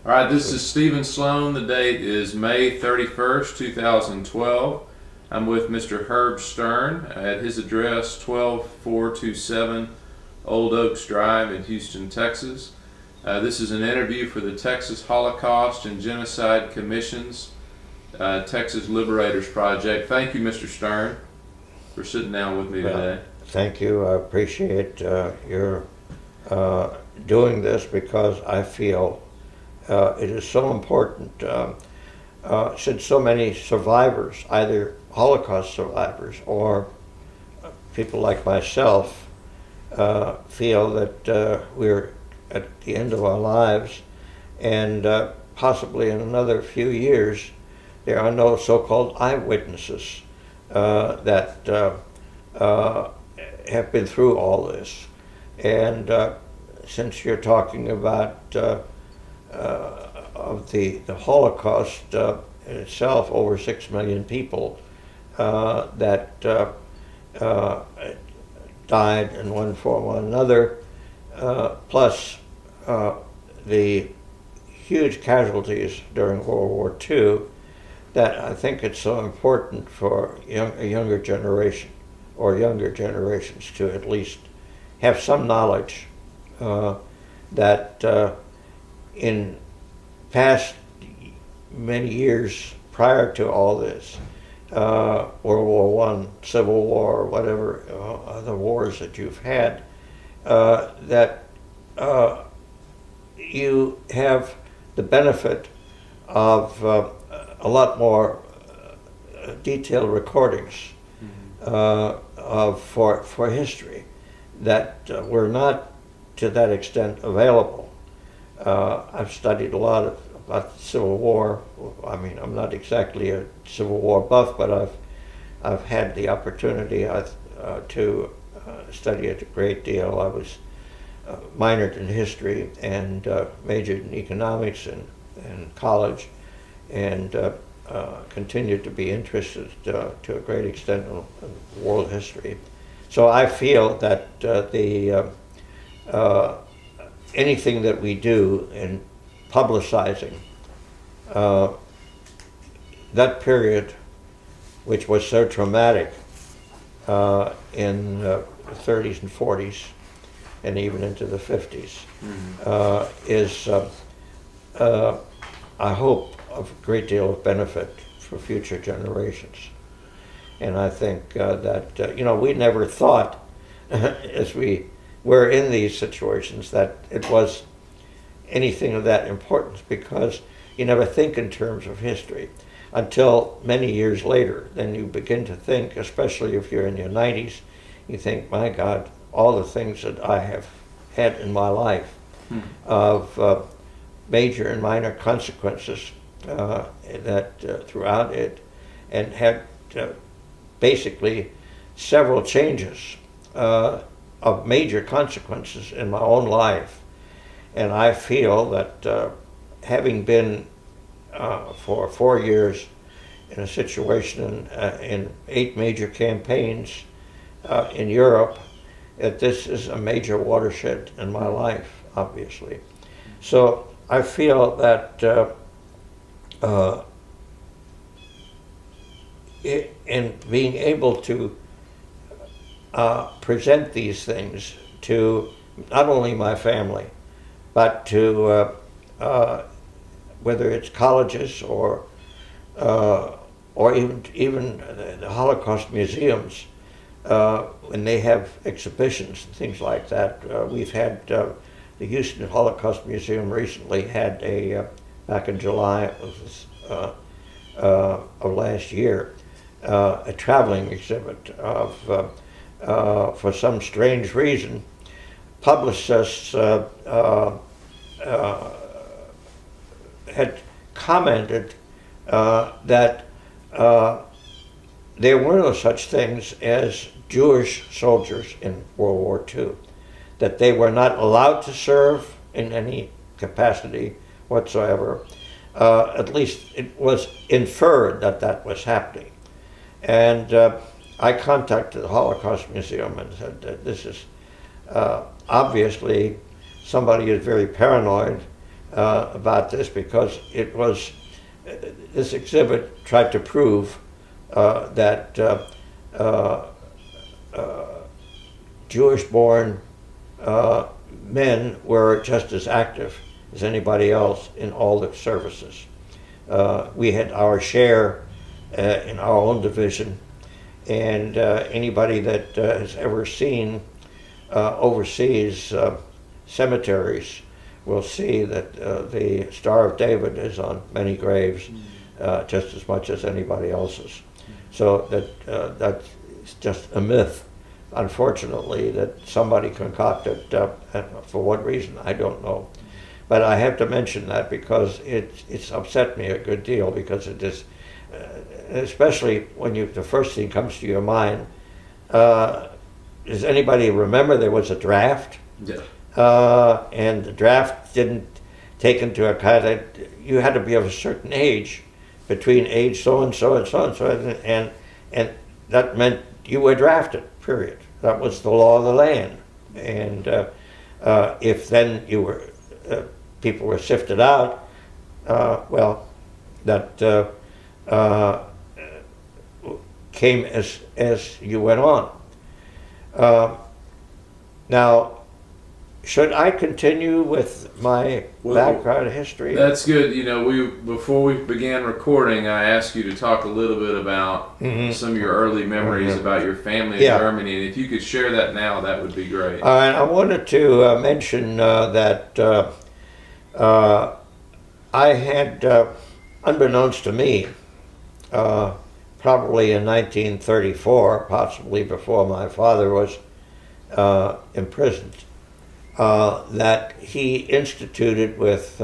All right, this is Stephen Sloan. The date is May 31st, 2012. I'm with Mr. Herb Stern at his address, 12427 Old Oaks Drive in Houston, Texas. This is an interview for the Texas Holocaust and Genocide Commission's Texas Liberators Project. Thank you, Mr. Stern, for sitting down with me today. Thank you. I appreciate your doing this because I feel it is so important since so many survivors, either Holocaust survivors or people like myself, feel that we're at the end of our lives, and possibly in another few years there are no so-called eyewitnesses that have been through all this. And since you're talking about of the Holocaust itself, over 6 million people that died in one form or another, plus the huge casualties during World War II, that I think it's so important for a younger generation or younger generations to at least have some knowledge that in past many years prior to all this, World War I, Civil War, whatever other wars that you've had, that you have the benefit of a lot more detailed recordings for history that were not to that extent available. I've studied a lot about the Civil War. I mean, I'm not exactly a Civil War buff, but I've had the opportunity to study it a great deal. I was minored in history and majored in economics in college, and continued to be interested to a great extent in world history. So I feel that anything that we do in publicizing that period, which was so traumatic in the 30s and 40s and even into the 50s, is, I hope, of a great deal of benefit for future generations. And I think that, we never thought, as we were in these situations, that it was anything of that importance, because you never think in terms of history until many years later. Then you begin to think, especially if you're in your 90s, you think, my God, all the things that I have had in my life of major and minor consequences that throughout it, and had basically several changes of major consequences in my own life. And I feel that having been for 4 years in a situation in 8 major campaigns in Europe, that this is a major watershed in my life, obviously. So I feel that in being able to present these things to not only my family, but to whether it's colleges or even the Holocaust museums, when they have exhibitions and things like that. We've had the Houston Holocaust Museum recently had back in July of last year, a traveling exhibit of, for some strange reason, publicists had commented that there were no such things as Jewish soldiers in World War II, that they were not allowed to serve in any capacity whatsoever. At least it was inferred that that was happening. And I contacted the Holocaust Museum and said that this is obviously somebody is very paranoid about this, because it was this exhibit tried to prove that Jewish-born men were just as active as anybody else in all the services. We had our share in our own division, and anybody that has ever seen overseas cemeteries will see that the Star of David is on many graves just as much as anybody else's. So that's just a myth, unfortunately, that somebody concocted, and for what reason, I don't know. But I have to mention that because it's upset me a good deal, because it is, especially when the first thing comes to your mind, does anybody remember there was a draft? Yeah. And the draft didn't take into account that you had to be of a certain age, between age so and so and so and so, and that meant you were drafted, period. That was the law of the land. And if then you were, people were sifted out, well, that came as you went on. Now, should I continue with my background history? That's good. You know, before we began recording, I asked you to talk a little bit about some of your early memories about your family in Germany, and if you could share that now, that would be great. I wanted to mention that I had, unbeknownst to me, probably in 1934, possibly before my father was imprisoned, that he instituted with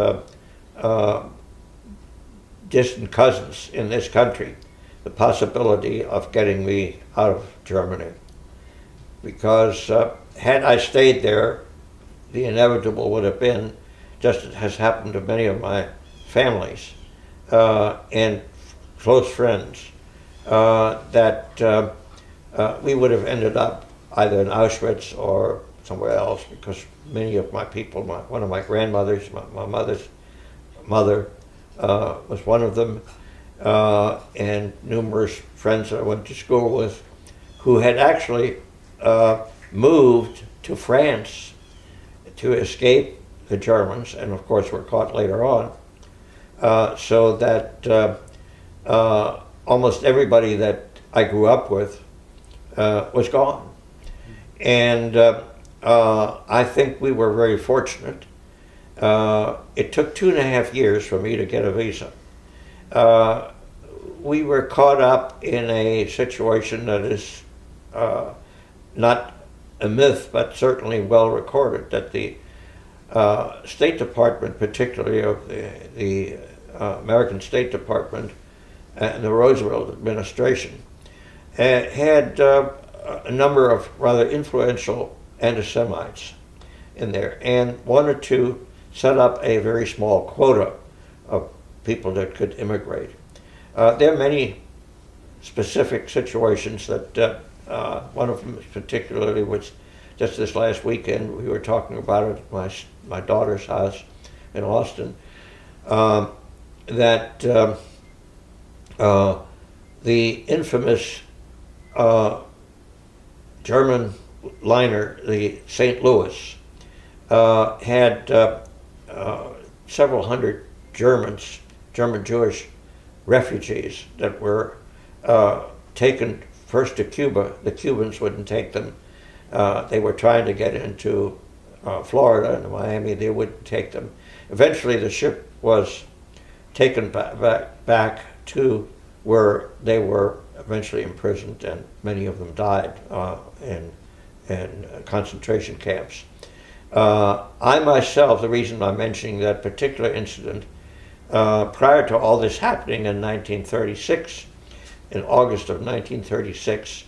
distant cousins in this country the possibility of getting me out of Germany. Because had I stayed there, the inevitable would have been, just as has happened to many of my families and close friends, that we would have ended up either in Auschwitz or somewhere else, because many of my people, one of my grandmothers, my mother's mother was one of them, and numerous friends that I went to school with who had actually moved to France to escape the Germans, and of course were caught later on, so that almost everybody that I grew up with was gone. And I think we were very fortunate. It took 2.5 years for me to get a visa. We were caught up in a situation that is not a myth, but certainly well recorded, that the State Department, particularly of the American State Department and the Roosevelt administration, had a number of rather influential anti-Semites in there, and wanted to set up a very small quota of people that could immigrate. There are many specific situations that one of them particularly was just this last weekend. We were talking about it at my daughter's house in Austin, that the infamous German liner, the St. Louis, had several hundred German Jewish refugees that were taken first to Cuba. The Cubans wouldn't take them. They were trying to get into Florida and Miami. They wouldn't take them. Eventually the ship was taken back to where they were eventually imprisoned, and many of them died in concentration camps. I myself, the reason I'm mentioning that particular incident, prior to all this happening in 1936, in August of 1936,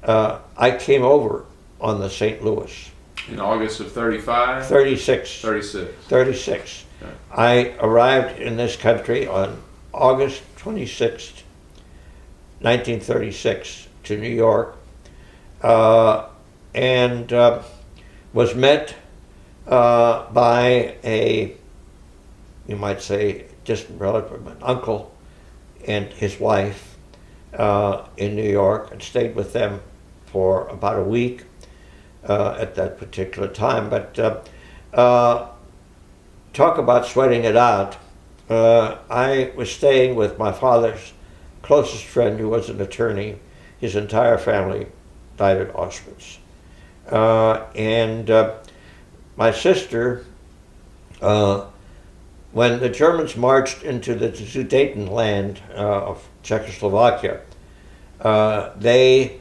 I came over on the St. Louis. In August of 35? 36. 36. 36. Okay. I arrived in this country on August 26th, 1936, to New York, and was met by a you might say, distant relative, an uncle and his wife in New York, and stayed with them for about a week at that particular time. But talk about sweating it out. I was staying with my father's closest friend, who was an attorney. His entire family died at Auschwitz. And my sister, when the Germans marched into the Sudetenland of Czechoslovakia, they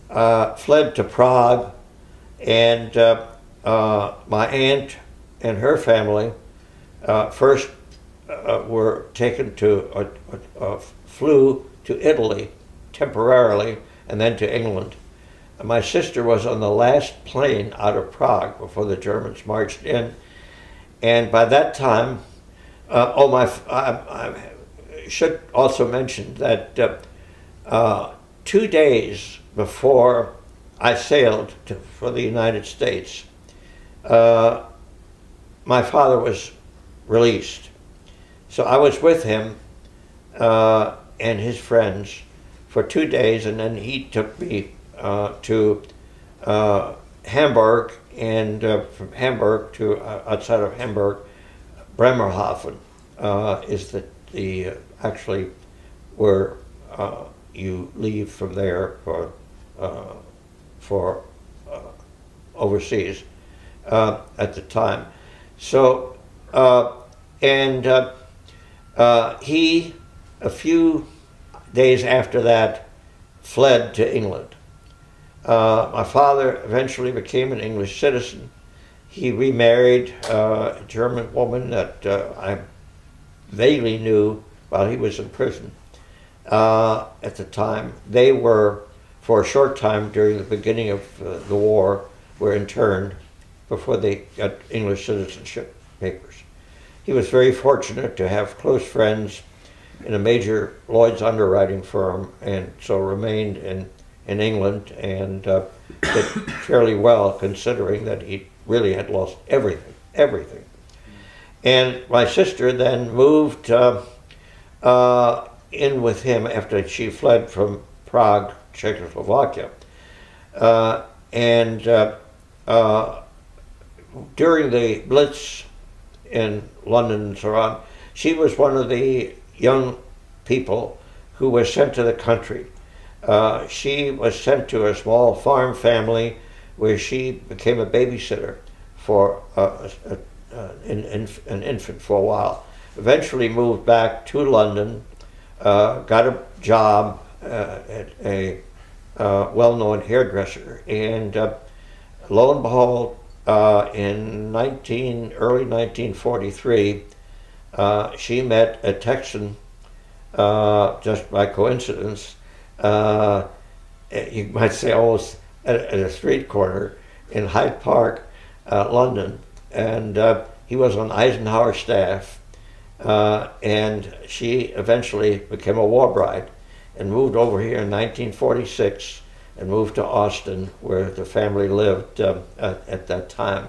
fled to Prague, and my aunt and her family first were taken to, flew to Italy temporarily, and then to England. And my sister was on the last plane out of Prague before the Germans marched in. And by that time, I should also mention that 2 days before I sailed for the United States, my father was released. So I was with him and his friends for 2 days, and then he took me to Hamburg, and from Hamburg to outside of Hamburg, Bremerhaven is the actually where you leave from there for overseas at the time. So he, a few days after that, fled to England. My father eventually became an English citizen. He remarried a German woman that I vaguely knew while he was in prison at the time. They were, for a short time during the beginning of the war, were interned before they got English citizenship papers. He was very fortunate to have close friends in a major Lloyd's underwriting firm, and so remained in England, and did fairly well, considering that he really had lost everything. And my sister then moved in with him after she fled from Prague, Czechoslovakia. During the Blitz in London and so on, she was one of the young people who was sent to the country. She was sent to a small farm family where she became a babysitter for an infant for a while. Eventually moved back to London, got a job at a well-known hairdresser, and lo and behold, in early 1943, she met a Texan, just by coincidence, you might say almost at a street corner in Hyde Park, London, and he was on Eisenhower's staff, and she eventually became a war bride and moved over here in 1946 and moved to Austin, where the family lived at that time.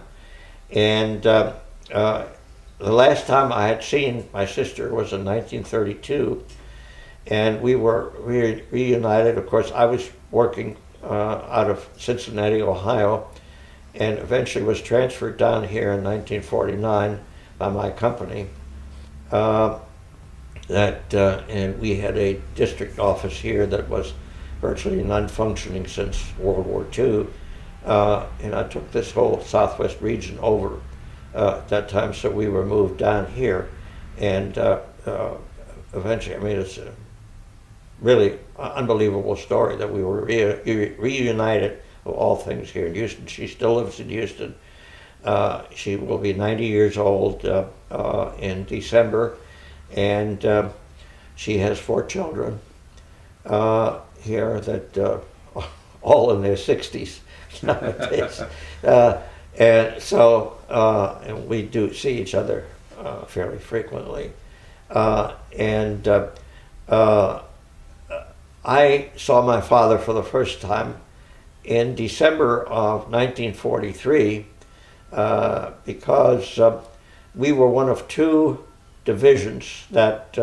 And the last time I had seen my sister was in 1932, and we were reunited. Of course, I was working out of Cincinnati, Ohio, and eventually was transferred down here in 1949 by my company. And we had a district office here that was virtually non-functioning since World War II. And I took this whole Southwest region over at that time, so we were moved down here. And eventually, I mean, it's a really unbelievable story that we were reunited, of all things, here in Houston. She still lives in Houston. She will be 90 years old in December, and she has 4 children here that all in their 60s nowadays. And so and we do see each other fairly frequently. I saw my father for the first time in December of 1943 because we were one of 2 divisions that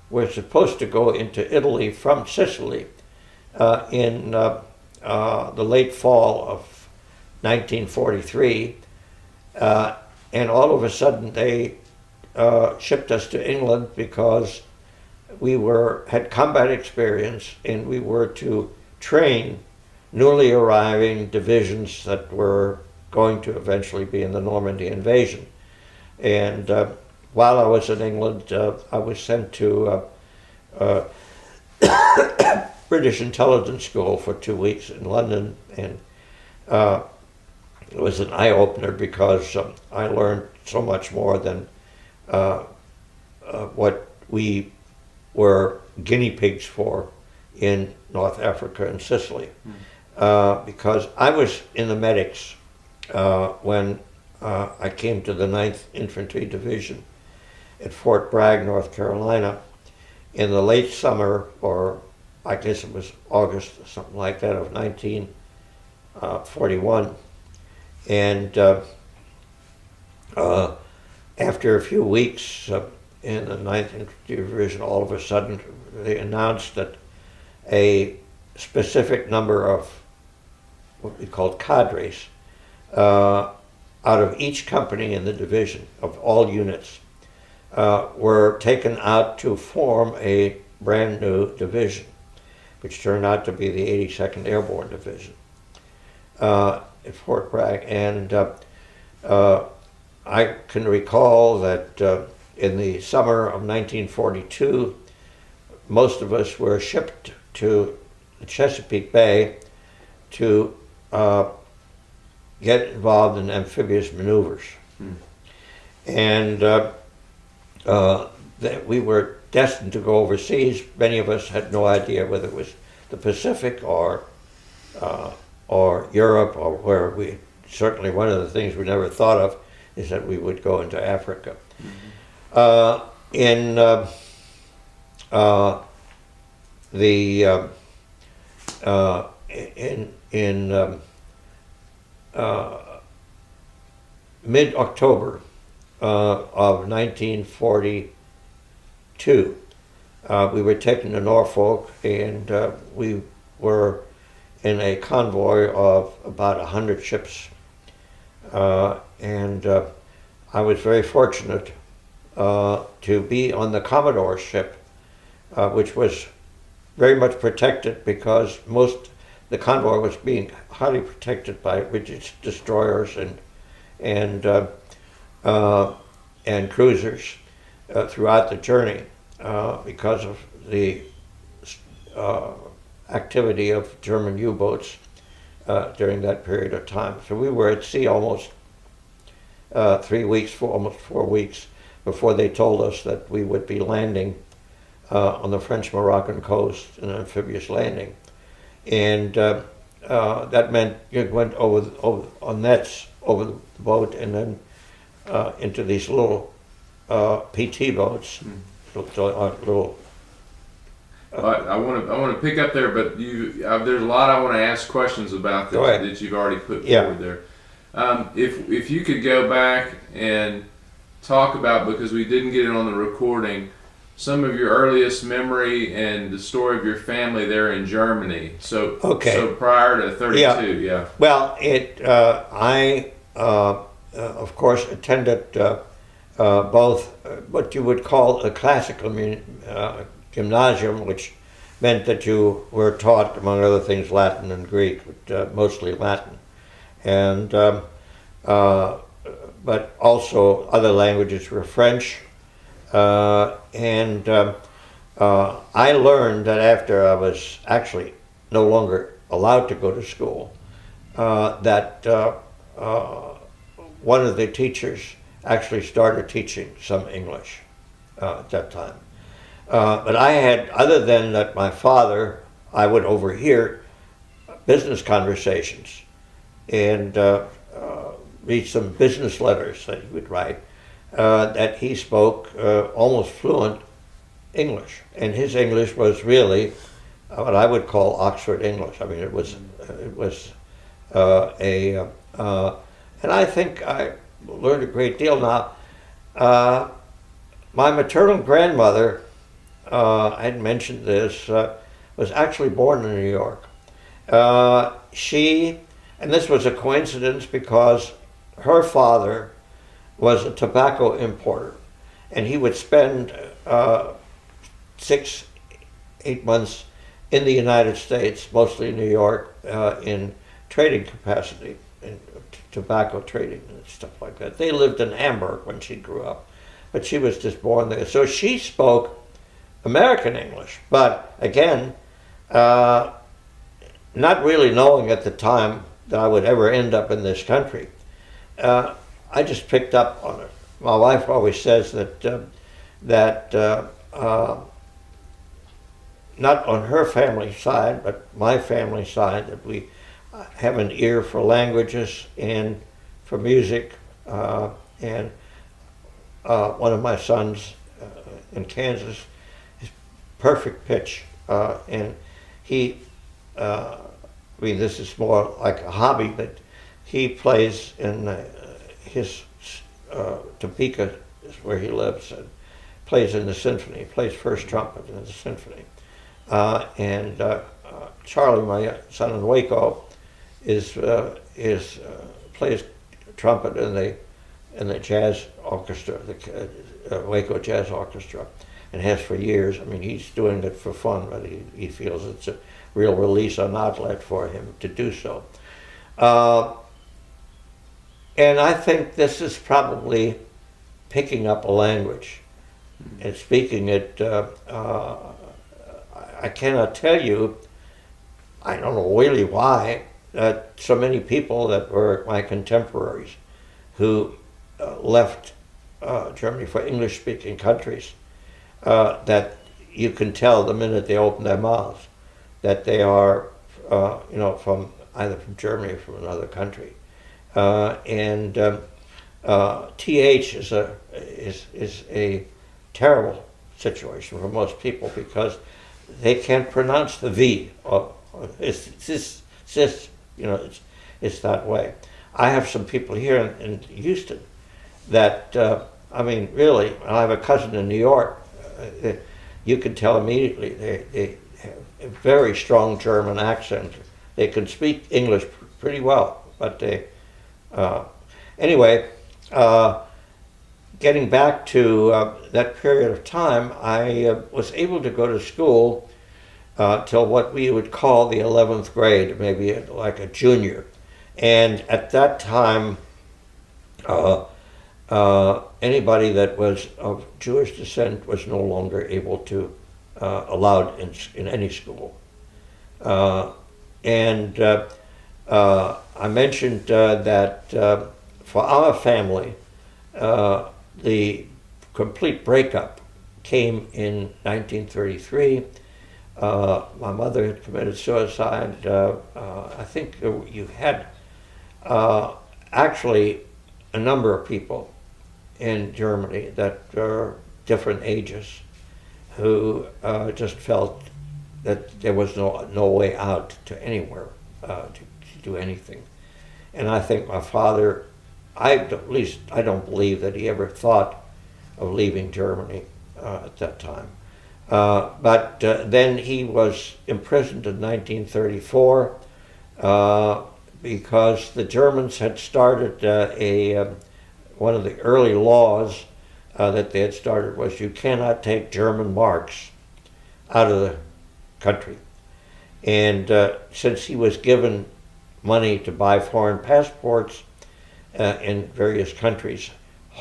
were supposed to go into Italy from Sicily in the late fall of 1943, and all of a sudden they shipped us to England because we had combat experience and we were to train newly arriving divisions that were going to eventually be in the Normandy invasion. And while I was in England, I was sent to British intelligence school for 2 weeks in London, and it was an eye-opener because I learned so much more than what we were guinea pigs for in North Africa and Sicily. Because I was in the medics when I came to the 9th Infantry Division at Fort Bragg, North Carolina, in the late summer, or I guess it was August or something like that, of 1941. And after a few weeks in the 9th Infantry Division, all of a sudden they announced that a specific number of what we called cadres out of each company in the division, of all units, were taken out to form a brand new division, which turned out to be the 82nd Airborne Division at Fort Bragg. And I can recall that in the summer of 1942, most of us were shipped to the Chesapeake Bay to get involved in amphibious maneuvers. And that we were destined to go overseas. Many of us had no idea whether it was the Pacific or Europe or where we. Certainly, one of the things we never thought of is that we would go into Africa. In mid-October of 1942, we were taken to Norfolk, and we were in a convoy of about 100 ships. And I was very fortunate to be on the Commodore's ship, which was very much protected because the convoy was being highly protected by British destroyers and cruisers throughout the journey because of the activity of German U-boats during that period of time. So we were at sea almost 3 weeks, almost 4 weeks, before they told us that we would be landing on the French-Moroccan coast, an amphibious landing. And that meant you went on nets over the boat and then into these little PT boats, little. I want to pick up there, but there's a lot I want to ask questions about that you've already put forward there. If you could go back and talk about, because we didn't get it on the recording, some of your earliest memory and the story of your family there in Germany. So prior to 32, yeah. Well, I of course attended both what you would call a classical gymnasium, which meant that you were taught, among other things, Latin and Greek, but mostly Latin, and but also other languages were French. And I learned that after I was actually no longer allowed to go to school, that one of the teachers actually started teaching some English at that time. But I had, other than that my father, I would overhear business conversations and read some business letters that he would write, that he spoke almost fluent English. And his English was really what I would call Oxford English. I mean, it was and I think I learned a great deal. Now, my maternal grandmother, I had mentioned this, was actually born in New York. And this was a coincidence because her father was a tobacco importer, and he would spend 6, 8 months in the United States, mostly New York, in trading capacity, in tobacco trading and stuff like that. They lived in Hamburg when she grew up, but she was just born there. So she spoke American English, but again, not really knowing at the time that I would ever end up in this country. I just picked up on it. My wife always says that not on her family side, but my family side, that we have an ear for languages and for music. And one of my sons in Kansas is perfect pitch, and he. I mean, this is more like a hobby, but he plays in his Topeka is where he lives, and plays in the symphony. He plays first trumpet in the symphony. And Charlie, my son in Waco, plays trumpet in the jazz orchestra, the Waco Jazz Orchestra, and has for years. I mean, he's doing it for fun, but he feels it's a real release, an outlet for him to do so. And I think this is probably picking up a language and speaking it. I cannot tell you, I don't know really why, that so many people that were my contemporaries who left Germany for English-speaking countries, that you can tell the minute they open their mouths that they are, from either from Germany or from another country. TH is a terrible situation for most people because they can't pronounce the V. It's that way. I have some people here in Houston that, really, I have a cousin in New York. You can tell immediately they have a very strong German accent. They can speak English pretty well, but getting back to that period of time, I was able to go to school till what we would call the 11th grade, maybe like a junior. And at that time, anybody that was of Jewish descent was no longer able to allowed in any school. I mentioned that for our family, the complete breakup came in 1933. My mother had committed suicide. I think you had actually a number of people in Germany that were different ages who just felt that there was no way out to anywhere to do anything. And I think my father, at least I don't believe that he ever thought of leaving Germany at that time. But then he was imprisoned in 1934 because the Germans had started one of the early laws that they had started was you cannot take German marks out of the country. And since he was given money to buy foreign passports in various countries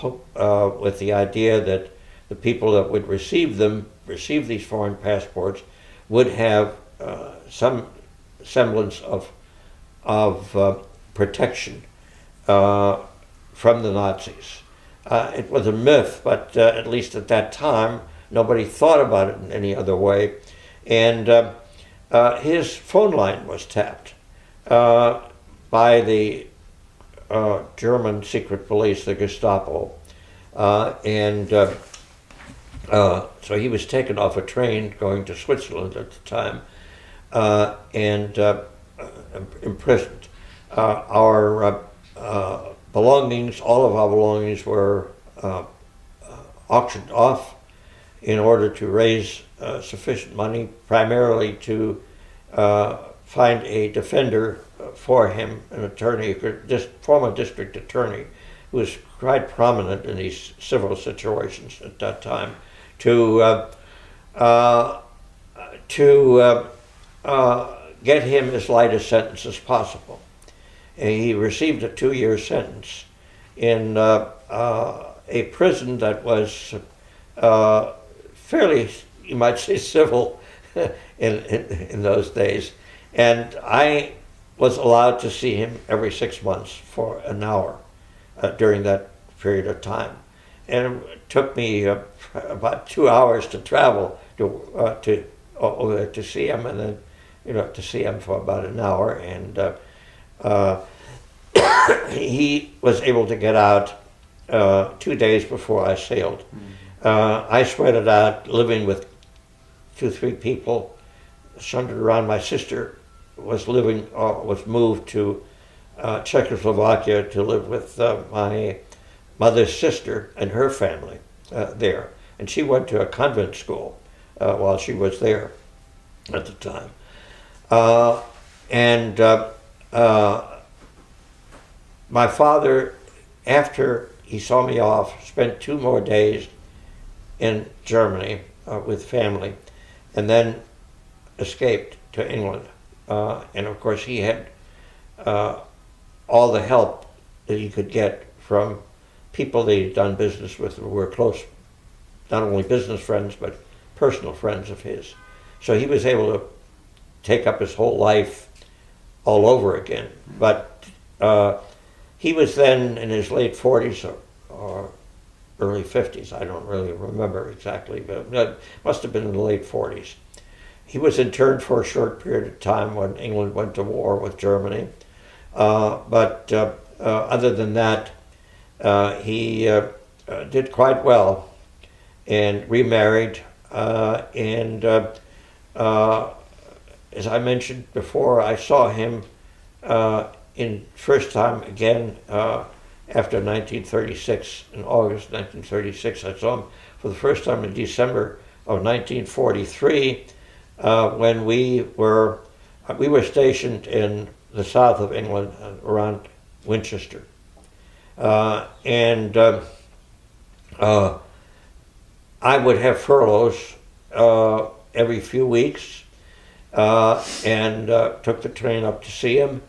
with the idea that the people that would receive these foreign passports would have some semblance of protection from the Nazis. It was a myth, but at least at that time, nobody thought about it in any other way. And his phone line was tapped by the German secret police, the Gestapo. So he was taken off a train going to Switzerland at the time and imprisoned. Our belongings, all of our belongings were auctioned off in order to raise sufficient money, primarily to find a defender for him, an attorney, former district attorney, who was quite prominent in these civil situations at that time, to get him as light a sentence as possible. And he received a 2-year sentence in a prison that was fairly, you might say, civil in those days. And I was allowed to see him every 6 months for an hour during that period of time. And it took me about 2 hours to travel to see him, and then to see him for about an hour. And he was able to get out 2 days before I sailed. I sweated out living with 2-3 people, shunted around. My sister was moved to Czechoslovakia to live with my mother's sister and her family there. And she went to a convent school while she was there at the time. My father, after he saw me off, spent 2 more days in Germany with family, and then escaped to England. And of course he had all the help that he could get from people that he'd done business with who were close, not only business friends, but personal friends of his. So he was able to take up his whole life all over again. But he was then in his late 40s or early 50s. I don't really remember exactly, but it must have been in the late 40s. He was interned for a short period of time when England went to war with Germany. But other than that, he did quite well and remarried. As I mentioned before, I saw him first time again after 1936, in August 1936. I saw him for the first time in December of 1943 when we were stationed in the south of England around Winchester. I would have furloughs every few weeks and took the train up to see him,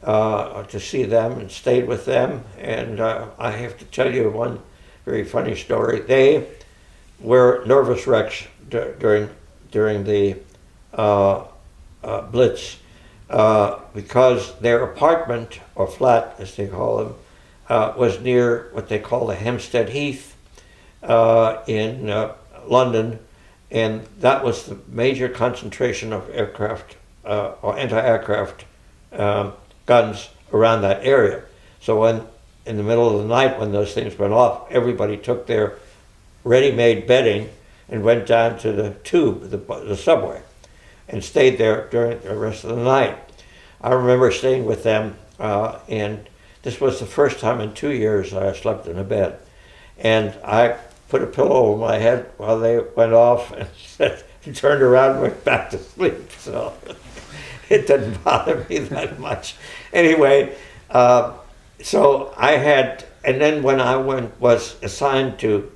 to see them, and stayed with them. And I have to tell you one very funny story. They were nervous wrecks during the Blitz because their apartment, or flat as they call them, was near what they call the Hampstead Heath in London, and that was the major concentration of aircraft or anti-aircraft guns around that area. So when, in the middle of the night when those things went off, everybody took their ready-made bedding and went down to the tube, the subway, and stayed there during the rest of the night. I remember staying with them, and this was the first time in 2 years I slept in a bed. And I put a pillow over my head while they went off and turned around and went back to sleep. So it didn't bother me that much. Anyway, so I had, and then when I was assigned to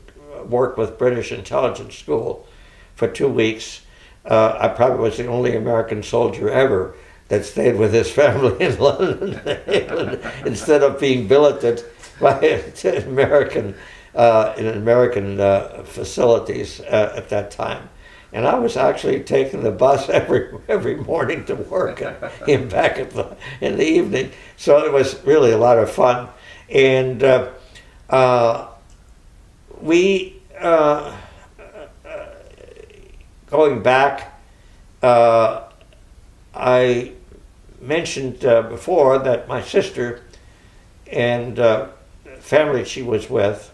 work with British intelligence school for 2 weeks, I probably was the only American soldier ever that stayed with his family in London, England, instead of being billeted by American facilities at that time. And I was actually taking the bus every morning to work and back in the evening. So it was really a lot of fun. And we, going back, I mentioned before that my sister and family she was with,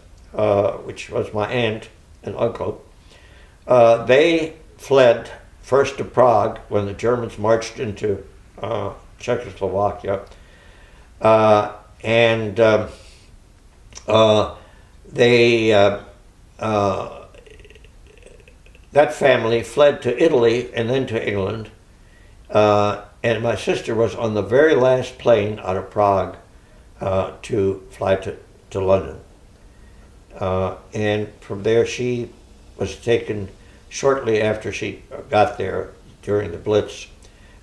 which was my aunt and uncle, they fled first to Prague when the Germans marched into Czechoslovakia, and they that family fled to Italy and then to England. And my sister was on the very last plane out of Prague to fly to London. And from there she was taken shortly after she got there during the Blitz,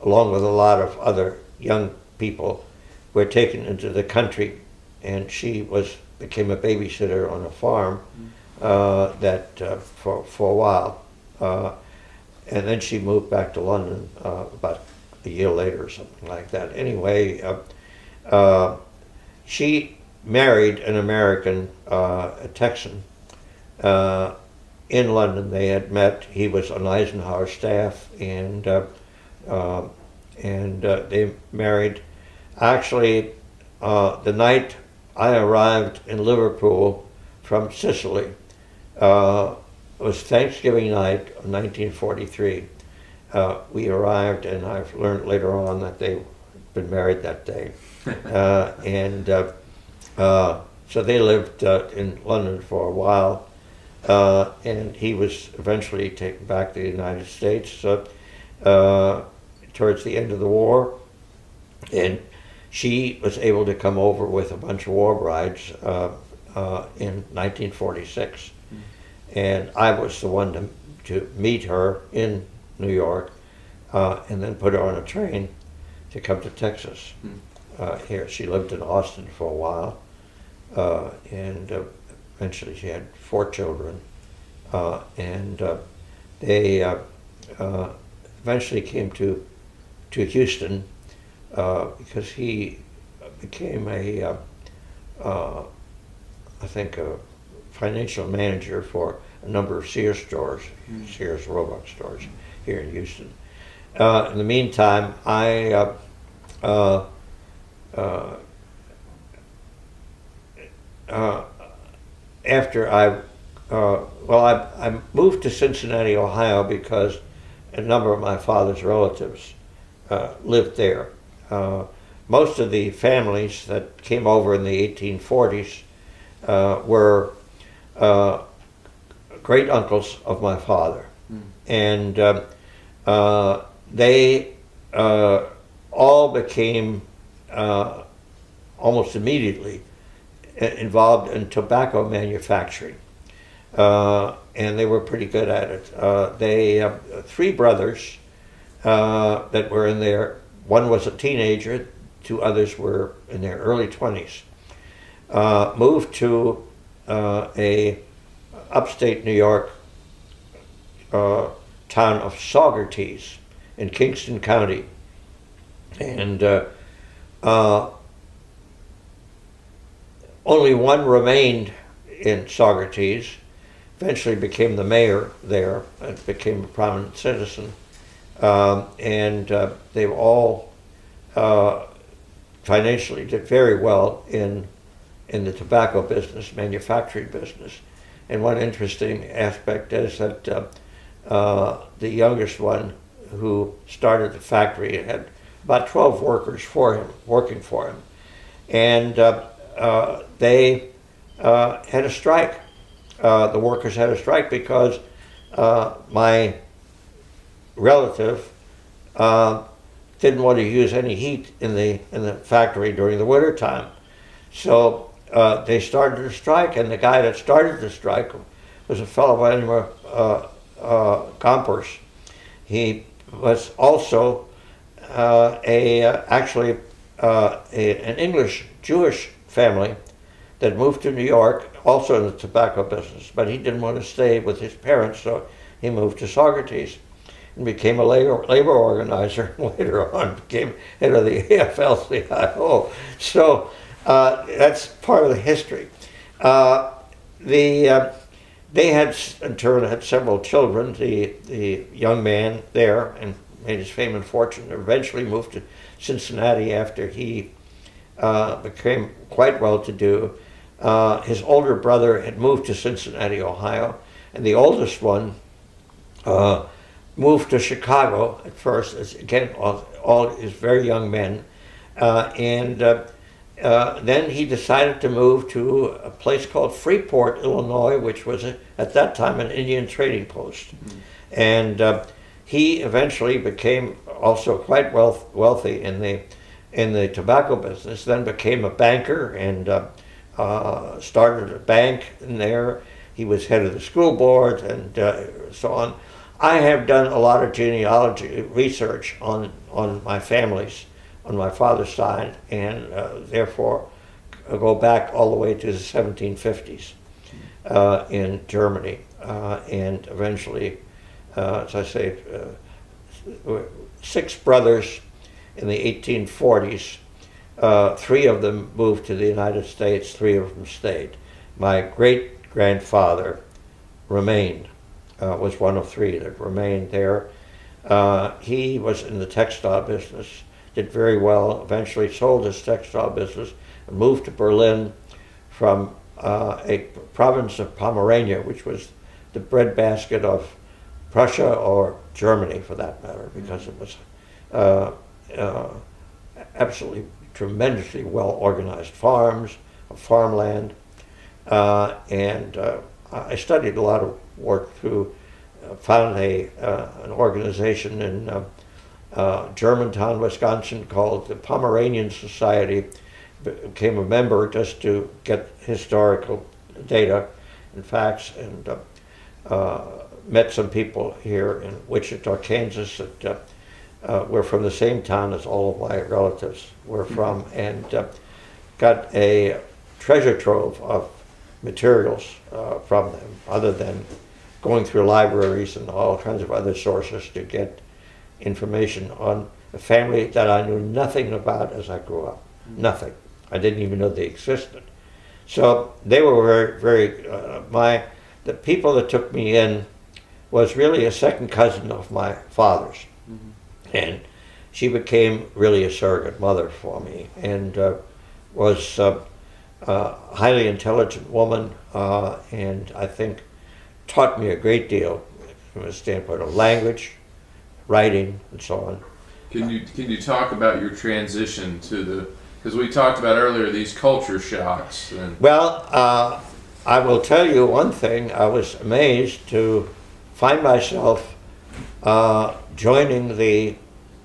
along with a lot of other young people, were taken into the country, and she became a babysitter on a farm for a while. And then she moved back to London about a year later or something like that. Anyway, she married an American, a Texan, in London. They had met. He was on Eisenhower's staff, and they married. Actually, the night I arrived in Liverpool from Sicily, it was Thanksgiving night of 1943. We arrived, and I've learned later on that they'd been married that day. So they lived in London for a while, and he was eventually taken back to the United States towards the end of the war, and she was able to come over with a bunch of war brides in 1946. And I was the one to meet her in New York, and then put her on a train to come to Texas. Here, she lived in Austin for a while, and eventually she had 4 children, and they eventually came to Houston because he became I think a financial manager for a number of Sears stores, Sears Roebuck stores here in Houston. In the meantime, I after I moved to Cincinnati, Ohio, because a number of my father's relatives lived there. Most of the families that came over in the 1840s were great uncles of my father, and they all became almost immediately involved in tobacco manufacturing, and they were pretty good at it. They 3 brothers that were in there. One was a teenager, 2 others were in their early 20s. Moved to a upstate New York town of Saugerties in Kingston County, and only one remained in Saugerties. Eventually became the mayor there and became a prominent citizen, and they all financially did very well in the tobacco business, manufacturing business. And one interesting aspect is that the youngest one, who started the factory, had about 12 workers working for him. And they had a strike. The workers had a strike because my relative didn't want to use any heat in the factory during the winter time. So they started a strike, and the guy that started the strike was a fellow by the name of Gompers. He was also actually an English Jewish family that moved to New York, also in the tobacco business, but he didn't want to stay with his parents, so he moved to Saugerties and became a labor organizer, and later on became head of the AFL-CIO. So that's part of the history. They had, in turn, had several children. The young man there and made his fame and fortune. Eventually moved to Cincinnati after he became quite well-to-do. His older brother had moved to Cincinnati, Ohio, and the oldest one moved to Chicago at first. As, again, all is very young men, and then he decided to move to a place called Freeport, Illinois, which was at that time an Indian trading post. And he eventually became also quite wealthy in the tobacco business, then became a banker and started a bank in there. He was head of the school board and so on. I have done a lot of genealogy research on my families, on my father's side, and therefore go back all the way to the 1750s in Germany, and eventually, as I say, 6 brothers in the 1840s. 3 of them moved to the United States, 3 of them stayed. My great-grandfather remained, was one of 3 that remained there. He was in the textile business, did very well, eventually sold his textile business and moved to Berlin from a province of Pomerania, which was the breadbasket of Prussia or Germany for that matter, because it was absolutely tremendously well organized farms, farmland, and I studied a lot of work through, found an organization in Germantown, Wisconsin called the Pomeranian Society, became a member just to get historical data and facts, and met some people here in Wichita, Kansas that were from the same town as all of my relatives were from, and got a treasure trove of materials from them, other than going through libraries and all kinds of other sources to get information on a family that I knew nothing about as I grew up. Nothing. I didn't even know they existed. So they were very, the people that took me in was really a second cousin of my father's. And she became really a surrogate mother for me, and was a highly intelligent woman, and I think taught me a great deal from a standpoint of language, writing, and so on. Can you talk about your transition to the, because we talked about earlier these culture shocks? Well, I will tell you one thing. I was amazed to find myself joining the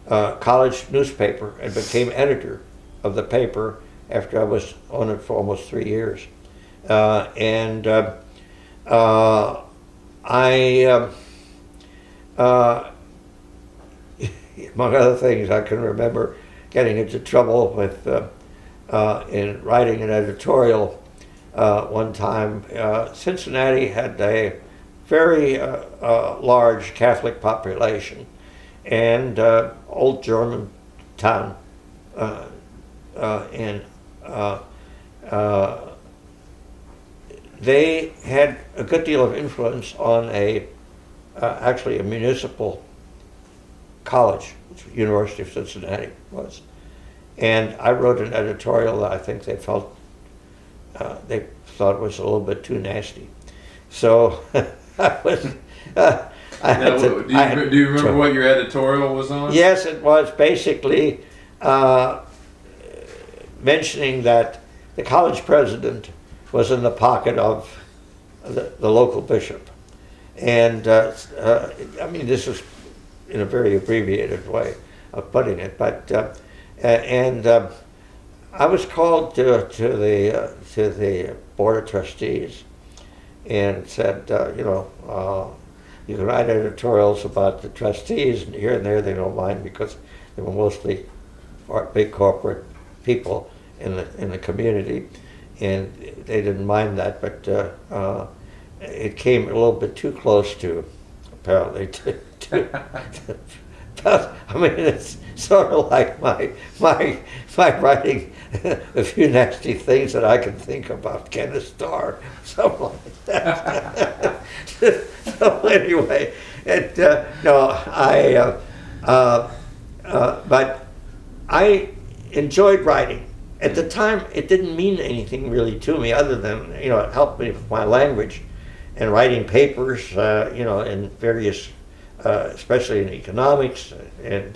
college newspaper and became editor of the paper after I was on it for almost 3 years. Among other things, I can remember getting into trouble with in writing an editorial one time. Cincinnati had a very large Catholic population, and old German town, and they had a good deal of influence on actually a municipal college, which University of Cincinnati was. And I wrote an editorial that I think they thought was a little bit too nasty. So I was. Do you remember what your editorial was on? Yes, it was basically mentioning that the college president was in the pocket of the local bishop. And I mean, this is in a very abbreviated way of putting it, but I was called to the board of trustees and said, you can write editorials about the trustees, and here and there they don't mind because they were mostly big corporate people in the community, and they didn't mind that, but it came a little bit too close to, apparently, I mean, it's sort of like my writing a few nasty things that I can think about Kenneth Starr, something like that. So anyway, but I enjoyed writing. At the time, it didn't mean anything really to me, other than it helped me with my language and writing papers, in various. Especially in economics, and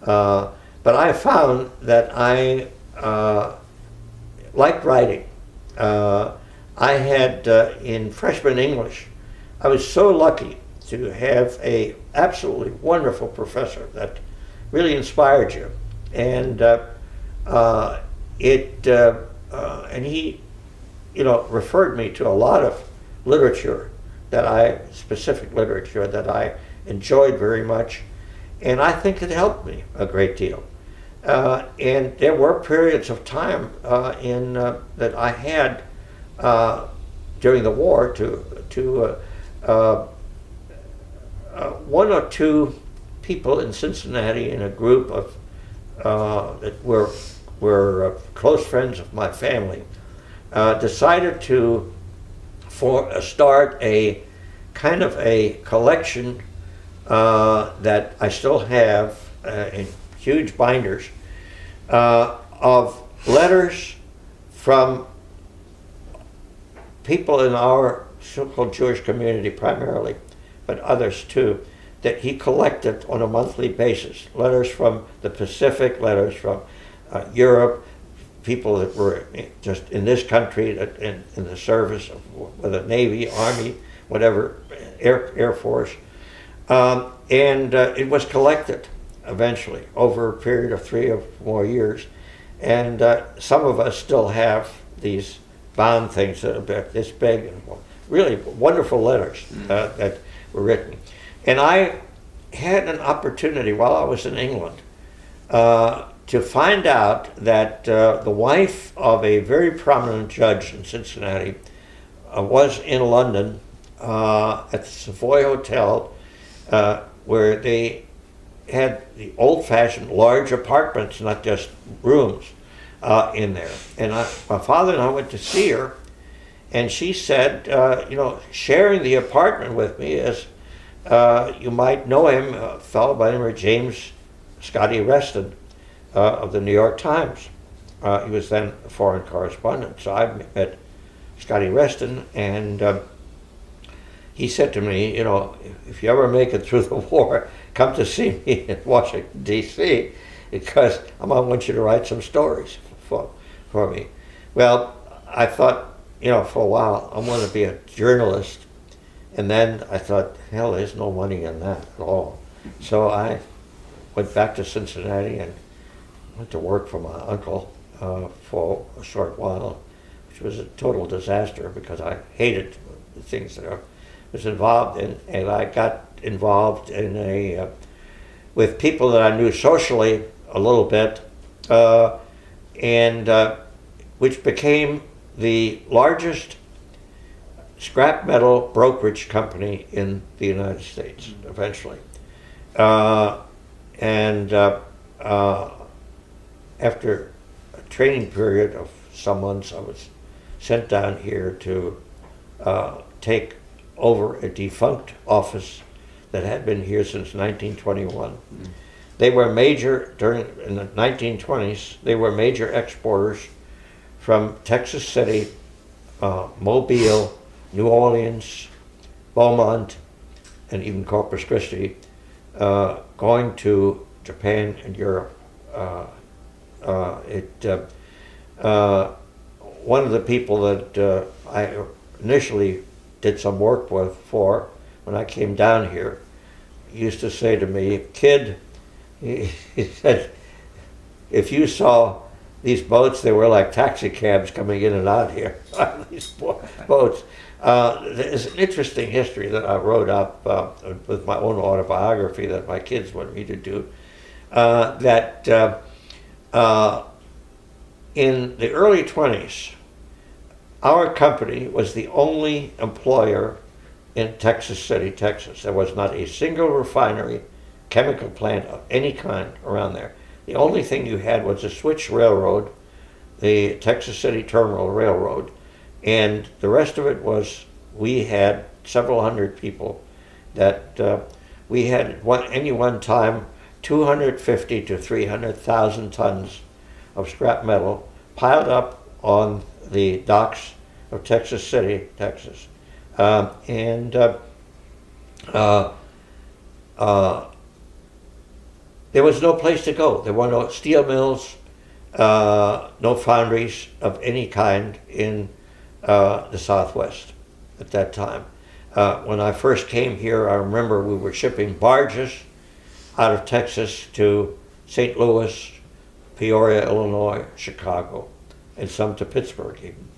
but I found that I liked writing. I had in freshman English, I was so lucky to have a absolutely wonderful professor that really inspired you, and and he, referred me to a lot of literature specific literature that I enjoyed very much, and I think it helped me a great deal. And there were periods of time that I had during the war to one or two people in Cincinnati in a group of that were close friends of my family decided to start a kind of a collection that I still have in huge binders of letters from people in our so-called Jewish community primarily, but others too, that he collected on a monthly basis. Letters from the Pacific, letters from Europe, people that were just in this country, in the service of whether Navy, Army, whatever, Air Force. And it was collected eventually over a period of 3 or more years. And some of us still have these bound things that are about this big, and really wonderful letters that were written. And I had an opportunity while I was in England to find out that the wife of a very prominent judge in Cincinnati was in London at the Savoy Hotel, where they had the old-fashioned large apartments, not just rooms, in there. And my father and I went to see her, and she said, sharing the apartment with me is, you might know him, a fellow by the name of James Scotty Reston of the New York Times. He was then a foreign correspondent. So I met Scotty Reston, and he said to me, if you ever make it through the war, come to see me in Washington, D.C., because I want you to write some stories for me. Well, I thought, for a while, I want to be a journalist. And then I thought, hell, there's no money in that at all. So I went back to Cincinnati and went to work for my uncle for a short while, which was a total disaster because I hated the things that I was involved in. And I got involved in with people that I knew socially a little bit, which became the largest scrap metal brokerage company in the United States eventually. After a training period of some months, I was sent down here to take over a defunct office that had been here since 1921. They were major, in the 1920s, they were major exporters from Texas City, Mobile, New Orleans, Beaumont, and even Corpus Christi, going to Japan and Europe. One of the people that I initially did some work for when I came down here used to say to me, "Kid," he said, "if you saw these boats, they were like taxi cabs coming in and out here." These boats. There's an interesting history that I wrote up with my own autobiography that my kids want me to do. In the early 20s, our company was the only employer in Texas City, Texas. There was not a single refinery, chemical plant of any kind around there. The only thing you had was a switch railroad, the Texas City Terminal Railroad, and the rest of it was, we had several hundred people that we had at any one time 250 to 300,000 tons of scrap metal piled up on the docks of Texas City, Texas. There was no place to go. There were no steel mills. no foundries of any kind in the Southwest at that time. When I first came here, I remember we were shipping barges out of Texas to St. Louis, Peoria, Illinois, Chicago, and some to Pittsburgh even.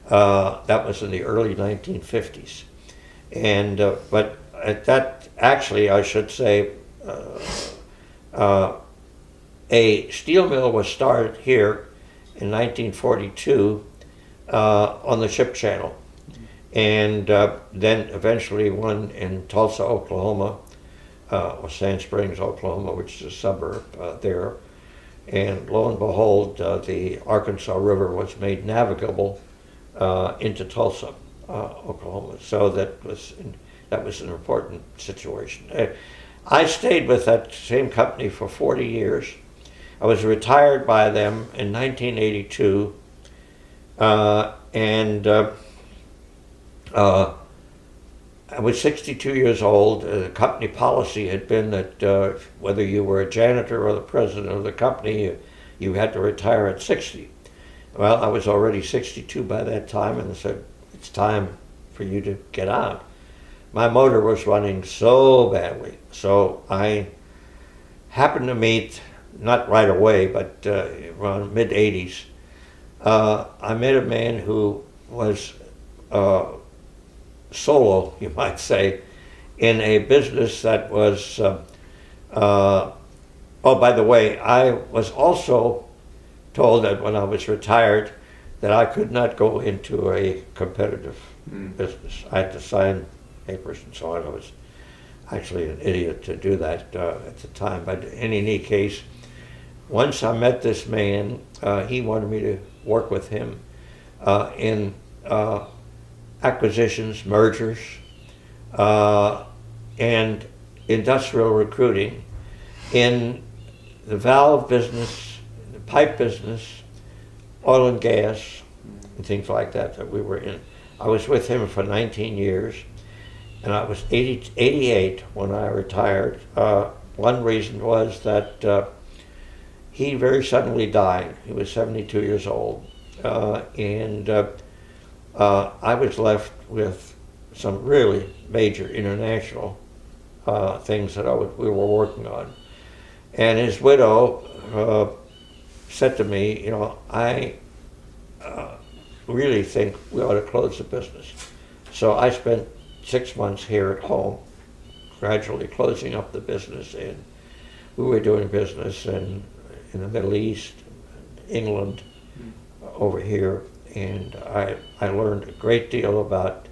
That was in the early 1950s. And, but at that, actually, I should say, a steel mill was started here in 1942 on the ship channel. And then eventually one in Tulsa, Oklahoma, or Sand Springs, Oklahoma, which is a suburb there. And lo and behold, the Arkansas River was made navigable into Tulsa, Oklahoma. So that was an important situation. I stayed with that same company for 40 years. I was retired by them in 1982, and I was 62 years old. The company policy had been that whether you were a janitor or the president of the company, you had to retire at 60. Well, I was already 62 by that time, and they said, it's time for you to get out. My motor was running so badly, so I happened to meet, not right away, but around mid-80s, I met a man who was solo, you might say, in a business that was, oh, by the way, I was also told that when I was retired that I could not go into a competitive business. I had to sign papers and so on. I was actually an idiot to do that at the time. But in any case, once I met this man, he wanted me to work with him in acquisitions, mergers, and industrial recruiting in the valve business, the pipe business, oil and gas, and things like that we were in. I was with him for 19 years, and I was 88 when I retired. One reason was that he very suddenly died. He was 72 years old, and I was left with some really major international things that we were working on. And his widow said to me, you know, I really think we ought to close the business. So I spent 6 months here at home, gradually closing up the business, and we were doing business in the Middle East, England, over here, and I learned a great deal about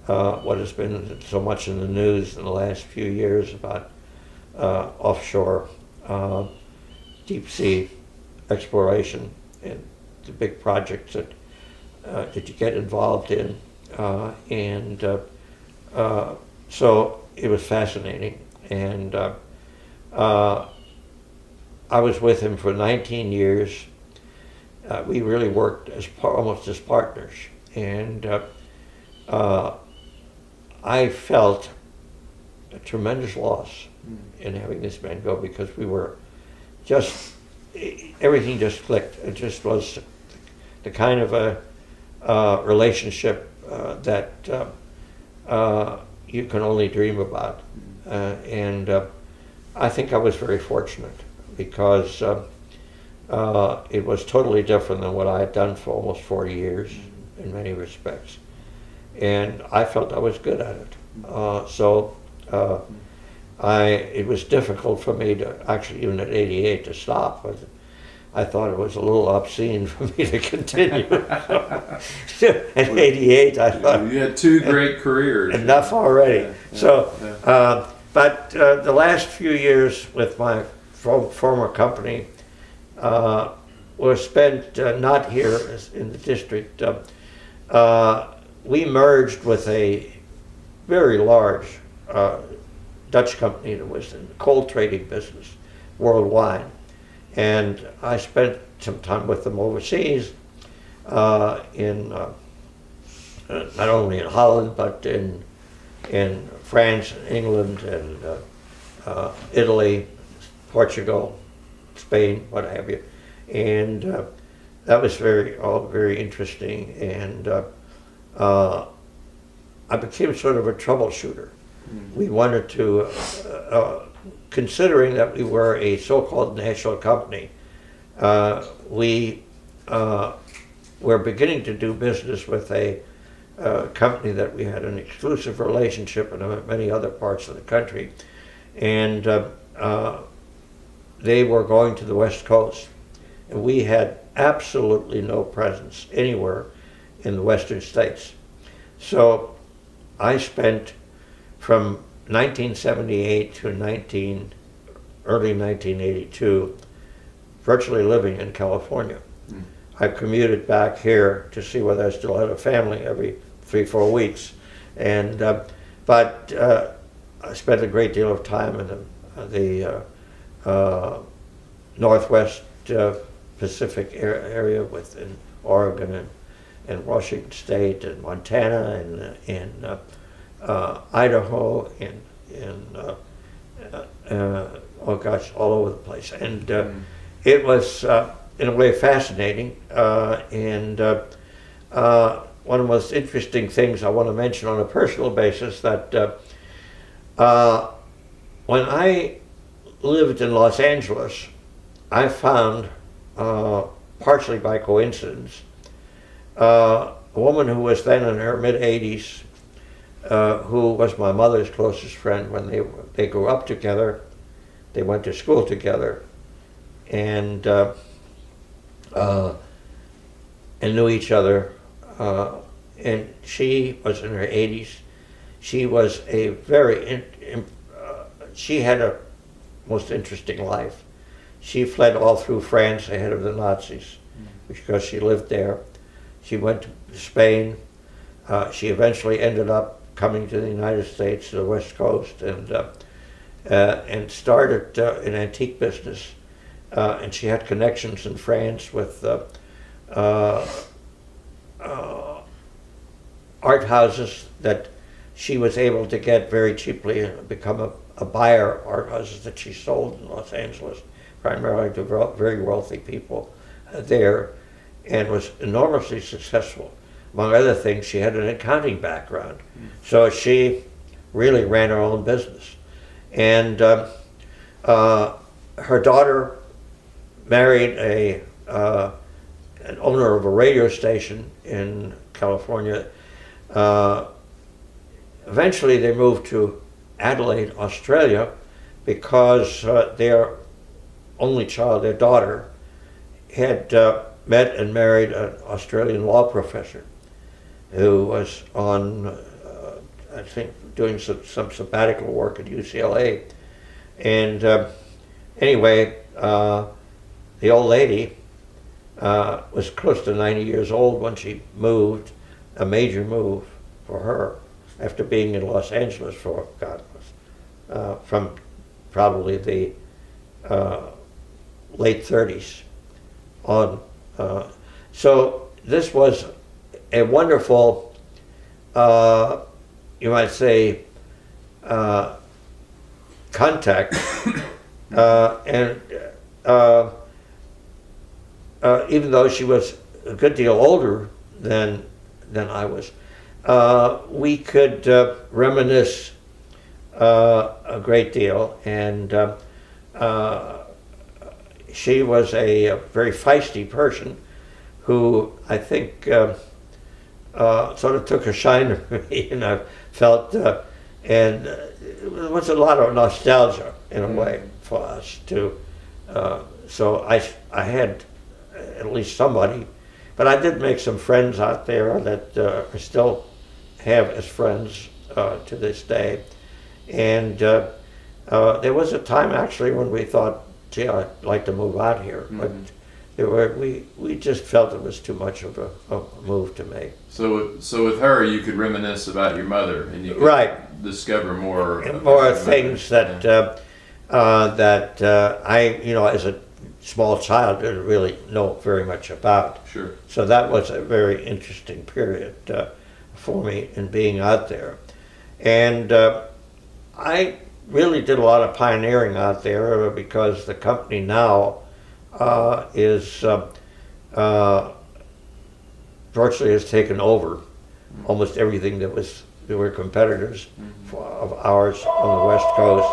what has been so much in the news in the last few years about offshore deep sea exploration and the big projects that you get involved in, and so it was fascinating. And I was with him for 19 years. We really worked as almost as partners, and I felt a tremendous loss in having this man go, because we were just, everything just clicked. It just was the kind of a relationship that you can only dream about, and I think I was very fortunate, because it was totally different than what I had done for almost 40 years in many respects, and I felt I was good at it. It was difficult for me to actually, even at 88, to stop, but I thought it was a little obscene for me to continue. At 88, I thought, you had two great careers. Enough already. Yeah. But the last few years with my former company were spent not here in the district. We merged with a very large Dutch company that was in the coal trading business worldwide. And I spent some time with them overseas, in not only in Holland, but in France, England, and Italy, Portugal, Spain, what have you. And that was all very interesting. And I became sort of a troubleshooter. We wanted to, considering that we were a so-called national company, we were beginning to do business with a company that we had an exclusive relationship in many other parts of the country. And they were going to the West Coast. And we had absolutely no presence anywhere in the Western states. So I spent from 1978 to early 1982 virtually living in California. I commuted back here to see whether I still had a family every 3-4 weeks. And but I spent a great deal of time in the Northwest Pacific area within Oregon and Washington State and Montana and Idaho and oh gosh, all over the place. And it was in a way fascinating. And one of the most interesting things I want to mention on a personal basis that when I lived in Los Angeles, I found, partially by coincidence, a woman who was then in her mid-80s, who was my mother's closest friend. When they grew up together, they went to school together, and knew each other. And she was in her 80s. She was a she had a most interesting life. She fled all through France ahead of the Nazis because she lived there. She went to Spain. She eventually ended up coming to the United States, to the West Coast, and started an antique business. And she had connections in France with art houses that she was able to get very cheaply and become a buyer of art houses that she sold in Los Angeles, primarily to very wealthy people there, and was enormously successful. Among other things, she had an accounting background, so she really ran her own business. And her daughter married an owner of a radio station in California. Eventually they moved to Adelaide, Australia, because their only child, their daughter, had met and married an Australian law professor who was on, I think, doing some sabbatical work at UCLA. And anyway, the old lady was close to 90 years old when she moved, a major move for her, after being in Los Angeles for, from probably the late 30s on. So this was a wonderful, you might say, contact, and even though she was a good deal older than I was, we could reminisce a great deal, and she was a very feisty person who I think sort of took a shine to me, and I felt, and there was a lot of nostalgia in a way for us too. So I had at least somebody, but I did make some friends out there that I still have as friends to this day. And there was a time actually when we thought, gee, I'd like to move out here, but we just felt it was too much of a move to make. So with her, you could reminisce about your mother, and you could discover more things that that I, as a small child, didn't really know very much about. Sure. So that was a very interesting period for me in being out there, and I really did a lot of pioneering out there because the company now is virtually has taken over almost everything that were competitors of ours on the West Coast,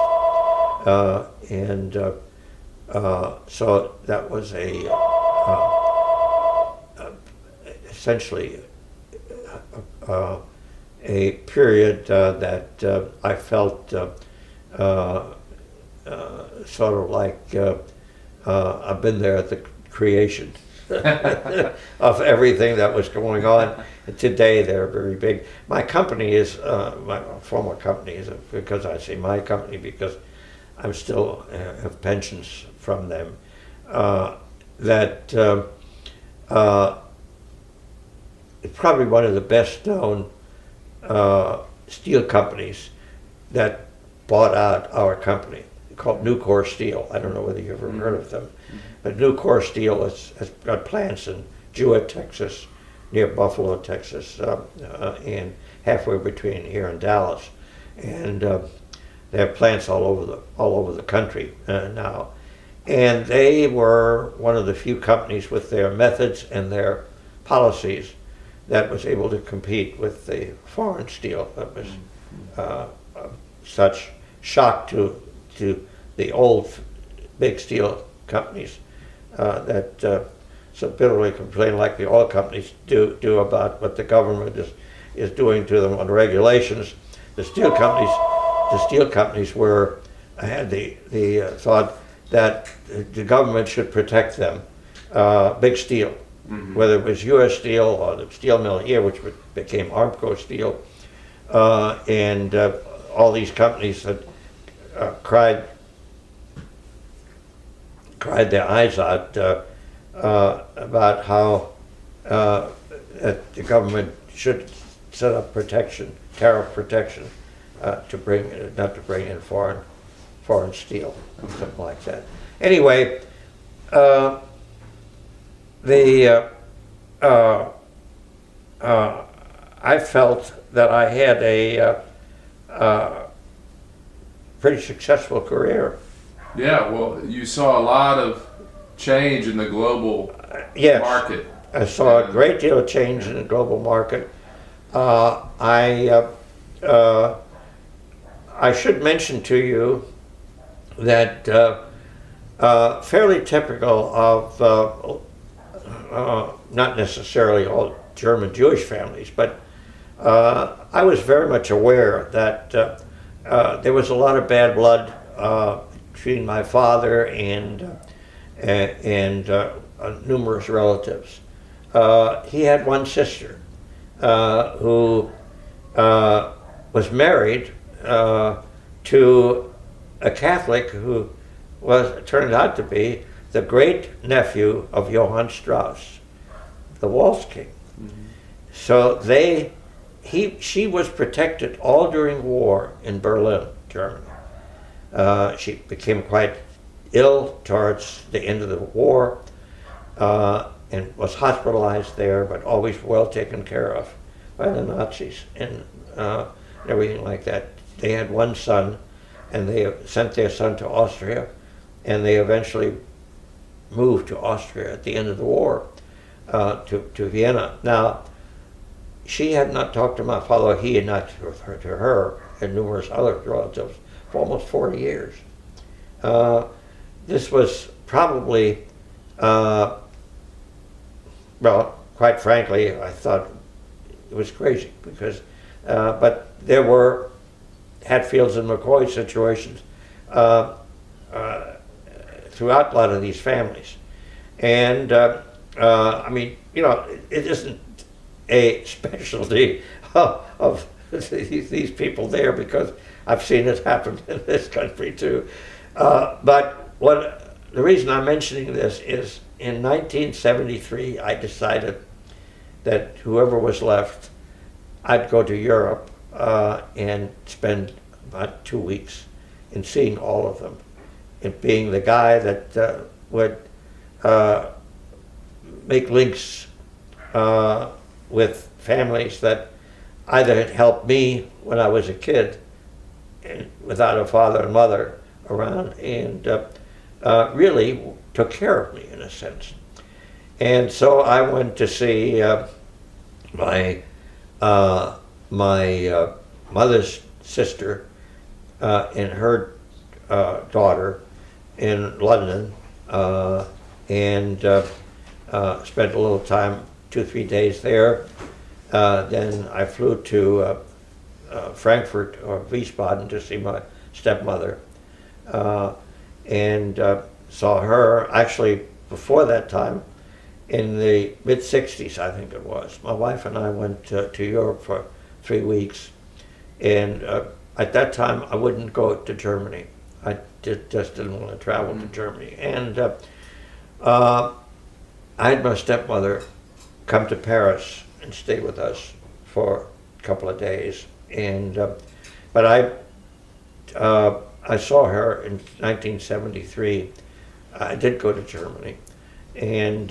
so that was essentially a period that I felt sort of like I've been there at the creation of everything that was going on. Today they're very big. My company is, my former company is, because I say my company because I'm still have pensions from them, that it's probably one of the best known steel companies that bought out our company, called Nucor Steel. I don't know whether you've ever heard of them, but Nucor Steel has got plants in Jewett, Texas, near Buffalo, Texas, and halfway between here and Dallas, and they have plants all over the country now. And they were one of the few companies with their methods and their policies that was able to compete with the foreign steel that was such shock to the old big steel companies that so bitterly complain, like the oil companies do about what the government is doing to them on regulations. The steel companies had the thought that the government should protect them, big steel, whether it was U.S. Steel or the steel mill here, which became Armco Steel, and all these companies that cried their eyes out about how that the government should set up tariff protection, not to bring in foreign steel, something like that. Anyway, I felt that I had a pretty successful career. Yeah, well, you saw a lot of change in the global Yes. market. I saw a great deal of change in the global market. I should mention to you that fairly typical of not necessarily all German Jewish families, but I was very much aware that there was a lot of bad blood between my father and numerous relatives. He had one sister who was married to a Catholic who turned out to be the great nephew of Johann Strauss, the Waltz King. So she was protected all during war in Berlin, Germany. She became quite ill towards the end of the war and was hospitalized there, but always well taken care of by the Nazis and everything like that. They had one son, and they sent their son to Austria, and they eventually moved to Austria at the end of the war to Vienna. Now, she had not talked to my father, he had not to her, and numerous other relatives for almost 40 years. This was probably, well, quite frankly, I thought it was crazy because, but there were Hatfields and McCoy situations throughout a lot of these families. And I mean, you know, it isn't a specialty of these people there, because I've seen it happen in this country too. But the reason I'm mentioning this is in 1973, I decided that whoever was left, I'd go to Europe and spend about 2 weeks in seeing all of them, and being the guy that would make links with families that either had helped me when I was a kid and without a father and mother around, and really took care of me in a sense. And so I went to see my mother's sister and her daughter in London, and spent a little time, 2-3 days there. Then I flew to Frankfurt or Wiesbaden to see my stepmother, and saw her actually before that time. In the mid-60s, I think it was, my wife and I went to Europe for 3 weeks, and at that time I wouldn't go to Germany. I just didn't want to travel to Germany. And I had my stepmother come to Paris and stay with us for a couple of days. And but I saw her in 1973. I did go to Germany, and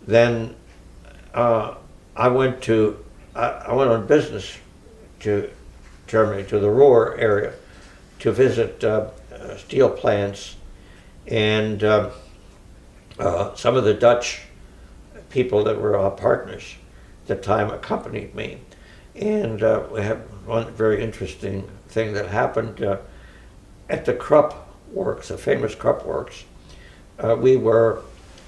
then I went on business to Germany, to the Ruhr area, to visit steel plants, and some of the Dutch people that were our partners at the time accompanied me. And we have one very interesting thing that happened at the Krupp Works, the famous Krupp Works. We were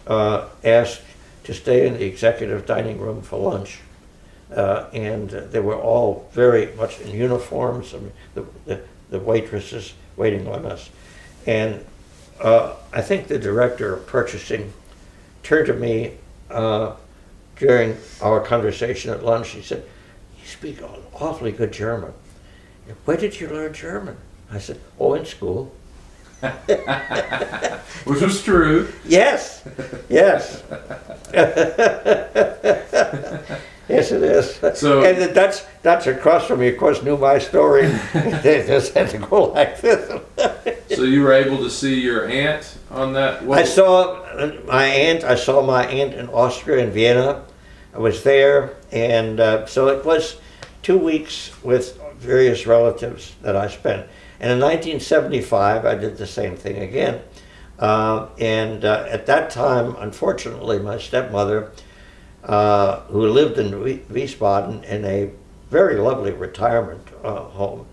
asked to stay in the executive dining room for lunch, and they were all very much in uniforms. I mean, the waitresses waiting on us, and I think the director of purchasing turned to me during our conversation at lunch. He said, "You speak awfully good German. Where did you learn German?" I said, "Oh, in school." Which was true. Yes, yes. Yes, it is. So, and the Dutch across from me, of course, knew my story. They just had to go like this. so you were able to see your aunt on that? I saw my aunt. I saw my aunt in Austria, in Vienna. I was there, and so it was 2 weeks with various relatives that I spent. And in 1975, I did the same thing again. At that time, unfortunately, my stepmother, who lived in Wiesbaden in a very lovely retirement home,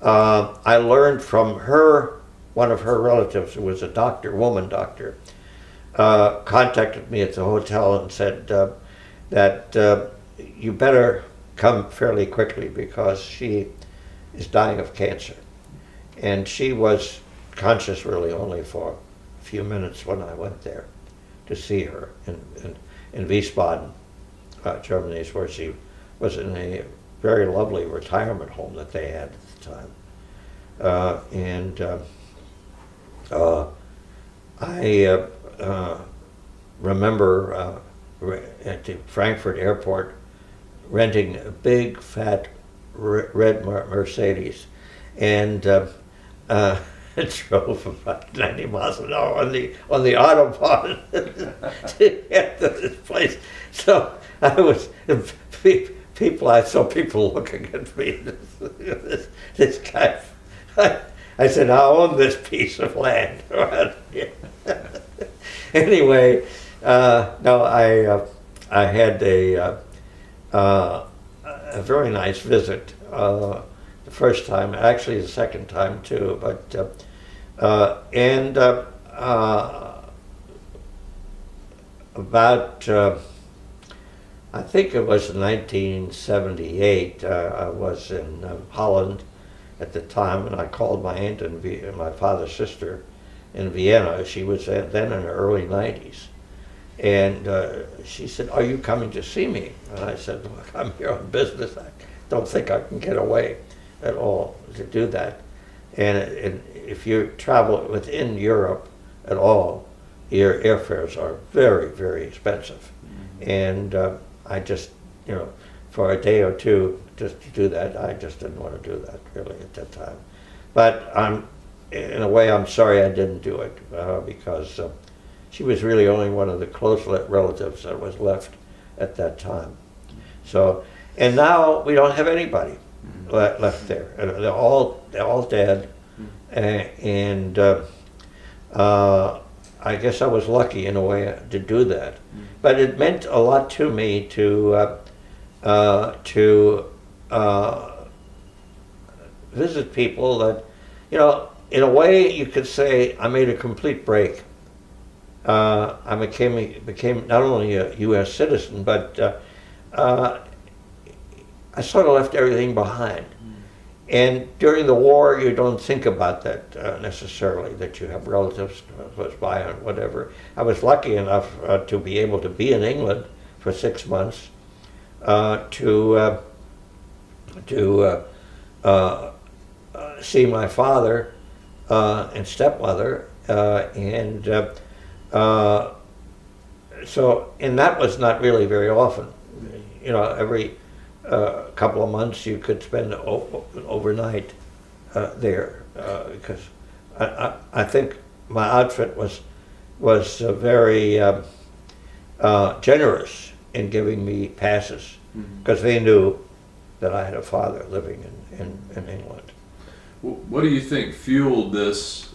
I learned from her, one of her relatives, who was a doctor, woman doctor, contacted me at the hotel and said that you better come fairly quickly because she is dying of cancer. And she was conscious really only for a few minutes when I went there to see her in Wiesbaden, Germany, is where she was in a very lovely retirement home that they had at the time. I remember at the Frankfurt airport renting a big, fat, red Mercedes, and I drove about 90 miles an hour on the Autobahn to get to this place. So I was I saw people looking at me. This guy. I said, I own this piece of land. Anyway, no, I had a very nice visit. The first time, actually the second time too, but about I think it was 1978. I was in Holland at the time, and I called my aunt and my father's sister in Vienna. She was then in her early 90s, and she said, "Are you coming to see me?" And I said, "Look, I'm here on business. I don't think I can get away at all to do that." And if you travel within Europe at all, your airfares are very, very expensive. Mm-hmm. And I just, for a day or two, just to do that, I just didn't want to do that really at that time. But in a way, I'm sorry I didn't do it because she was really only one of the close relatives that was left at that time. So, and now we don't have anybody left there. They're all dead, and I guess I was lucky in a way to do that. But it meant a lot to me to visit people that, in a way you could say I made a complete break. I became not only a U.S. citizen, but I sort of left everything behind. And during the war, you don't think about that necessarily, that you have relatives close by and whatever. I was lucky enough to be able to be in England for 6 months, to see my father and stepmother, and that was not really very often. Every couple of months you could spend overnight there, because I think my outfit was very generous in giving me passes, because they knew that I had a father living in England. What do you think fueled this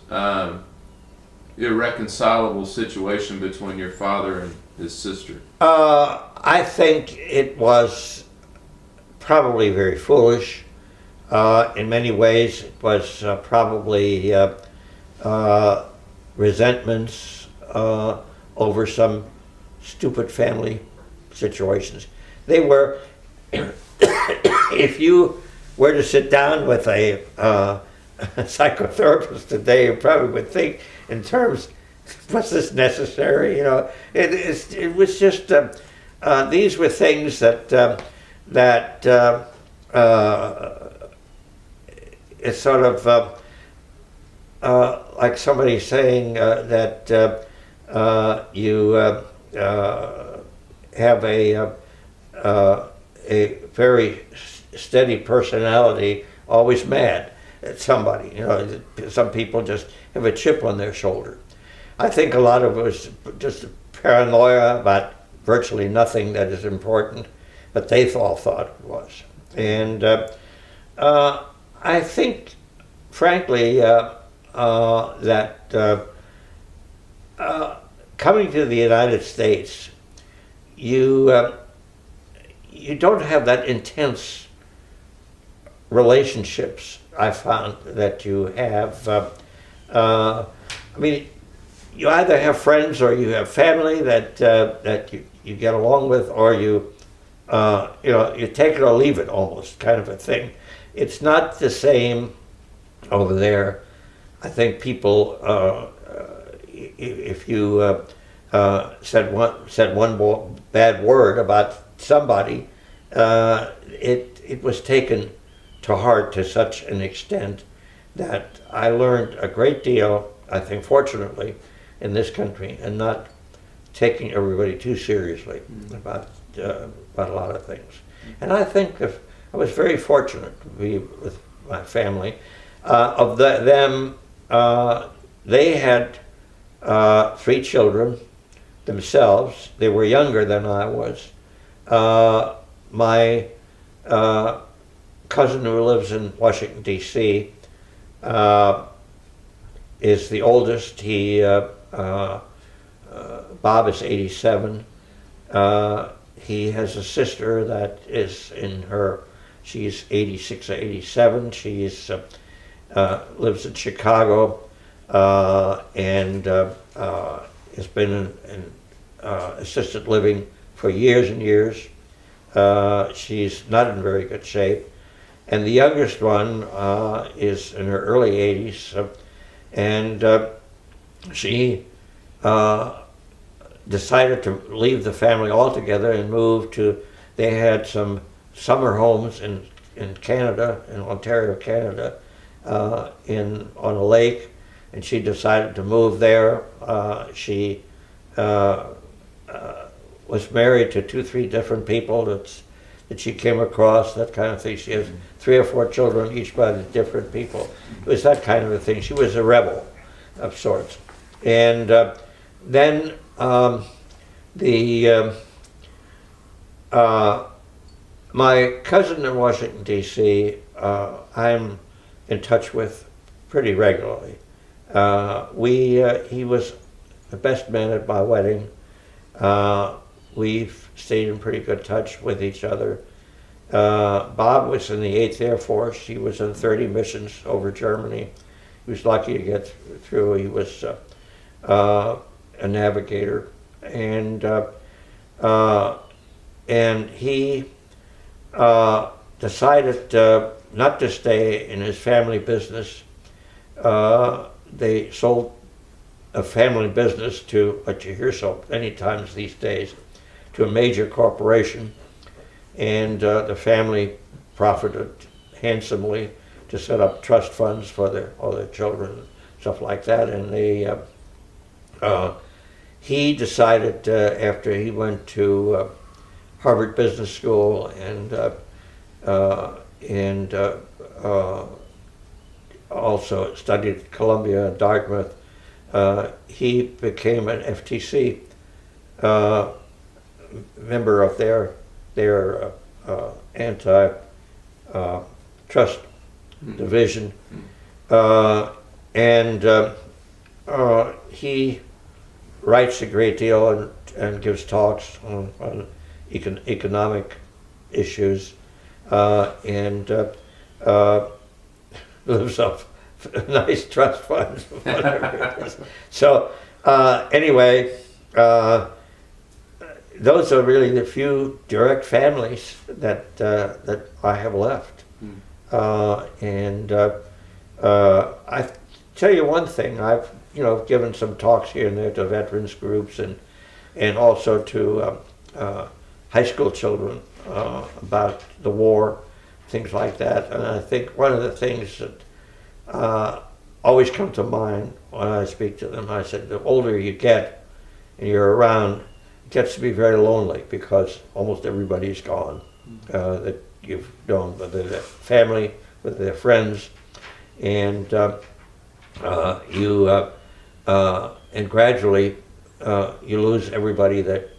irreconcilable situation between your father and his sister? I think it was probably very foolish. In many ways, it was probably resentments over some stupid family situations. They were, if you were to sit down with a psychotherapist today, you probably would think in terms, was this necessary? It was just, these were things that it's sort of like somebody saying that you have a very steady personality, always mad at somebody. Some people just have a chip on their shoulder. I think a lot of it was just paranoia about virtually nothing that is important, but they all thought it was. And I think, frankly, that coming to the United States, you don't have that intense relationships, I found, that you have. You either have friends or you have family that you get along with, or you take it or leave it, almost kind of a thing. It's not the same over there. I think people, if you said one bad word about somebody, it was taken to heart to such an extent that I learned a great deal, I think, fortunately, in this country, and not taking everybody too seriously about a lot of things. And I think I was very fortunate to be with my family. They had 3 children themselves. They were younger than I was. My cousin, who lives in Washington, D.C., is the oldest. Bob is 87. He has a sister that is she's 86 or 87. She's lives in Chicago, and has been in assisted living for years and years. She's not in very good shape. And the youngest one is in her early 80s, and she decided to leave the family altogether and move to, they had some summer homes in Canada, in Ontario, Canada, on a lake, and she decided to move there. She was married to 2-3 different people that she came across, that kind of thing. She has 3 or 4 children, each by different people. It was that kind of a thing. She was a rebel of sorts. And then my cousin in Washington, D.C., I'm in touch with pretty regularly. He was the best man at my wedding. We've stayed in pretty good touch with each other. Bob was in the 8th Air Force. He was in 30 missions over Germany. He was lucky to get through. He was a navigator, and he decided not to stay in his family business. They sold a family business to, what you hear so many times these days, to a major corporation, and the family profited handsomely to set up trust funds for all their children, stuff like that. And he decided after he went to Harvard Business School and also studied at Columbia and Dartmouth, he became an FTC member of their anti-trust division, and he writes a great deal and gives talks on economic issues, and lives off nice trust funds, whatever it is. So anyway, those are really the few direct families that I have left. And I tell you one thing, I've given some talks here and there to veterans groups and also to high school children about the war, things like that. And I think one of the things that always come to mind when I speak to them, I said, the older you get and you're around, it gets to be very lonely because almost everybody's gone that you've known, whether they're family, whether they're friends, and and gradually you lose everybody that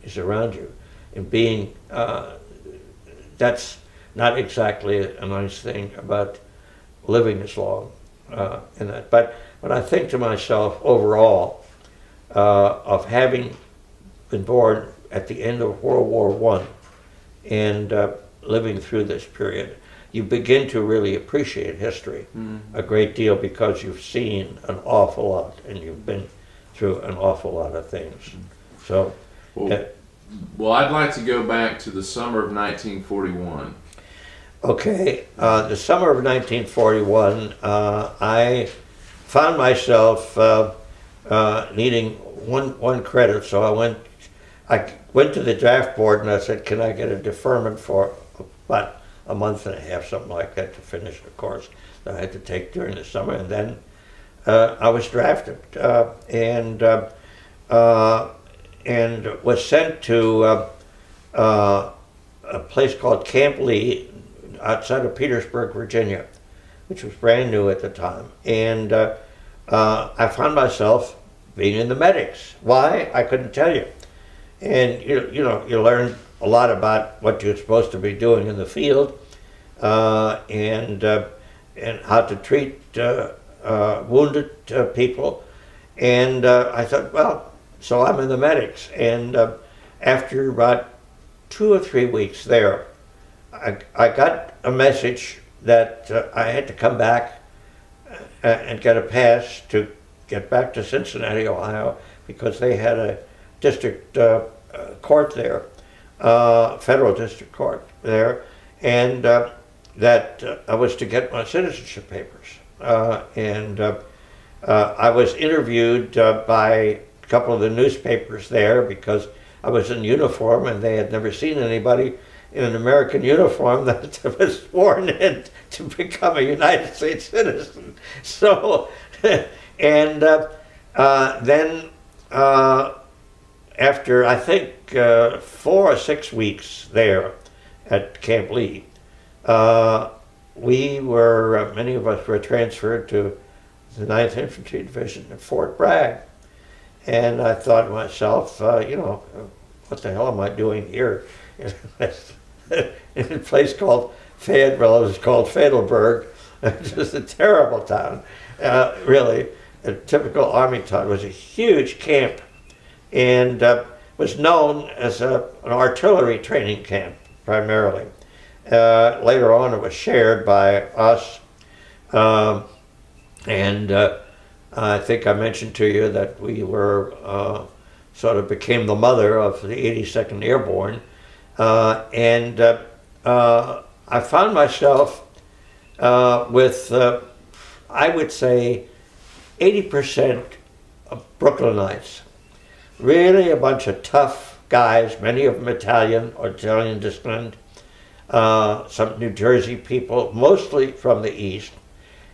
is around you. And being, that's not exactly a nice thing about living this long in that. But when I think to myself overall of having been born at the end of World War I and living through this period, you begin to really appreciate history a great deal because you've seen an awful lot and you've been through an awful lot of things. So, well, I'd like to go back to the summer of 1941. Okay, the summer of 1941, I found myself needing one credit, so I went to the draft board and I said, can I get a deferment for about a month and a half, something like that, to finish the course that I had to take during the summer. And then I was drafted and was sent to a place called Camp Lee outside of Petersburg, Virginia, which was brand new at the time. And I found myself being in the medics. Why? I couldn't tell you. And you learn a lot about what you're supposed to be doing in the field, and how to treat wounded people. And I thought, well, so I'm in the medics. And after about 2 or 3 weeks there, I got a message that I had to come back and get a pass to get back to Cincinnati, Ohio, because they had a district court there, federal district court there, and that I was to get my citizenship papers. And I was interviewed by a couple of the newspapers there because I was in uniform and they had never seen anybody in an American uniform that was sworn in to become a United States citizen. So, and then after I think 4 or 6 weeks there at Camp Lee, many of us were transferred to the 9th Infantry Division at Fort Bragg. And I thought to myself, what the hell am I doing here? In a place called Fayetteville, it was called Faidelberg, which is a terrible town, really. a typical Army taught, was a huge camp, and was known as an artillery training camp primarily. Later on, it was shared by us, and I think I mentioned to you that we were sort of became the mother of the 82nd Airborne, and I found myself with, I would say, 80% of Brooklynites. Really a bunch of tough guys, many of them Italian or Italian descent, some New Jersey people, mostly from the East.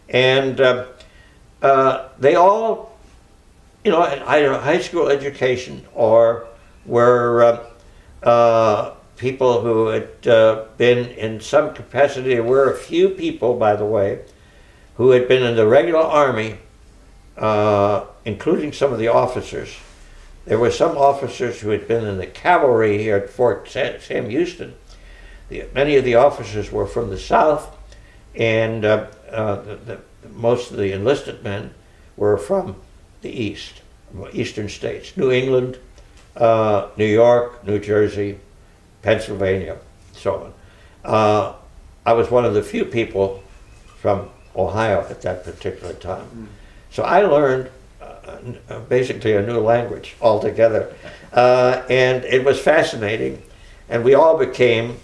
And they all, had either high school education or were people who had been in some capacity. There were a few people, by the way, who had been in the regular Army, including some of the officers. There were some officers who had been in the cavalry here at Fort Sam Houston. Many of the officers were from the South, and most of the enlisted men were from the East, eastern states, New England, New York, New Jersey, Pennsylvania, so on. I was one of the few people from Ohio at that particular time. So I learned basically a new language altogether. And it was fascinating. And we all became,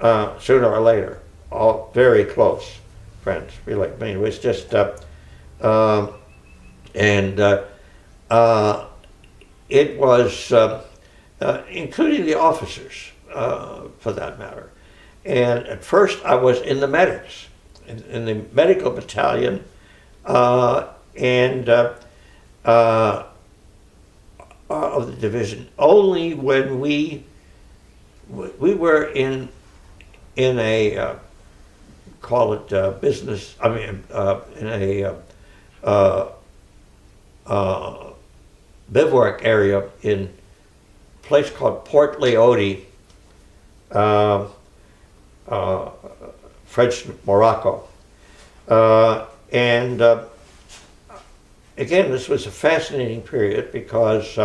sooner or later, all very close friends. Really, I mean, it was just, it was, including the officers, for that matter. And at first I was in the medics, in the medical battalion, of the division. Only when we were in a call it business. I mean, in a bivouac area in a place called Port Leoti, French Morocco, and again, this was a fascinating period because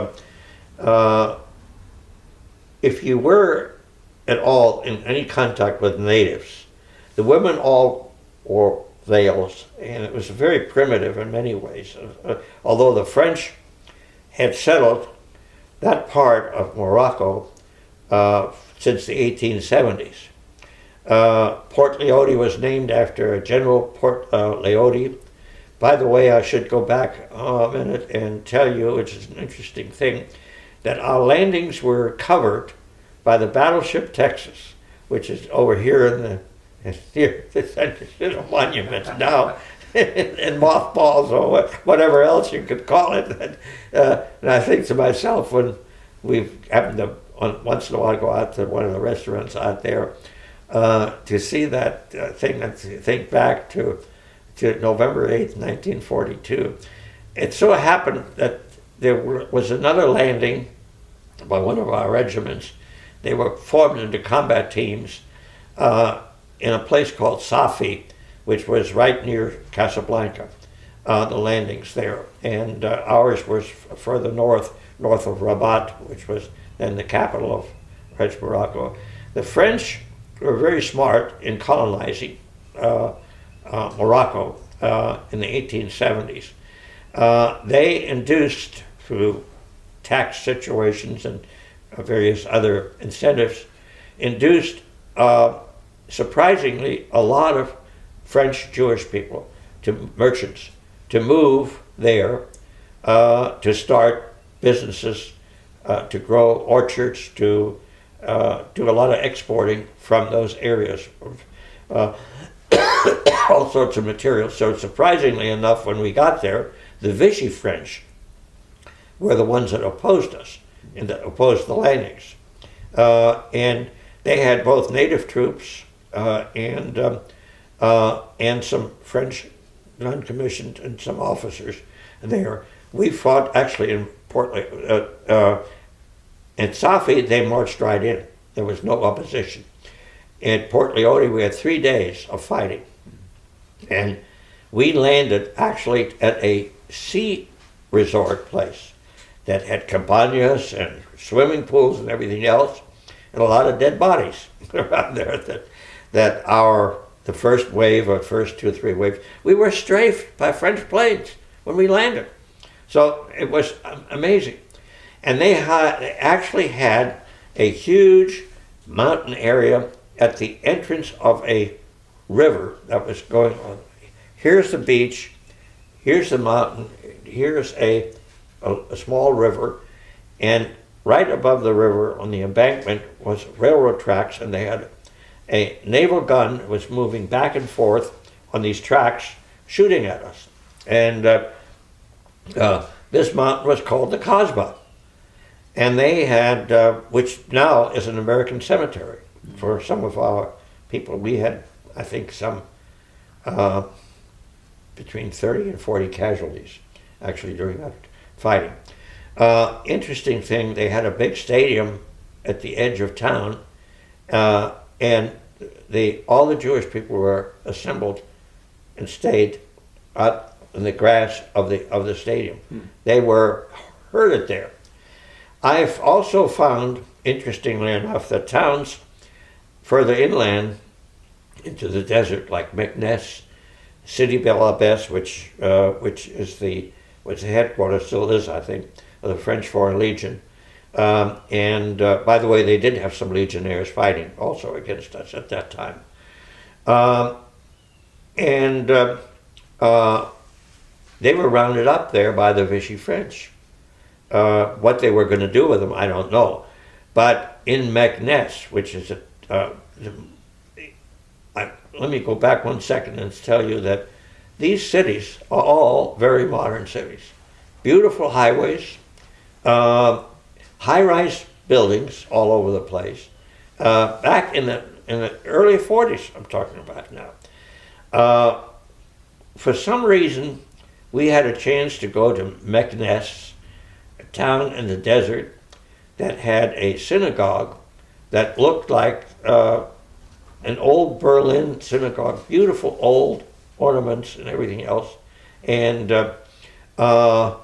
if you were at all in any contact with natives, the women all wore veils, and it was very primitive in many ways. Although the French had settled that part of Morocco since the 1870s. Port Leoti was named after General Port Leoti. By the way, I should go back a minute and tell you, which is an interesting thing, that our landings were covered by the battleship Texas, which is over here in the monuments now, in mothballs or whatever else you could call it. And I think to myself, when we happened to once in a while go out to one of the restaurants out there, to see that thing, and to think back to November 8th, 1942. It so happened that there was another landing by one of our regiments. They were formed into combat teams in a place called Safi, which was right near Casablanca, the landings there. And ours was further north of Rabat, which was then the capital of French Morocco. The French were very smart in colonizing Morocco in the 1870s. They induced, through tax situations and various other incentives, induced surprisingly a lot of French Jewish people, merchants, to move there, to start businesses, to grow orchards, to do a lot of exporting from those areas. All sorts of materials. So surprisingly enough, when we got there, the Vichy French were the ones that opposed us and that opposed the landings. And they had both native troops and some French non-commissioned and some officers there. We fought actually in in Safi, they marched right in. There was no opposition. In Port Leoti, we had 3 days of fighting. And we landed actually at a sea resort place that had cabanas and swimming pools and everything else, and a lot of dead bodies around there. The first wave, or first 2 or 3 waves, we were strafed by French planes when we landed. So it was amazing. And they actually had a huge mountain area at the entrance of a river that was going on. Here's the beach, here's the mountain, here's a small river, and right above the river on the embankment was railroad tracks, and they had a naval gun that was moving back and forth on these tracks, shooting at us. And this mountain was called the Cosma. And they had, which now is an American cemetery for some of our people. We had, I think, some between 30 and 40 casualties, actually, during that fighting. Interesting thing, they had a big stadium at the edge of town, and all the Jewish people were assembled and stayed out in the grass of the stadium. They were herded there. I've also found, interestingly enough, that towns further inland into the desert, like Meknes, Sidi Bel Abbes, which is the headquarters, still is, I think, of the French Foreign Legion. And by the way, they did have some legionnaires fighting also against us at that time. They were rounded up there by the Vichy French. What they were going to do with them, I don't know. But in Meknes, which is let me go back 1 second and tell you that these cities are all very modern cities. Beautiful highways, high-rise buildings all over the place. Back in the early 40s, I'm talking about now. For some reason, we had a chance to go to Meknes, a town in the desert that had a synagogue that looked like an old Berlin synagogue, beautiful old ornaments and everything else. And I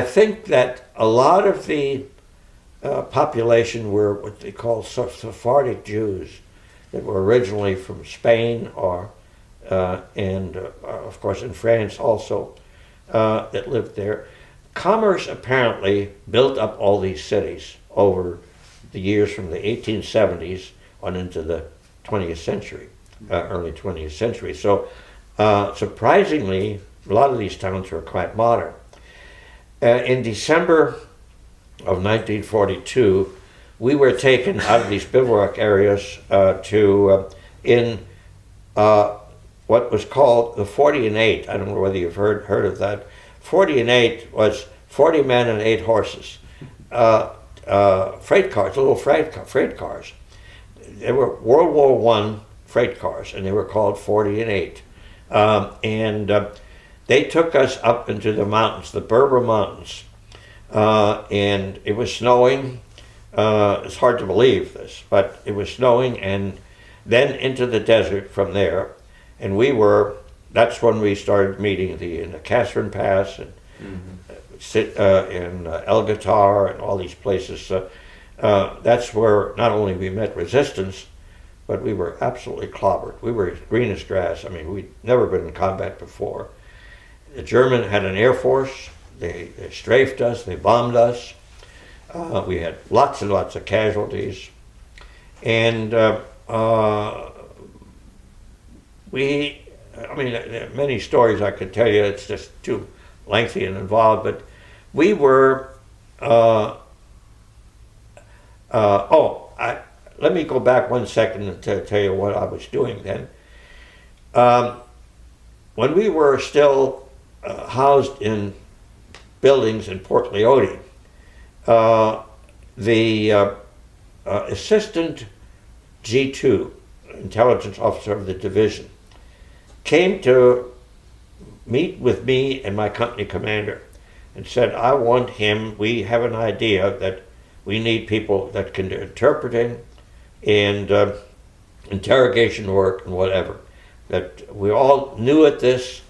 think that a lot of the population were what they call Sephardic Jews that were originally from Spain and of course in France also, that lived there. Commerce apparently built up all these cities over the years from the 1870s on into the 20th century, early 20th century. So surprisingly, a lot of these towns were quite modern. In December of 1942, we were taken out of these bivouac areas to what was called the 40 and 8. I don't know whether you've heard of that. 40 and 8 was 40 men and 8 horses. Freight cars, little freight cars. They were World War I freight cars, and they were called 40 and 8. They took us up into the mountains, the Berber Mountains, and it was snowing. It's hard to believe this, but it was snowing, and then into the desert from there. And that's when we started meeting in the Kasserine Pass and in El Guitar and all these places. That's where not only we met resistance, but we were absolutely clobbered. We were as green as grass. I mean, we'd never been in combat before. The German had an air force. They strafed us. They bombed us. We had lots and lots of casualties. And there are many stories I could tell you. It's just too lengthy and involved. But we were. Let me go back 1 second to tell you what I was doing then. When we were still housed in buildings in Port Leone, the assistant G2, intelligence officer of the division, came to meet with me and my company commander and said, I want him, we have an idea that we need people that can do interpreting and interrogation work and whatever. That we're all new at this,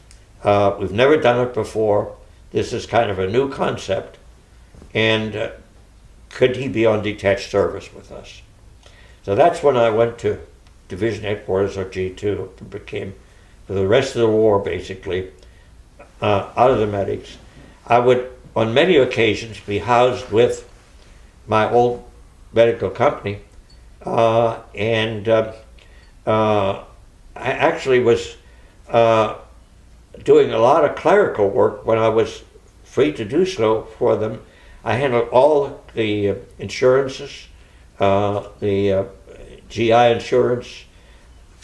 We've never done it before. This is kind of a new concept. And could he be on detached service with us? So that's when I went to Division Headquarters, or G2, and became, for the rest of the war, basically, out of the medics. I would, on many occasions, be housed with my old medical company, and I actually was doing a lot of clerical work when I was free to do so for them. I handled all the insurances, the GI insurance,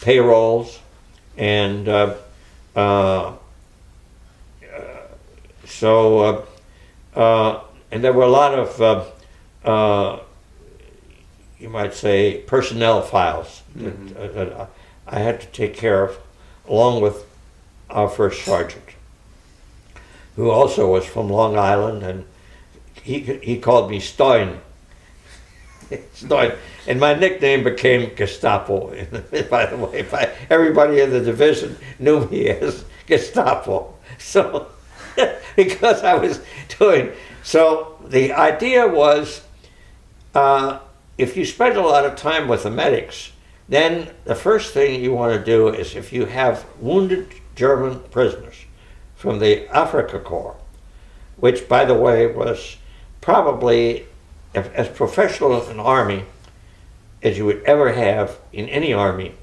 payrolls, and and there were a lot of, you might say, personnel files that I had to take care of, along with our first sergeant, who also was from Long Island, and he called me Stein. Stein. And my nickname became Gestapo, by the way. Everybody in the division knew me as Gestapo. So, because I was doing, so the idea was, if you spend a lot of time with the medics, then the first thing you want to do is, if you have wounded German prisoners from the Africa Corps, which, by the way, was probably as professional an army as you would ever have in any army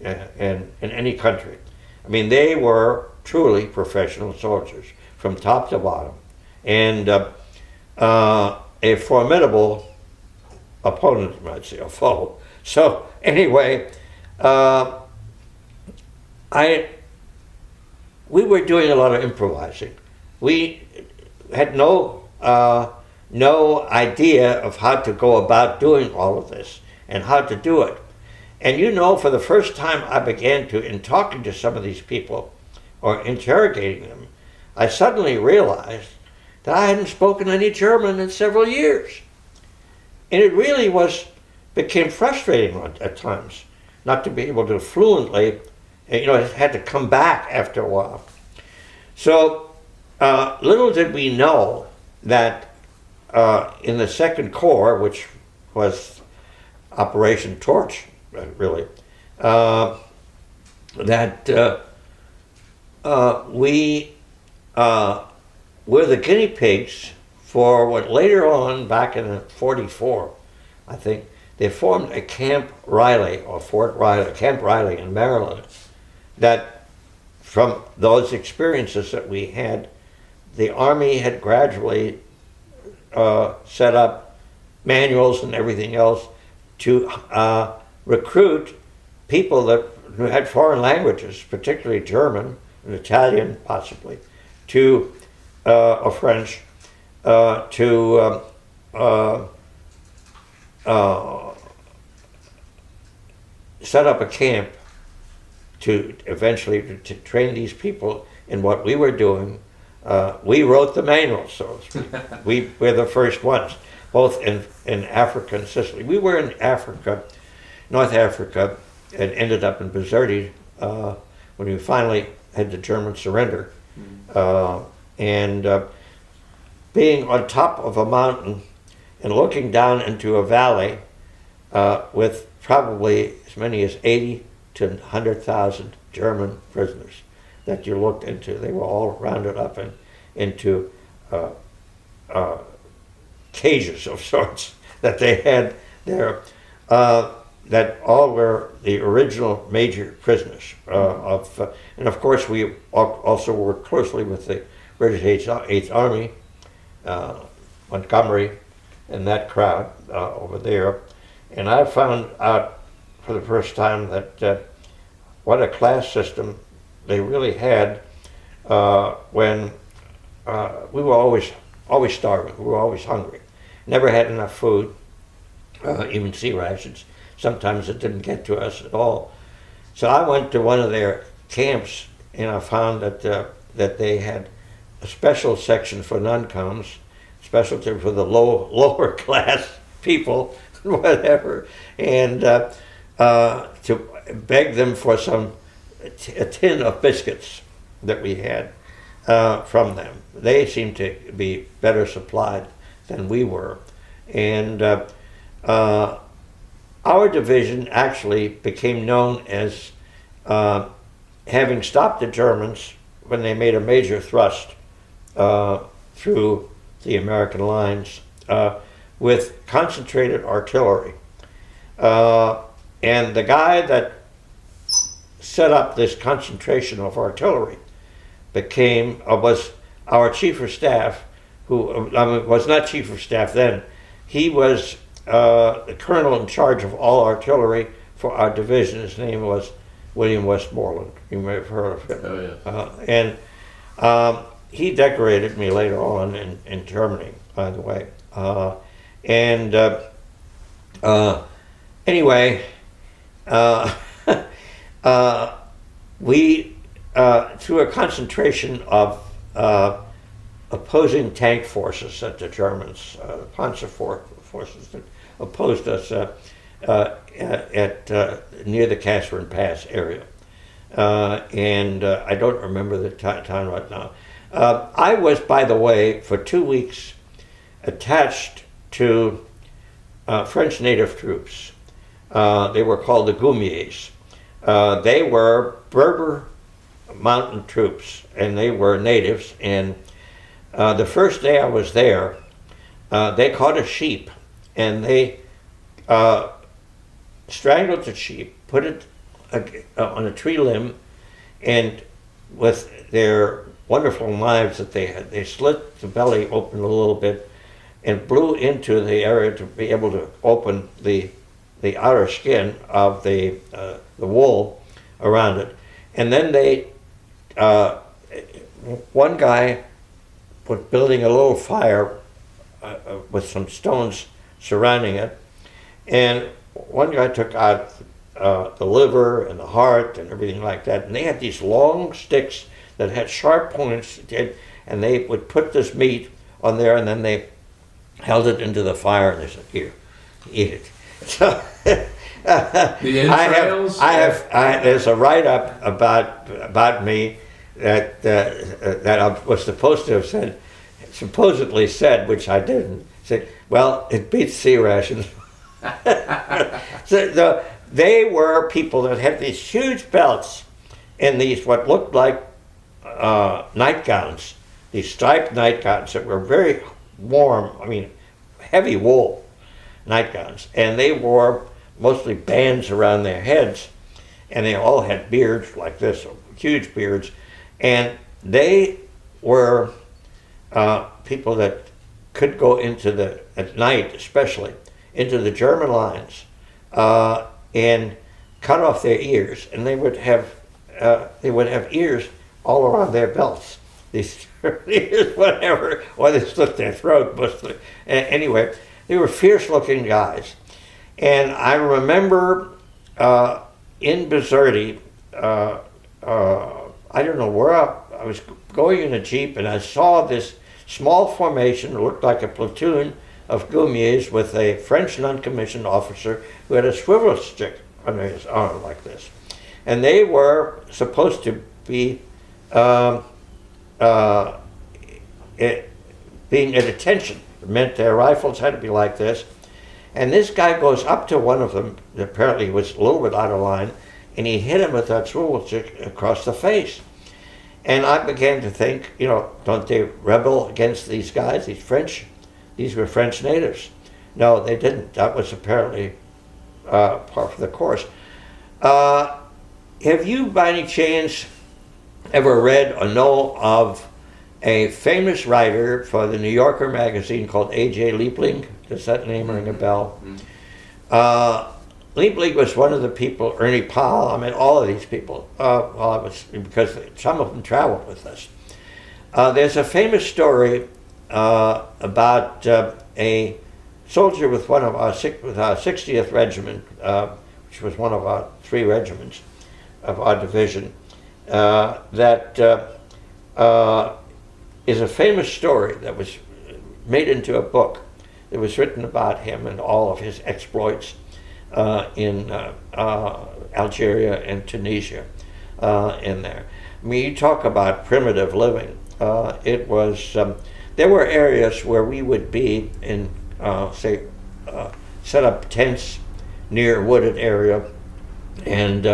in any country. I mean, they were truly professional soldiers from top to bottom, and a formidable opponent, you might say, a foe. So anyway, we were doing a lot of improvising. We had no idea of how to go about doing all of this and how to do it. And you know, for the first time I began to, in talking to some of these people or interrogating them, I suddenly realized that I hadn't spoken any German in several years. And it really became frustrating at times not to be able to fluently, you know, it had to come back after a while. So little did we know that in the Second Corps, which was Operation Torch, really, that we were the guinea pigs for what later on, back in '44, I think, they formed a Camp Riley, or Fort Riley, Camp Riley in Maryland, that from those experiences that we had, the Army had gradually set up manuals and everything else to recruit people who had foreign languages, particularly German and Italian possibly, or French, to set up a camp to eventually to train these people in what we were doing. We wrote the manual, so to speak. We were the first ones, both in Africa and Sicily. We were in Africa, North Africa, and ended up in Bizerti when we finally had the German surrender. And being on top of a mountain and looking down into a valley with probably as many as 80 to 100,000 German prisoners that you looked into. They were all rounded up into cages of sorts that they had there, that all were the original major prisoners. And of course, we also worked closely with the British 8th Army, Montgomery, and that crowd over there. And I found out for the first time that what a class system they really had when we were always starving. We were always hungry. Never had enough food, even sea rations. Sometimes it didn't get to us at all. So I went to one of their camps, and I found that they had a special section for non-coms, specialty for the lower class people, whatever, and to beg them for a tin of biscuits. that we had from them. They seemed to be better supplied than we were. And our division actually became known as having stopped the Germans when they made a major thrust through the American lines with concentrated artillery. And the guy that set up this concentration of artillery was our chief of staff, who was not chief of staff then. He was the colonel in charge of all artillery for our division. His name was William Westmoreland. You may have heard of him. Oh, yeah. And he decorated me later on in Germany, by the way. Anyway, we, through a concentration of opposing tank forces that the Germans, Panzer forces that opposed us near the Catherine Pass area. I don't remember the time right now. I was, by the way, for 2 weeks attached to French native troops. They were called the Goumiers. They were Berber mountain troops, and they were natives. And the first day I was there, they caught a sheep, and they strangled the sheep, put it on a tree limb, and with their wonderful knives that they had, they slit the belly open a little bit and blew into the area to be able to open the outer skin of the wool around it. And then they, one guy was building a little fire with some stones surrounding it, and one guy took out the liver and the heart and everything like that, and they had these long sticks that had sharp points, and they would put this meat on there, and then they held it into the fire, and they said, "Here, eat it." So The entrails? there's a write-up about me that I was supposed to have supposedly said, which I didn't. Said, "Well, it beats sea rations." So they were people that had these huge belts and these what looked like nightgowns, these striped nightgowns that were very warm. I mean, heavy wool nightgowns, and they wore mostly bands around their heads, and they all had beards like this, huge beards, and they were people that could go into at night especially, into the German lines and cut off their ears, and they would have ears all around their belts. These ears, whatever, or they slit their throat mostly. Anyway, they were fierce-looking guys. And I remember in Bizerti, I don't know where I was going in a Jeep, and I saw this small formation that looked like a platoon of Goumiers with a French non-commissioned officer who had a swivel stick under his arm like this. And they were supposed to be being at attention. It meant their rifles had to be like this. And this guy goes up to one of them, apparently he was a little bit out of line, and he hit him with that swivel stick across the face. And I began to think, don't they rebel against these guys, these French? These were French natives. No, they didn't. That was apparently part of the course. Have you, by any chance, ever read or know of a famous writer for the New Yorker magazine called A.J. Liebling? Does that name ring a bell? Liebling was one of the people, Ernie Powell, all of these people, because some of them traveled with us. There's a famous story about a soldier with with our 60th Regiment, which was one of our 3 regiments of our division, that is a famous story that was made into a book. It was written about him and all of his exploits in Algeria and Tunisia in there. I mean, you talk about primitive living. It was, there were areas where we would be in, set up tents near a wooded area, and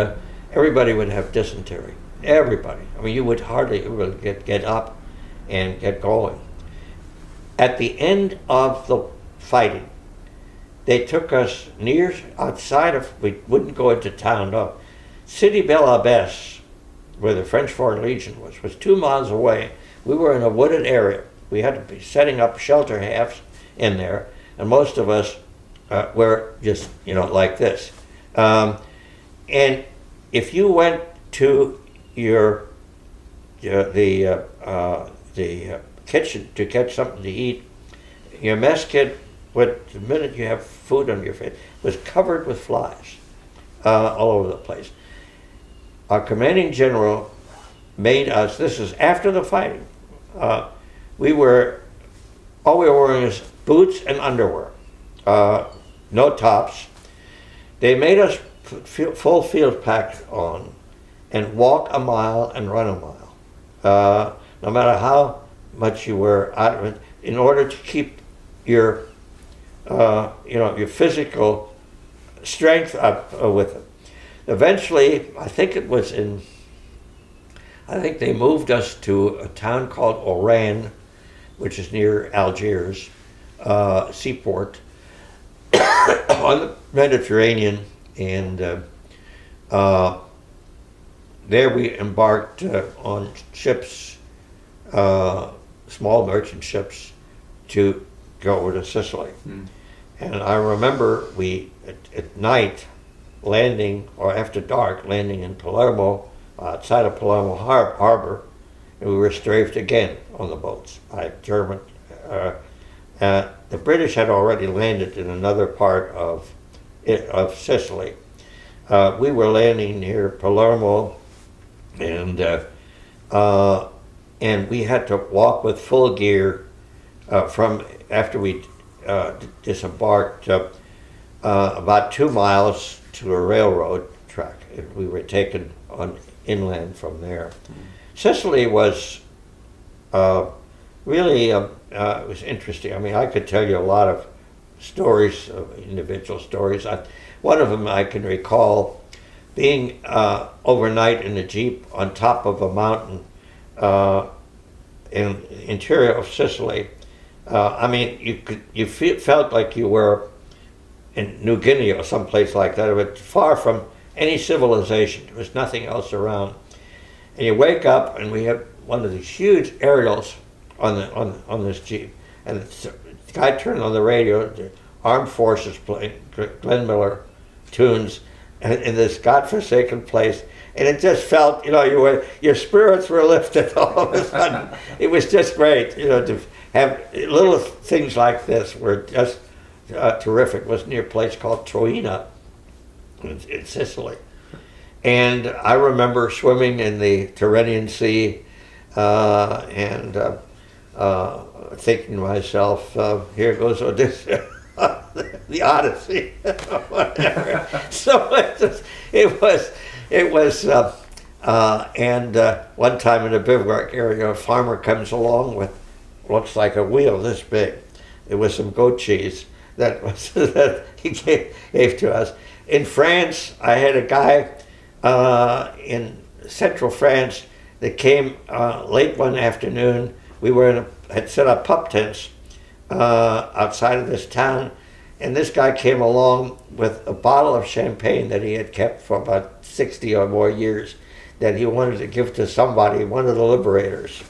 everybody would have dysentery. Everybody. I mean, you would hardly able to get up and get going. At the end of the fighting, they took us near outside of, we wouldn't go into town, no. City Belle-Abbesse, where the French Foreign Legion was 2 miles away. We were in a wooded area. We had to be setting up shelter halves in there, and most of us were just, like this. And if you went to the kitchen to get something to eat, your mess kit, the minute you have food on your face, was covered with flies all over the place. Our commanding general made us, this is after the fighting, all we were wearing is boots and underwear, no tops. They made us put full field pack on and walk a mile and run a mile, no matter how much you were out of it, in order to keep your your physical strength up with it. Eventually, I think they moved us to a town called Oran, which is near Algiers, seaport, on the Mediterranean, and there we embarked on ships, small merchant ships, to go over to Sicily. And I remember we, at night, landing, or after dark, landing in Palermo, outside of Palermo Harbor, and we were strafed again on the boats by German. The British had already landed in another part of Sicily. We were landing near Palermo, and we had to walk with full gear from after we disembarked about 2 miles to a railroad track. We were taken on inland from there. Sicily was really it was interesting. I mean, I could tell you a lot of stories, individual stories. One of them I can recall being overnight in a jeep on top of a mountain in the interior of Sicily. I mean, you felt like you were in New Guinea or someplace like that, but far from any civilization. There was nothing else around. And you wake up, and we have one of these huge aerials on this jeep, and the guy turned on the radio, the armed forces playing Glenn Miller tunes, and in this godforsaken place, and it just felt, your spirits were lifted all of a sudden. It was just great, to have little things like this were just terrific. It was near a place called Troina in Sicily. And I remember swimming in the Tyrrhenian Sea and thinking to myself, here goes Odysseus, the Odyssey, whatever. So it was, and one time in a bivouac area, a farmer comes along with looks like a wheel this big. It was some goat cheese that he gave to us. In France, I had a guy in central France that came late one afternoon. We had set up pup tents outside of this town, and this guy came along with a bottle of champagne that he had kept for about 60 or more years that he wanted to give to somebody, one of the Liberators,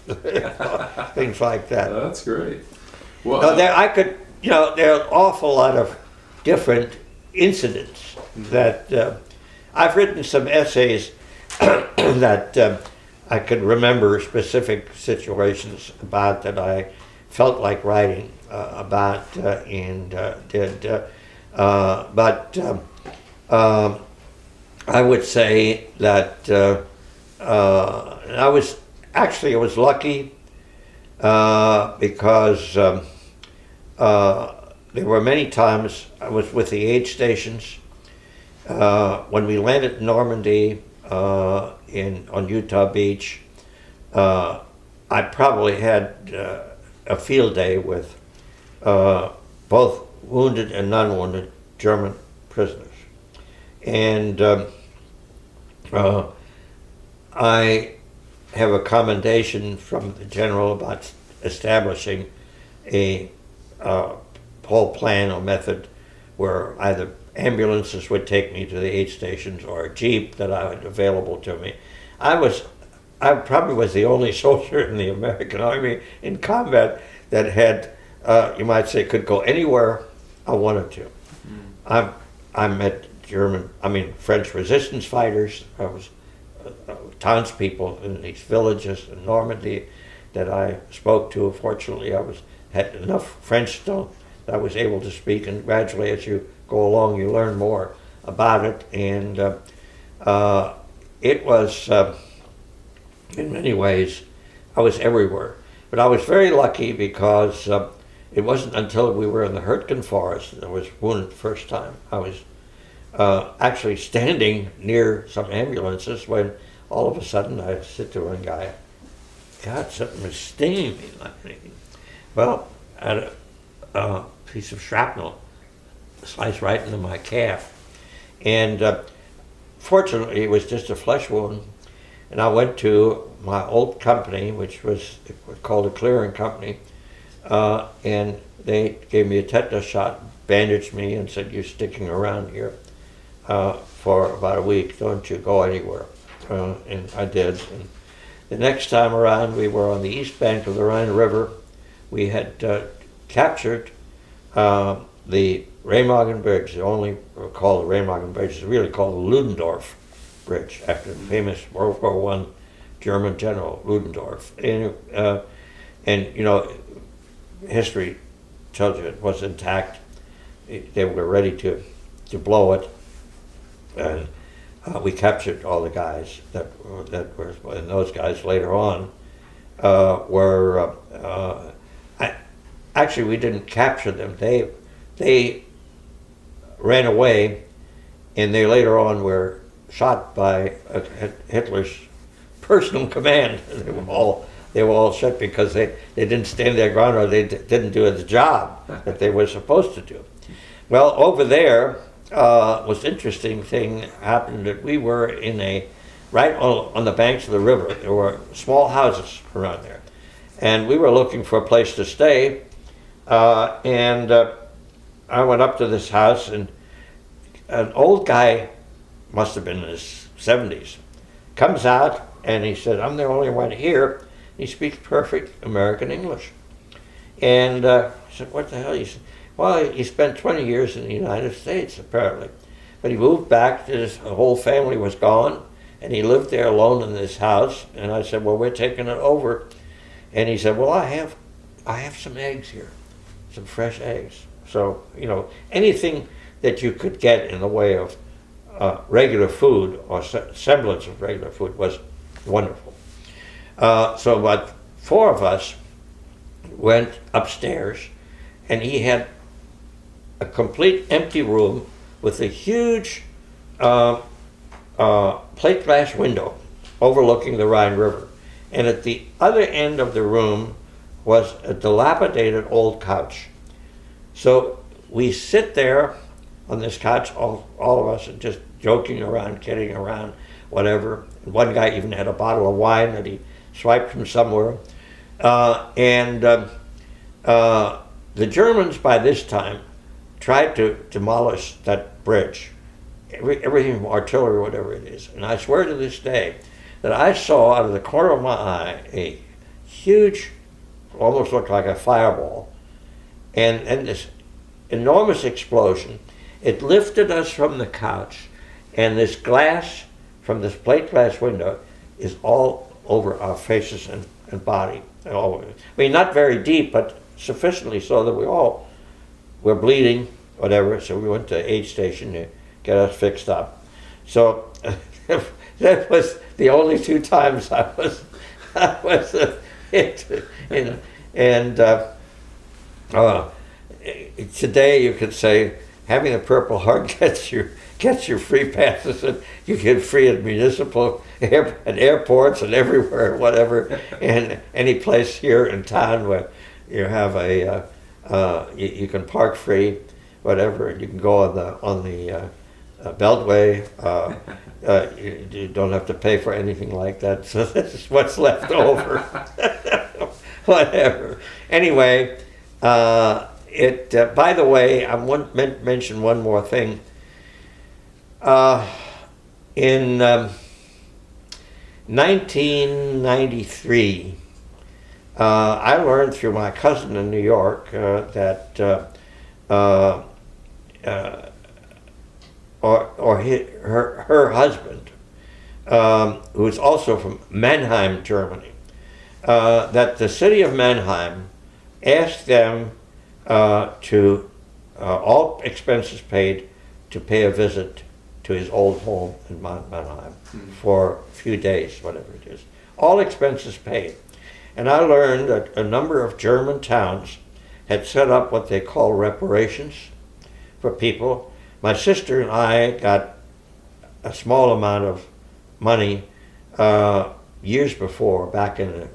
things like that. That's great. Well, no, there are an awful lot of different incidents that I've written some essays that I could remember specific situations about that I felt like writing about and did. But I would say that I was lucky because there were many times I was with the aid stations. When we landed in Normandy on Utah Beach, I probably had a field day with both wounded and non-wounded German prisoners. And I have a commendation from the general about establishing a whole plan or method where either ambulances would take me to the aid stations or a jeep that I had available to me. I probably was the only soldier in the American Army in combat that had, you might say, could go anywhere I wanted to. I met French resistance fighters. I was townspeople in these villages in Normandy that I spoke to. Fortunately, had enough French still that I was able to speak, and gradually as you go along you learn more about it. And it was, in many ways, I was everywhere. But I was very lucky because it wasn't until we were in the Hurtgen Forest that I was wounded the first time. I was actually standing near some ambulances when all of a sudden I said to one guy, God, something was stinging me. I'm thinking, well, I had a piece of shrapnel sliced right into my calf. And fortunately, it was just a flesh wound. And I went to my old company, which was called a clearing company, and they gave me a tetanus shot, bandaged me, and said, you're sticking around here for about a week. Don't you go anywhere. And I did. And the next time around, we were on the east bank of the Rhine River. We had captured the Remagen Bridge, the only called the Remagen Bridge, is really called the Ludendorff Bridge, after the famous World War I German general Ludendorff. And you know, history tells you it was intact. They were ready to blow it, and we captured all the guys that were, and those guys later on were. Actually, we didn't capture them. They ran away, and they later on were shot by Hitler's personal command. They were all shot because they didn't stand their ground, or they didn't do the job that they were supposed to do. Well, over there was an interesting thing happened, that we were in right on the banks of the river. There were small houses around there, and we were looking for a place to stay. And I went up to this house, and an old guy, must have been in his 70s, comes out and he said, I'm the only one here. He speaks perfect American English. And I said, what the hell? He said, well, he spent 20 years in the United States, apparently. But he moved back, his whole family was gone, and he lived there alone in this house. And I said, well, we're taking it over. And he said, well, I have some eggs here, some fresh eggs. So, you know, anything that you could get in the way of regular food or semblance of regular food was wonderful. So about 4 of us went upstairs, and he had a complete empty room with a huge plate glass window overlooking the Rhine River. And at the other end of the room was a dilapidated old couch. So we sit there on this couch, all of us, and just joking around, kidding around, whatever. And one guy even had a bottle of wine that he swiped from somewhere. The Germans, by this time, tried to demolish that bridge, everything from artillery, whatever it is. And I swear to this day that I saw out of the corner of my eye a huge, almost looked like a fireball, and this enormous explosion. It lifted us from the couch, and this glass from this plate glass window is all over our faces and body. I mean, not very deep, but sufficiently so that we all were bleeding, whatever. So we went to the aid station to get us fixed up. So that was the only 2 times I was hit. Today you could say having a Purple Heart gets you free passes, and you get free at municipal at airports and everywhere, whatever, and any place here in town where you have you can park free, whatever, and you can go on the Beltway. You don't have to pay for anything like that. So this is what's left over. Whatever. Anyway, by the way, I want to mention one more thing. In 1993, I learned through my cousin in New York that her husband, who is also from Mannheim, Germany, that the city of Mannheim asked them to, all expenses paid, to pay a visit to his old home in Mannheim for a few days, whatever it is. All expenses paid. And I learned that a number of German towns had set up what they call reparations for people. My sister and I got a small amount of money years before, back in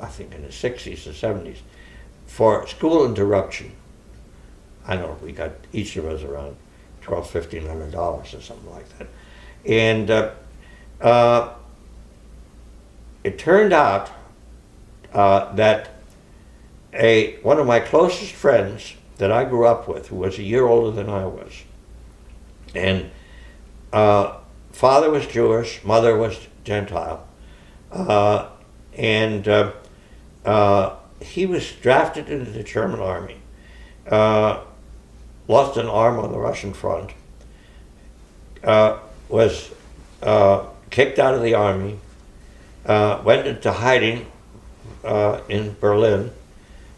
I think in the 60s or 70s, for school interruption. I know we got each of us around $1,200, $1,500 or something like that. And it turned out that one of my closest friends that I grew up with, who was a year older than I was, and father was Jewish, mother was Gentile, and he was drafted into the German army, lost an arm on the Russian front, was kicked out of the army, went into hiding in Berlin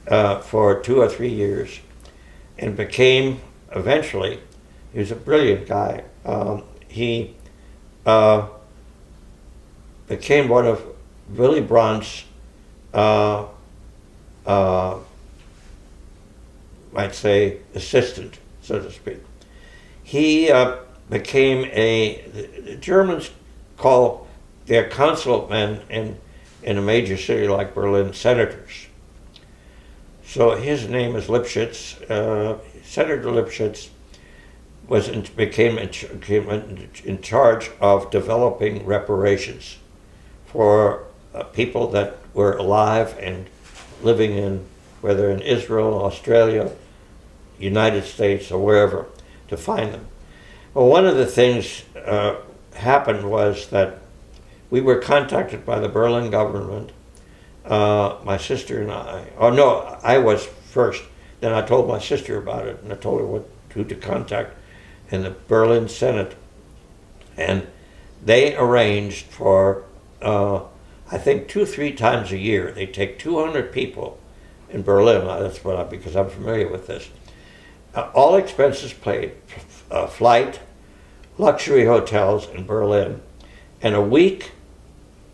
for 2 or 3 years, and became, eventually, he was a brilliant guy, he became one of Willy Brandt's, might say, assistant, so to speak. He became the Germans call their consulate men in a major city like Berlin senators. So his name is Lipschitz. Senator Lipschitz became in charge of developing reparations for people that were alive and living in, whether in Israel, Australia, United States, or wherever, to find them. Well, one of the things happened was that we were contacted by the Berlin government, my sister and I was first, then I told my sister about it, and I told her who to contact in the Berlin Senate, and they arranged for, I think 2-3 times a year, they take 200 people in Berlin, because I'm familiar with this, all expenses paid, flight, luxury hotels in Berlin, and a week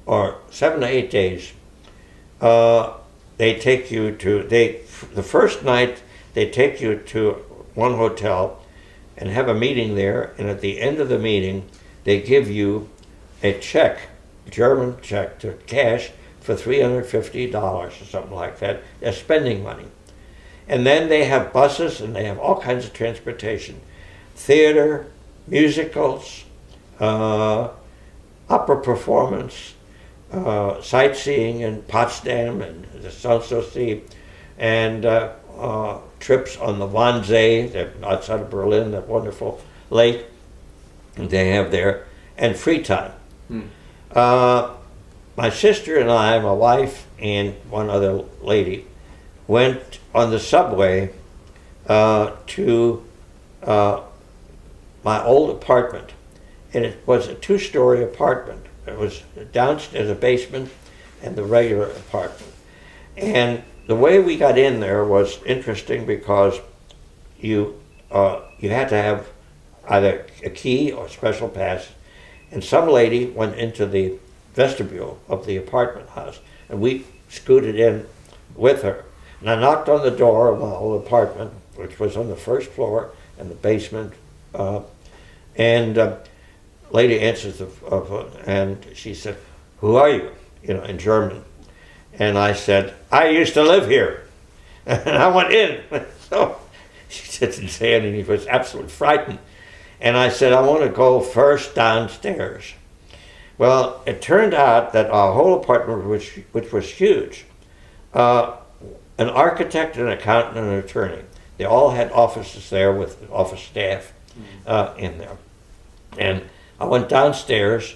or 7 to 8 days, they take you to, the first night they take you to one hotel and have a meeting there, and at the end of the meeting they give you a check, German check, to cash for $350 or something like that. They're spending money. And then they have buses and they have all kinds of transportation, theater, musicals, opera performance, sightseeing in Potsdam and the Sanssouci, and trips on the Wannsee, outside of Berlin, that wonderful lake they have there, and free time. My sister and I, my wife and one other lady, went on the subway to my old apartment, and it was a 2-story apartment. It was downstairs, a basement, and the regular apartment. And the way we got in there was interesting because you had to have either a key or special pass, and some lady went into the vestibule of the apartment house, and we scooted in with her. And I knocked on the door of my old apartment, which was on the first floor and the basement. And lady answers the phone, and she said, "Who are you?" In German. And I said, "I used to live here." And I went in. So she didn't say anything. He was absolutely frightened. And I said, "I want to go first downstairs." Well, it turned out that our whole apartment, which was huge, an architect, an accountant, and an attorney, they all had offices there with office staff in there. And I went downstairs,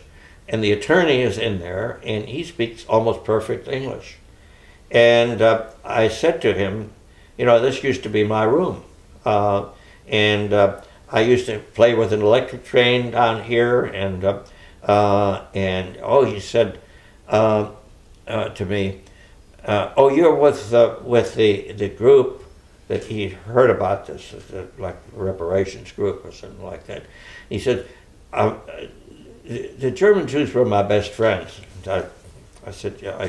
and the attorney is in there, and he speaks almost perfect English. And I said to him, "This used to be my room. And I used to play with an electric train down here." He said to me, "Oh, you're with the group that he heard about this, like reparations group or something like that." He said, "The German Jews were my best friends." I said, "Yeah,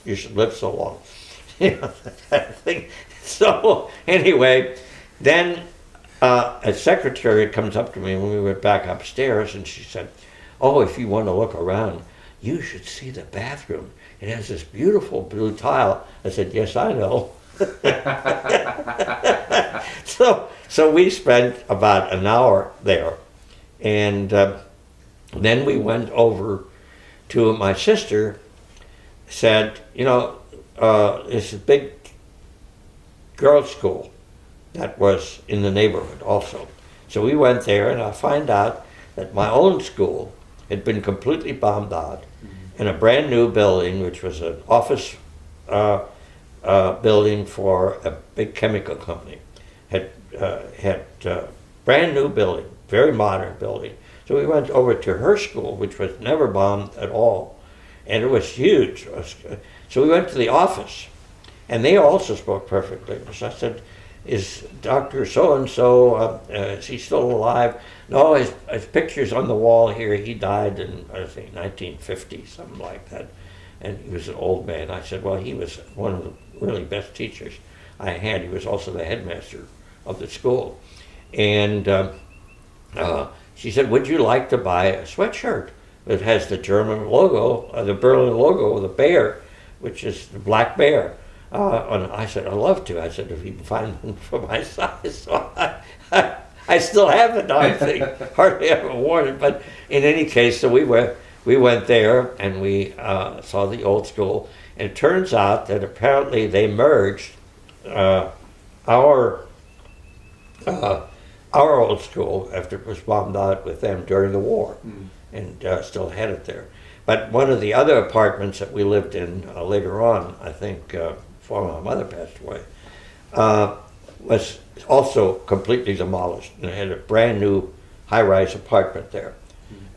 you should live so long." That kind of thing. So anyway, then a secretary comes up to me when we went back upstairs, and she said, "Oh, if you want to look around, you should see the bathroom. It has this beautiful blue tile." I said, "Yes, I know." So we spent about an hour there, and then we went over to my sister. Said, "It's a big girls' school that was in the neighborhood also." So we went there, and I find out that my own school had been completely bombed out, and a brand new building, which was an office building for a big chemical company, had brand new building, very modern building. So we went over to her school, which was never bombed at all, and it was huge. So we went to the office, and they also spoke perfect English. I said, "Is Dr. So-and-so, is he still alive?" "No, his picture's on the wall here. He died in, I think, 1950, something like that. And he was an old man." I said, "Well, he was one of the really best teachers I had. He was also the headmaster of the school." And she said, "Would you like to buy a sweatshirt that has the German logo, the Berlin logo, the bear, which is the black bear?" And I said, "I'd love to." I said, "If you can find one for my size." So I still have the darn thing. Hardly ever worn it. But in any case, so we went there, and we saw the old school. And it turns out that apparently they merged our old school after it was bombed out with them during the war, and still had it there. But one of the other apartments that we lived in later on, I think before my mother passed away, was also completely demolished, and it had a brand new high-rise apartment there.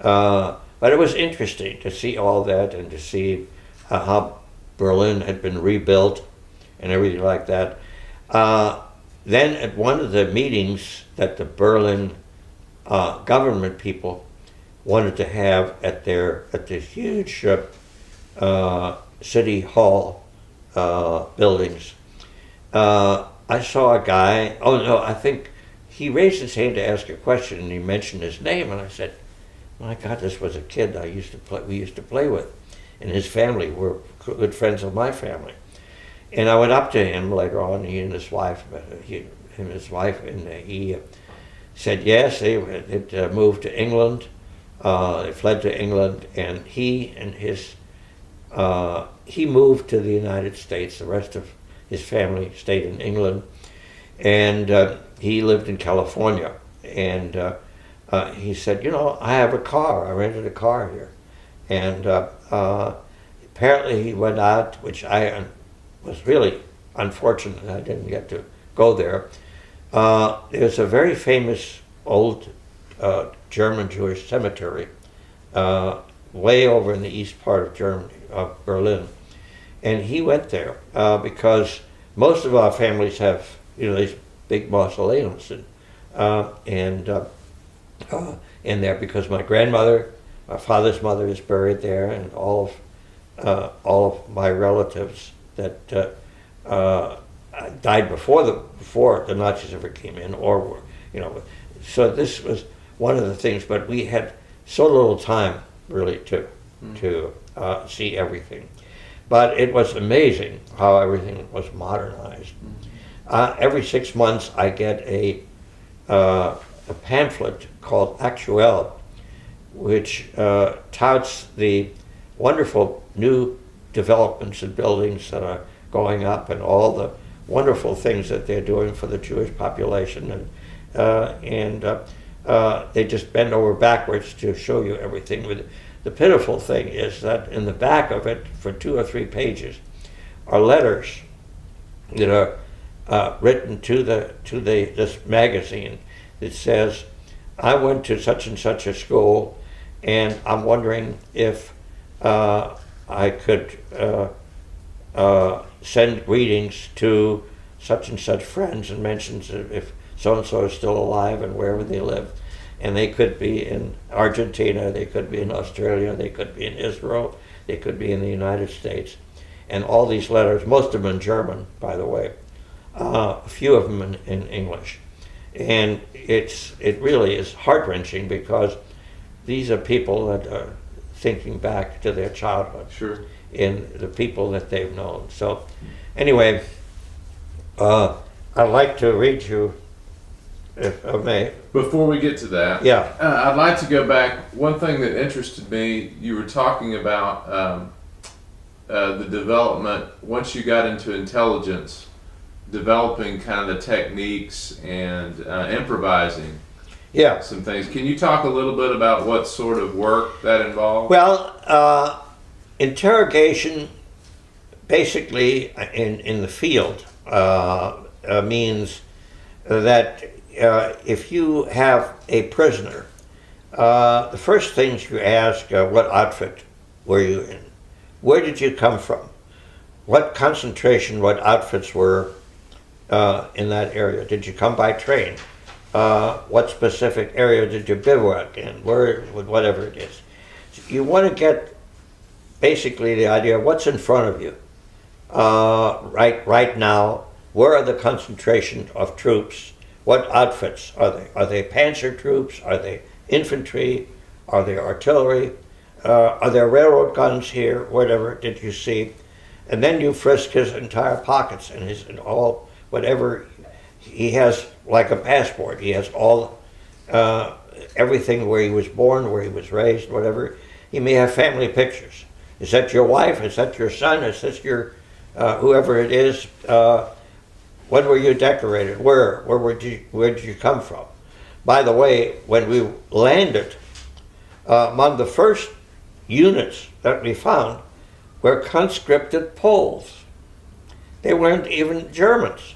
But it was interesting to see all that, and to see how Berlin had been rebuilt and everything like that. Then at one of the meetings that the Berlin government people wanted to have at the huge city hall buildings, I saw a guy. Oh no, I think he raised his hand to ask a question, and he mentioned his name, and I said, "My God, this was a kid we used to play with, and his family were good friends of my family." And I went up to him later on, he and his wife, and he said yes, they had moved to England. They fled to England, and he moved to the United States. The rest of his family stayed in England, and he lived in California. And he said, "I have a car. I rented a car here." And apparently he went out, which I was really unfortunate. I didn't get to go there. There's a very famous old German Jewish cemetery way over in the east part of Germany, of Berlin. And he went there because most of our families have, these big mausoleums in there, because my grandmother, my father's mother, is buried there, and all of my relatives that died before the Nazis ever came in, or were, so this was one of the things. But we had so little time really to see everything. But it was amazing how everything was modernized. Every 6 months, I get a pamphlet called Actuel, which touts the wonderful new developments and buildings that are going up and all the wonderful things that they're doing for the Jewish population. And they just bend over backwards to show you everything. The pitiful thing is that in the back of it, for 2 or 3 pages, are letters that are written to this magazine that says, I went to such and such a school, and I'm wondering if I could send greetings to such and such friends, and mentions if so-and-so is still alive and wherever they live. And they could be in Argentina, they could be in Australia, they could be in Israel, they could be in the United States. And all these letters, most of them in German, by the way, a few of them in English. And it really is heart-wrenching, because these are people that are thinking back to their childhood. Sure. In the people that they've known. So anyway, I'd like to read you, if I may. Before we get to that, Yeah. I'd like to go back. One thing that interested me, you were talking about the development, once you got into intelligence, developing kind of the techniques and improvising Yeah. some things. Can you talk a little bit about what sort of work that involved? Well, interrogation, basically in the field, means that if you have a prisoner, the first things you ask, what outfit were you in? Where did you come from? What concentration, what outfits were in that area? Did you come by train? What specific area did you bivouac in? Where, whatever it is. You want to get basically the idea of what's in front of you right now. Where are the concentration of troops? What outfits are they? Are they panzer troops? Are they infantry? Are they artillery? Are there railroad guns here? Whatever did you see? And then you frisk his entire pockets and all whatever he has, like a passport. He has all everything, where he was born, where he was raised, whatever. He may have family pictures. Is that your wife? Is that your son? Is this your whoever it is? When were you decorated? Where did you come from? By the way, when we landed, among the first units that we found were conscripted Poles. They weren't even Germans.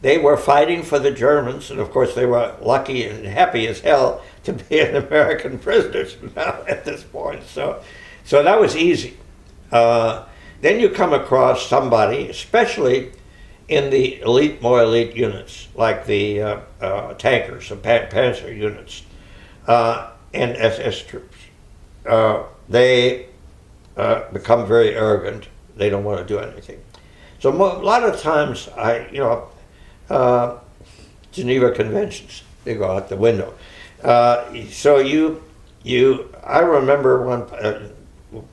They were fighting for the Germans, and of course they were lucky and happy as hell to be an American prisoners now at this point. So that was easy. Then you come across somebody, especially in the more elite units, like the tankers, the panzer units, and SS troops. They become very arrogant. They don't want to do anything. So a lot of times, Geneva Conventions, they go out the window. So I remember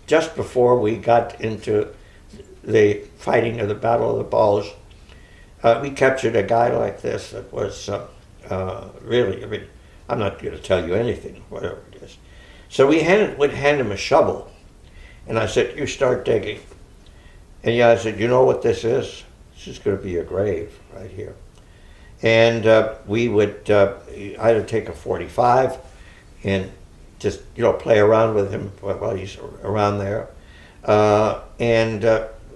just before we got into the fighting of the Battle of the Bulge, we captured a guy like this that was really, I'm not going to tell you anything, whatever it is. So we would hand him a shovel, and I said, you start digging. And I said, you know what this is? This is going to be a grave right here. And we would either take a 45 and just, play around with him while he's around there. And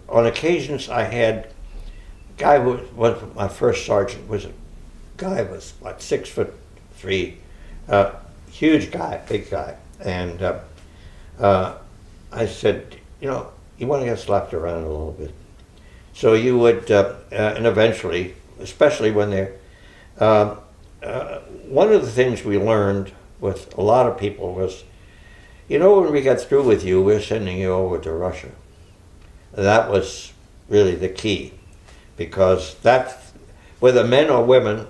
on occasions I had a guy who was my first sergeant, was a guy who was like 6'3", huge guy, big guy. And I said, you want to get slapped around a little bit. So you would, and eventually, especially when they're, one of the things we learned with a lot of people was, when we got through with you, we're sending you over to Russia. That was really the key, because that's whether men or women,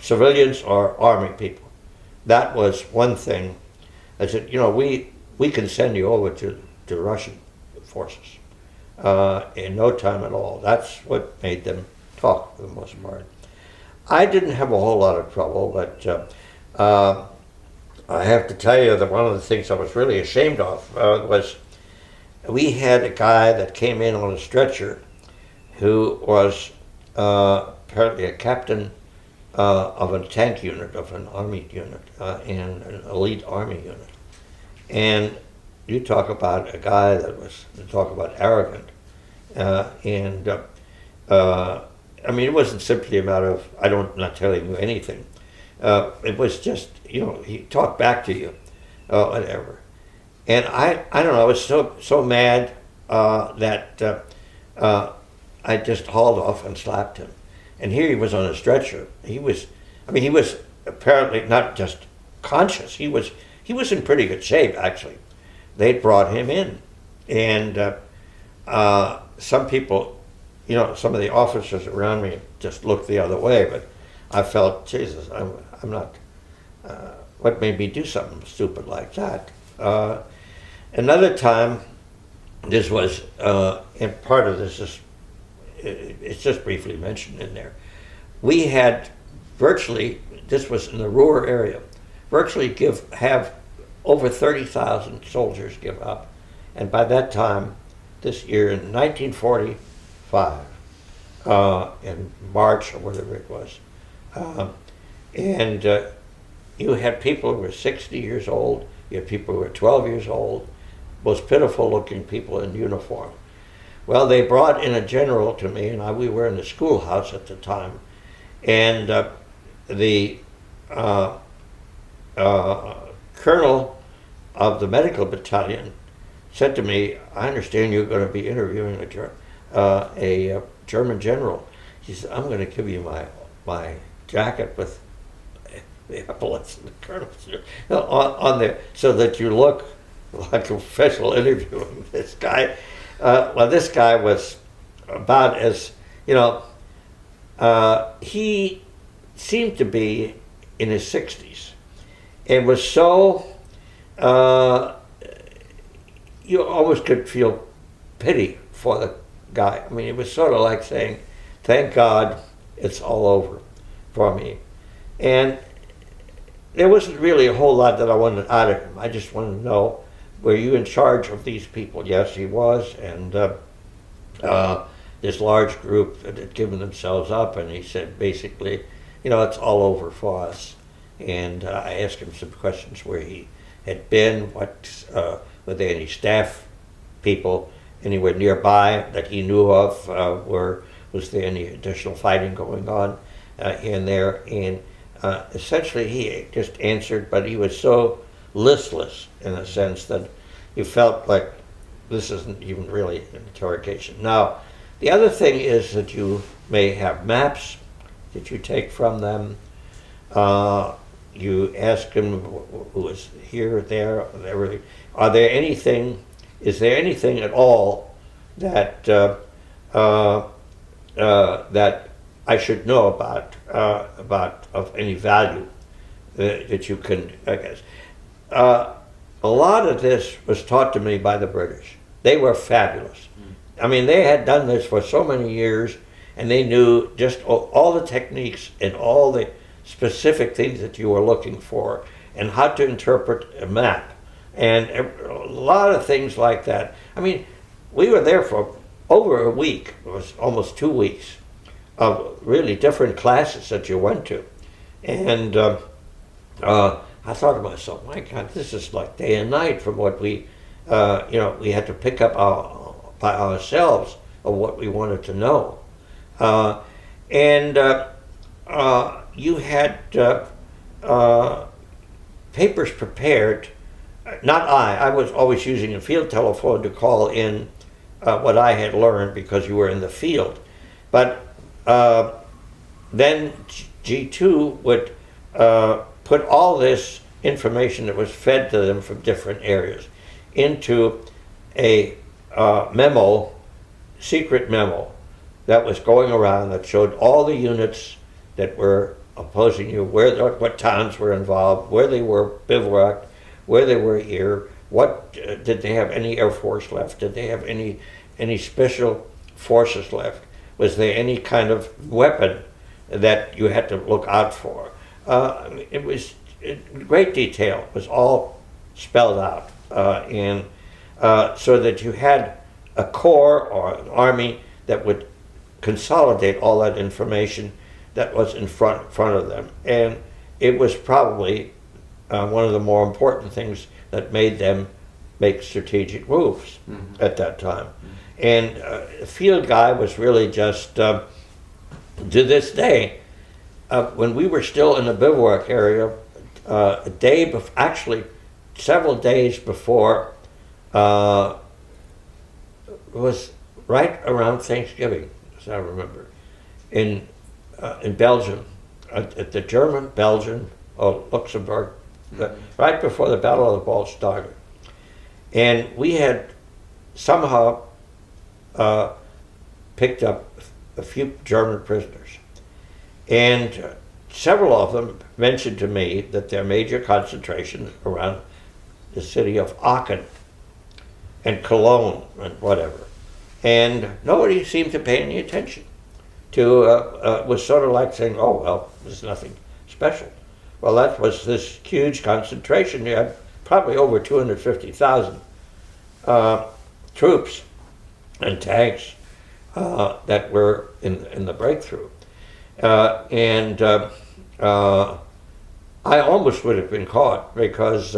civilians or army people. That was one thing. I said, we can send you over to Russian forces in no time at all. That's what made them talk for the most part. I didn't have a whole lot of trouble, but I have to tell you that one of the things I was really ashamed of was we had a guy that came in on a stretcher who was apparently a captain of a tank unit, of an army unit, and an elite army unit. And you talk about a guy that was, talk about arrogant. I mean, it wasn't simply a matter of, not telling you anything. It was just, he talked back to you, whatever. And I don't know, I was so mad that I just hauled off and slapped him. And here he was on a stretcher. He was apparently not just conscious. He was in pretty good shape, actually. They'd brought him in. And some people, some of the officers around me just looked the other way, but I felt, Jesus, I'm not, what made me do something stupid like that? Another time, this was, and part of this is, it's just briefly mentioned in there. We had virtually, this was in the Ruhr area, virtually have over 30,000 soldiers give up. And by that time, this year in 1945, in March or whatever it was, you had people who were 60 years old, you had people who were 12 years old, most pitiful looking people in uniform. Well, they brought in a general to me, and we were in the schoolhouse at the time, and the colonel of the medical battalion said to me, I understand you're going to be interviewing a German general. He said, I'm going to give you my jacket with the epaulets and the colonel's on there so that you look like a professional interviewing this guy. Well, this guy was about as, he seemed to be in his 60s and was so, you almost could feel pity for the guy. I mean, it was sort of like saying, thank God it's all over for me. And there wasn't really a whole lot that I wanted out of him. I just wanted to know, were you in charge of these people? Yes, he was. And this large group that had given themselves up, and he said, basically, it's all over for us. And I asked him some questions where he had been, were there any staff people anywhere nearby that he knew of, was there any additional fighting going on in there? And essentially he just answered, but he was so listless in a sense that you felt like this isn't even really an interrogation. Now, the other thing is that you may have maps that you take from them. You ask them who is here, there, everything. Is there anything at all that that I should know about of any value that you can, I guess. A lot of this was taught to me by the British. They were fabulous. I mean, they had done this for so many years, and they knew just all the techniques and all the specific things that you were looking for, and how to interpret a map, and a lot of things like that. I mean, we were there for over a week. It was almost 2 weeks of really different classes that you went to. And I thought to myself, my God, this is like day and night from what we had to pick up by ourselves of what we wanted to know. You had papers prepared. Not I was always using a field telephone to call in what I had learned because you were in the field. But then G2 would put all this information that was fed to them from different areas into a memo, secret memo, that was going around that showed all the units that were opposing you, what towns were involved, where they were bivouacked, where they were here, what did they have any Air Force left? Did they have any special forces left? Was there any kind of weapon that you had to look out for? It was in great detail. It was all spelled out, and so that you had a corps or an army that would consolidate all that information that was in front of them. And it was probably one of the more important things that made them make strategic moves at that time. And a field guy was really just, to this day, when we were still in the bivouac area, actually several days before, it was right around Thanksgiving, as I remember, in Belgium, at the German-Belgian or Luxembourg, right before the Battle of the Bulge started. And we had somehow picked up a few German prisoners. And several of them mentioned to me that their major concentration around the city of Aachen and Cologne and whatever. And nobody seemed to pay any attention to, was sort of like saying, oh, well, there's nothing special. Well, that was this huge concentration. You had probably over 250,000 troops and tanks that were in the breakthrough. I almost would have been caught because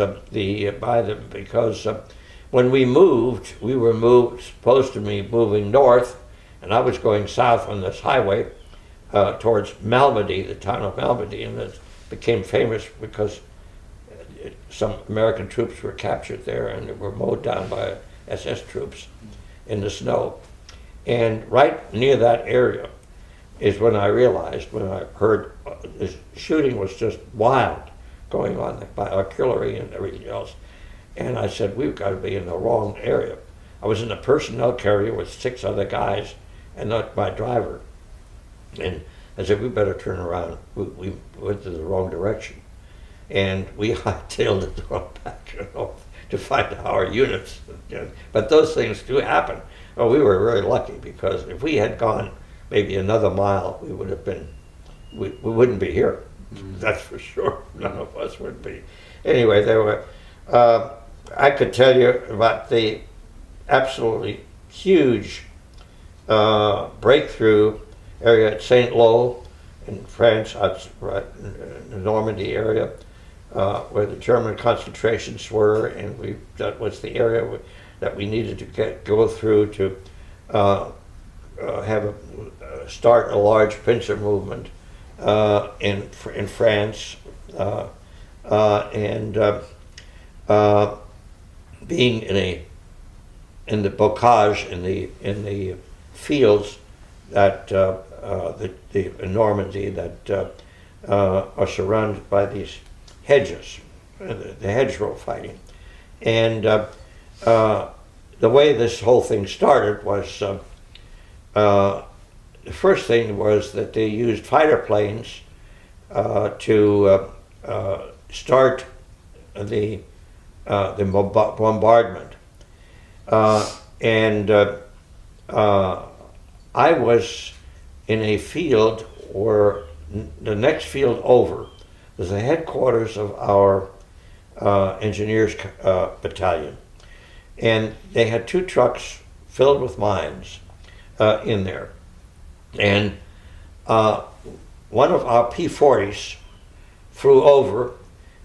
when we moved, we were supposed to be moving north, and I was going south on this highway towards Malmedy, the town of Malmedy, and it became famous because some American troops were captured there and they were mowed down by SS troops in the snow. And right near that area is when I realized, when I heard this shooting was just wild going on by artillery and everything else. And I said, we've got to be in the wrong area. I was in a personnel carrier with 6 other guys and not my driver. And I said, we better turn around. We went to the wrong direction. And we hightailed it on back, to find out our units. But those things do happen. Well, we were very lucky because if we had gone maybe another mile, we would have been, we wouldn't be here. That's for sure. None of us would be. Anyway, there were, I could tell you about the absolutely huge breakthrough area at Saint Lo in France, right in the Normandy area, where the German concentrations were, and that was the area that we needed to go through to start a large pincer movement in France, being in the bocage in the fields that in Normandy that are surrounded by these hedges, the hedgerow fighting, and the way this whole thing started was the first thing was that they used fighter planes to start the bombardment, and I was in a field where the next field over was the headquarters of our engineers battalion, and they had 2 trucks filled with mines in there, and one of our P-40s flew over.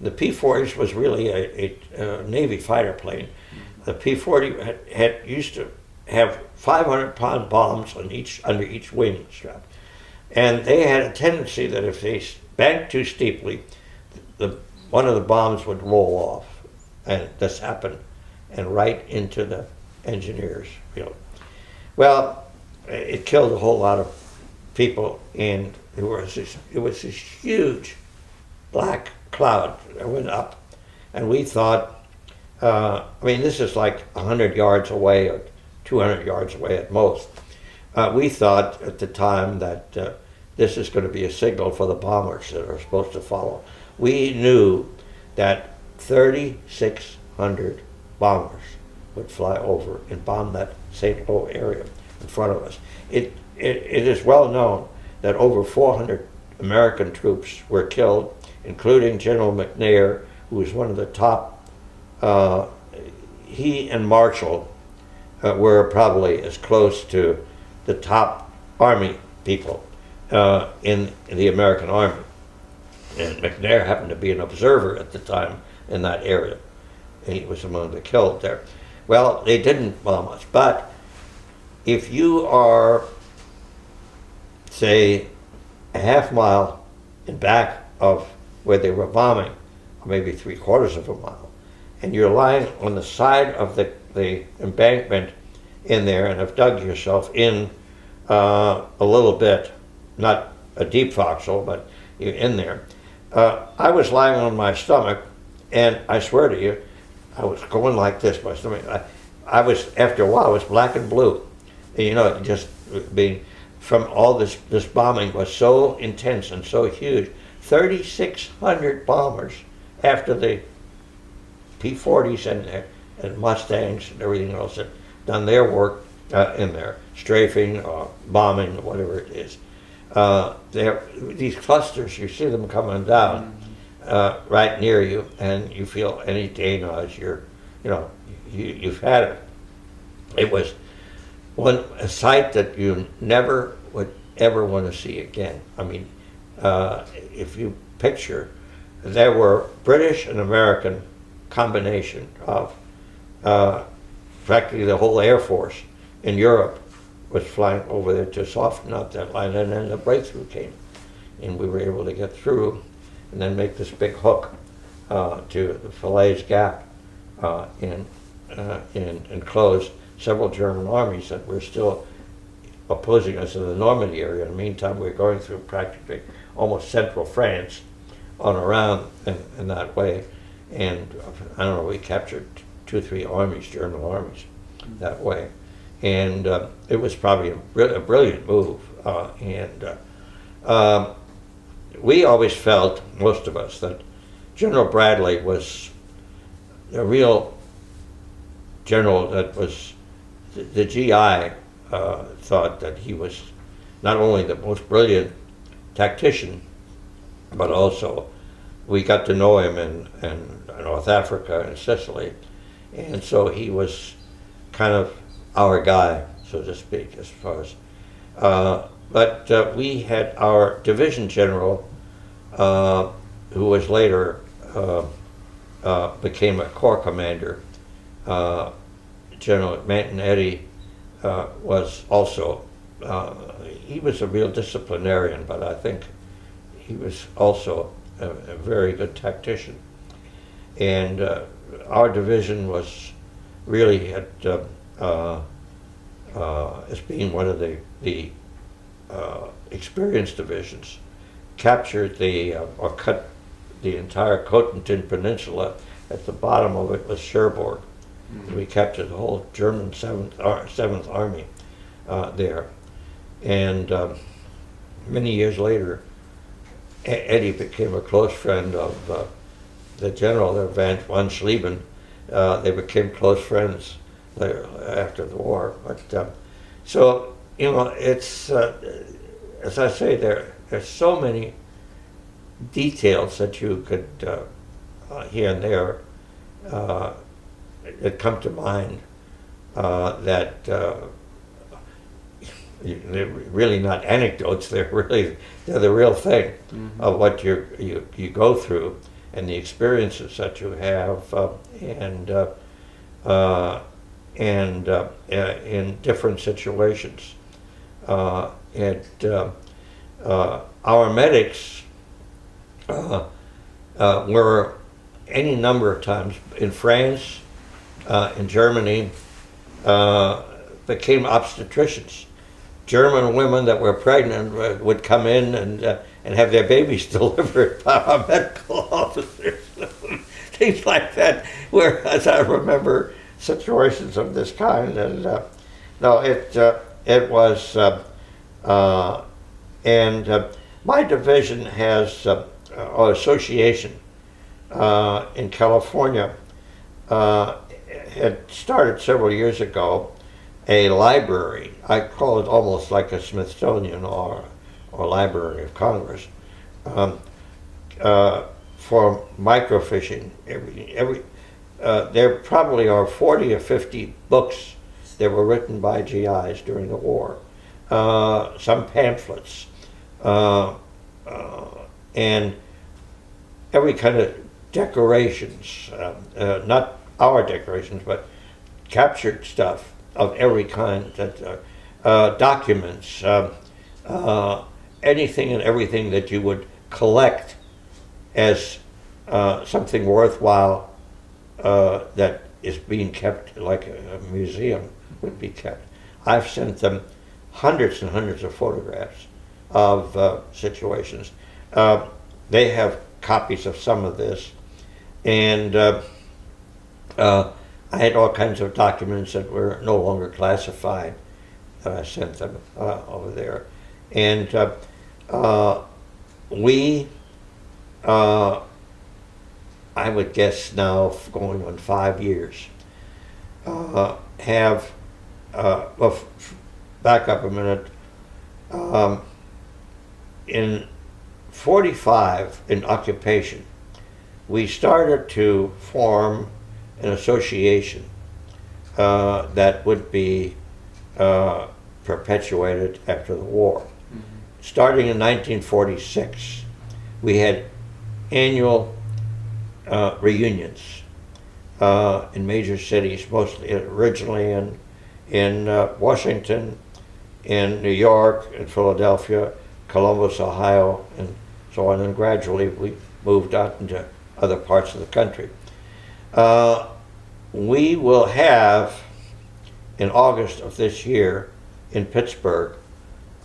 The P-40s was really a Navy fighter plane. The P-40 had used to have 500-pound bombs on under each wing strap, and they had a tendency that if they banked too steeply, one of the bombs would roll off, and this happened, and right into the engineers field. Well, it killed a whole lot of people, and it was this huge black cloud that went up, and we thought, this is like 100 yards away or 200 yards away at most. We thought at the time that this is going to be a signal for the bombers that are supposed to follow. We knew that 3,600 bombers would fly over and bomb that St. Lo area in front of us. It is well known that over 400 American troops were killed, including General McNair, who was one of the top. He and Marshall were probably as close to the top Army people in the American Army. And McNair happened to be an observer at the time in that area. He was among the killed there. Well, they didn't bomb us, but if you are, say, a half mile in back of where they were bombing, or maybe 3/4 of a mile, and you're lying on the side of the embankment in there and have dug yourself in a little bit, not a deep foxhole, but you're in there. I was lying on my stomach, and I swear to you, I was going like this, my stomach. I was, after a while, I was black and blue. And, you know, just being, from all this bombing was so intense and so huge. 3,600 bombers after the P-40s and Mustangs and everything else had done their work in there, strafing or bombing or whatever it is. These clusters, you see them coming down right near you, and you feel any day now as you've had it. It was a sight that you never would ever want to see again. I mean, if you picture, there were British and American combination of practically the whole Air Force in Europe was flying over there to soften up that line, and then the breakthrough came, and we were able to get through and then make this big hook to the Falaise Gap and close several German armies that were still opposing us in the Normandy area. In the meantime, we were going through practically almost central France on around in that way, and I don't know, we captured 2-3 armies, German armies, that way. And it was probably a brilliant move. We always felt, most of us, that General Bradley was a real general that was, the GI thought that he was not only the most brilliant tactician, but also we got to know him in North Africa and Sicily. And so he was kind of our guy, so to speak, as far as. But we had our division general, who was later became a corps commander. General Manton Eddy was also, he was a real disciplinarian, but I think he was also a very good tactician. And our division was really as being one of the experienced divisions, captured or cut the entire Cotentin Peninsula. At the bottom of it was Cherbourg. Mm-hmm. We captured the whole German 7th Army there. And many years later, Eddie became a close friend of the general there, von Schlieben. They became close friends after the war. But so, you know, it's as I say, there's so many details that you could here and there that come to mind that they're really not anecdotes. They're the real thing. Mm-hmm. Of what you go through and the experiences that you have, and in different situations. Our medics were any number of times in France, in Germany, became obstetricians. German women that were pregnant would come in and have their babies delivered by our medical officers. Things like that, whereas I remember situations of this kind. And it was, and my division has, or association in California, had started several years ago a library. I call it almost like a Smithsonian or Library of Congress, for microfishing. There probably are 40 or 50 books that were written by GIs during the war, some pamphlets, and every kind of decorations, not our decorations, but captured stuff of every kind, that documents, anything and everything that you would collect as something worthwhile that is being kept like a museum would be kept. I've sent them hundreds and hundreds of photographs of situations. They have copies of some of this, and I had all kinds of documents that were no longer classified that I sent them over there. And we, I would guess now, going on 5 years, have, well, back up a minute, in 45 in occupation, we started to form an association that would be perpetuated after the war. Mm-hmm. Starting in 1946, we had annual reunions in major cities, mostly originally in Washington, in New York, in Philadelphia, Columbus, Ohio, and so on, and gradually we moved out into other parts of the country. We will have, in August of this year, in Pittsburgh,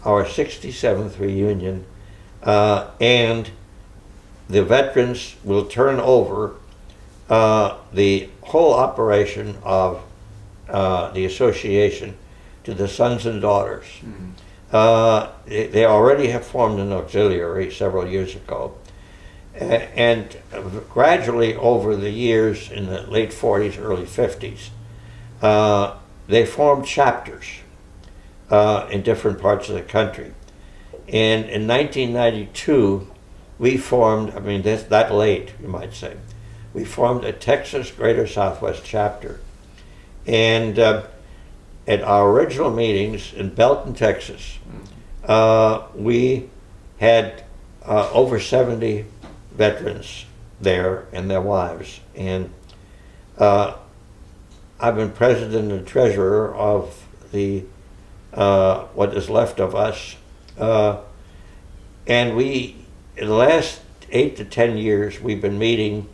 our 67th reunion, and the veterans will turn over the whole operation of the association to the sons and daughters. Mm-hmm. They already have formed an auxiliary several years ago, and gradually over the years, in the late 40s, early 50s, they formed chapters in different parts of the country. And in 1992, we formed, I mean, that late, you might say, we formed a Texas Greater Southwest chapter. And at our original meetings in Belton, Texas, we had over 70 veterans there and their wives. And I've been president and treasurer of the what is left of us. And we, in the last 8 to 10 years, we've been meeting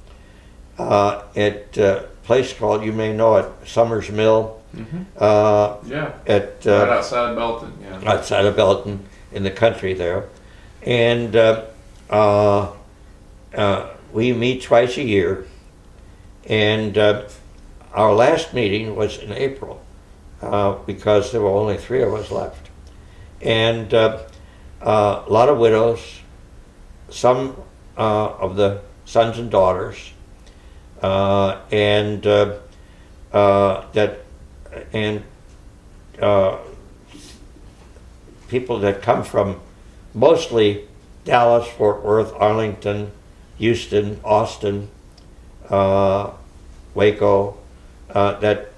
at a place called, you may know it, Summers Mill. Mm-hmm. Yeah. At right outside of Belton. Yeah. Outside of Belton, in the country there, and we meet twice a year. And our last meeting was in April because there were only 3 of us left, and a lot of widows, some of the sons and daughters, and people that come from mostly Dallas, Fort Worth, Arlington, Houston, Austin, Waco, that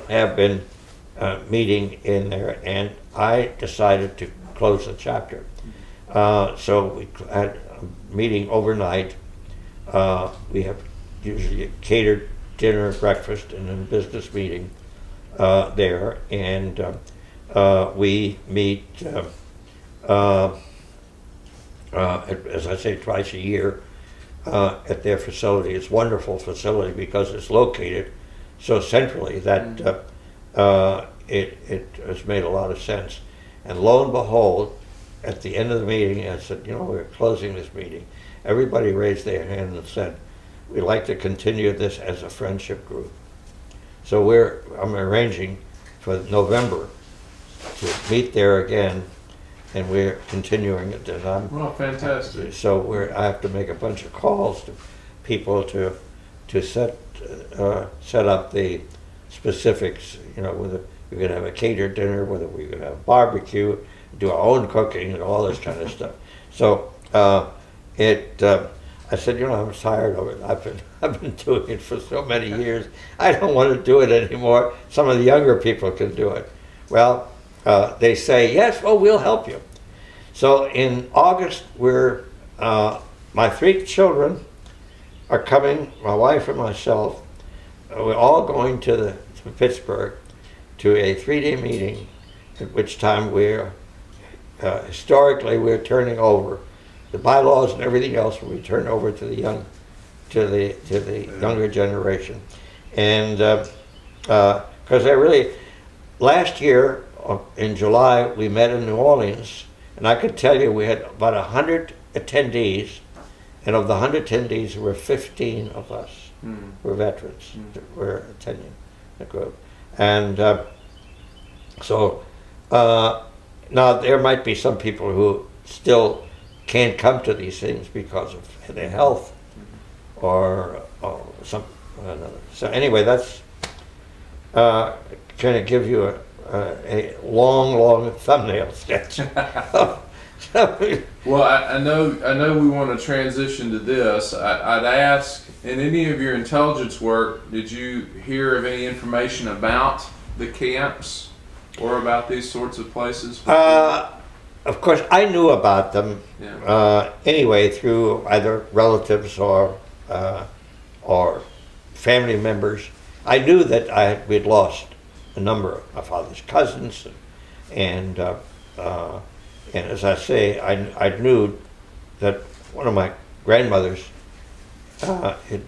have been meeting in there, and I decided to close the chapter. So we had a meeting overnight. We have usually a catered dinner, breakfast, and a business meeting there, and we meet, as I say, twice a year at their facility. It's a wonderful facility because it's located so centrally that it has made a lot of sense. And lo and behold, at the end of the meeting, I said, we're closing this meeting. Everybody raised their hand and said, we'd like to continue this as a friendship group. So I'm arranging for November meet there again, and we're continuing it. And Well, fantastic. so I have to make a bunch of calls to people to set up the specifics. You know, whether we're going to have a catered dinner, whether we're going to have barbecue, do our own cooking, and all this kind of stuff. So I said, you know, I'm tired of it. I've been doing it for so many years. I don't want to do it anymore. Some of the younger people can do it. Well, they say, yes, well, we'll help you. So in August, my 3 children are coming, my wife and myself. We're all going to Pittsburgh to a 3-day meeting, at which time historically we're turning over the bylaws and everything else will be turned over to the younger generation, and because last year in July we met in New Orleans, and I could tell you we had about 100 attendees, and of the 100 attendees there were 15 of us were veterans that were attending the group, and so now there might be some people who still can't come to these things because of their health or some another. So anyway, that's going to give you a long thumbnail sketch. Well, I know we want to transition to this. I'd ask, in any of your intelligence work, did you hear of any information about the camps or about these sorts of places? Of course, I knew about them anyway through either relatives or family members. I knew that we'd lost a number of my father's cousins, and as I say, I knew that one of my grandmothers had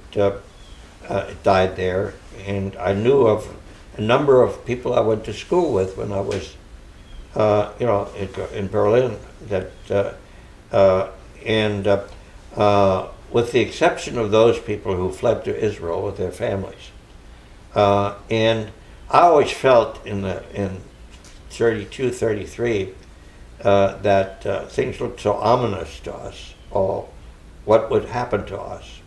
died there, and I knew of a number of people I went to school with when I was in Berlin, with the exception of those people who fled to Israel with their families. And I always felt in 32, 33 that things looked so ominous to us, or what would happen to us.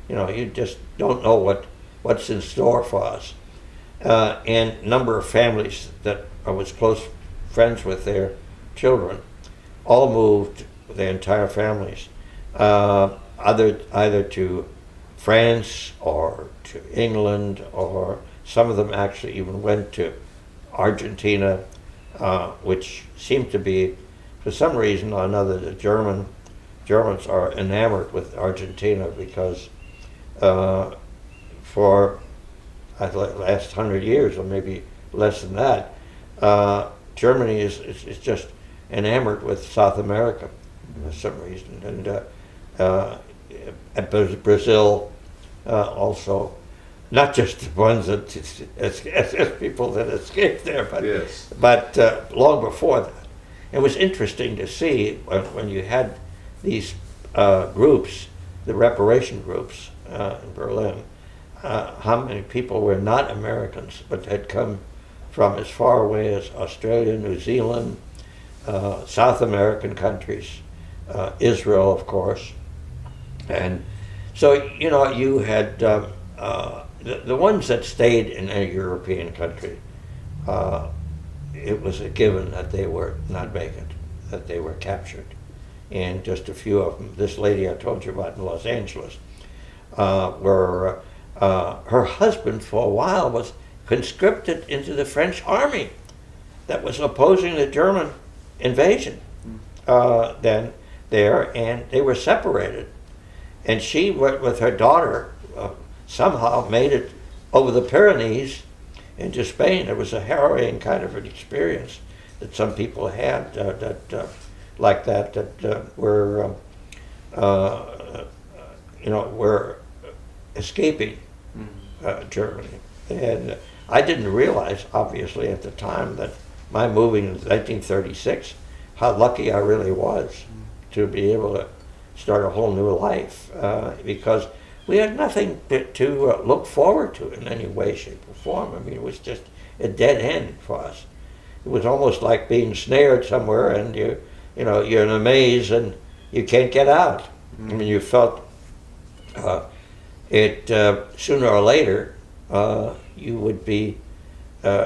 You just don't know what's in store for us. And a number of families that I was close friends with their children all moved, their entire families, either to France or to England, or some of them actually even went to Argentina, which seemed to be, for some reason or another, the Germans are enamored with Argentina because for the last 100 years, or maybe less than that, Germany is just enamored with South America for some reason, and Brazil also, not just the ones that people that escaped there, but yes. but long before that. It was interesting to see when you had these groups, the reparation groups in Berlin, how many people were not Americans but had come from as far away as Australia, New Zealand, South American countries, Israel, of course. And so, you had the ones that stayed in a European country, it was a given that they were not vacant, that they were captured. And just a few of them, this lady I told you about in Los Angeles, her husband for a while was conscripted into the French army that was opposing the German invasion then there, and they were separated. And she, with her daughter, somehow made it over the Pyrenees into Spain. It was a harrowing kind of an experience that some people had like that were were escaping Germany. And I didn't realize, obviously, at the time that my moving in 1936, how lucky I really was to be able to start a whole new life, because we had nothing to look forward to in any way, shape, or form. I mean, it was just a dead end for us. was almost like being snared somewhere, and you're in a maze and you can't get out. I mean, you felt it sooner or later you would be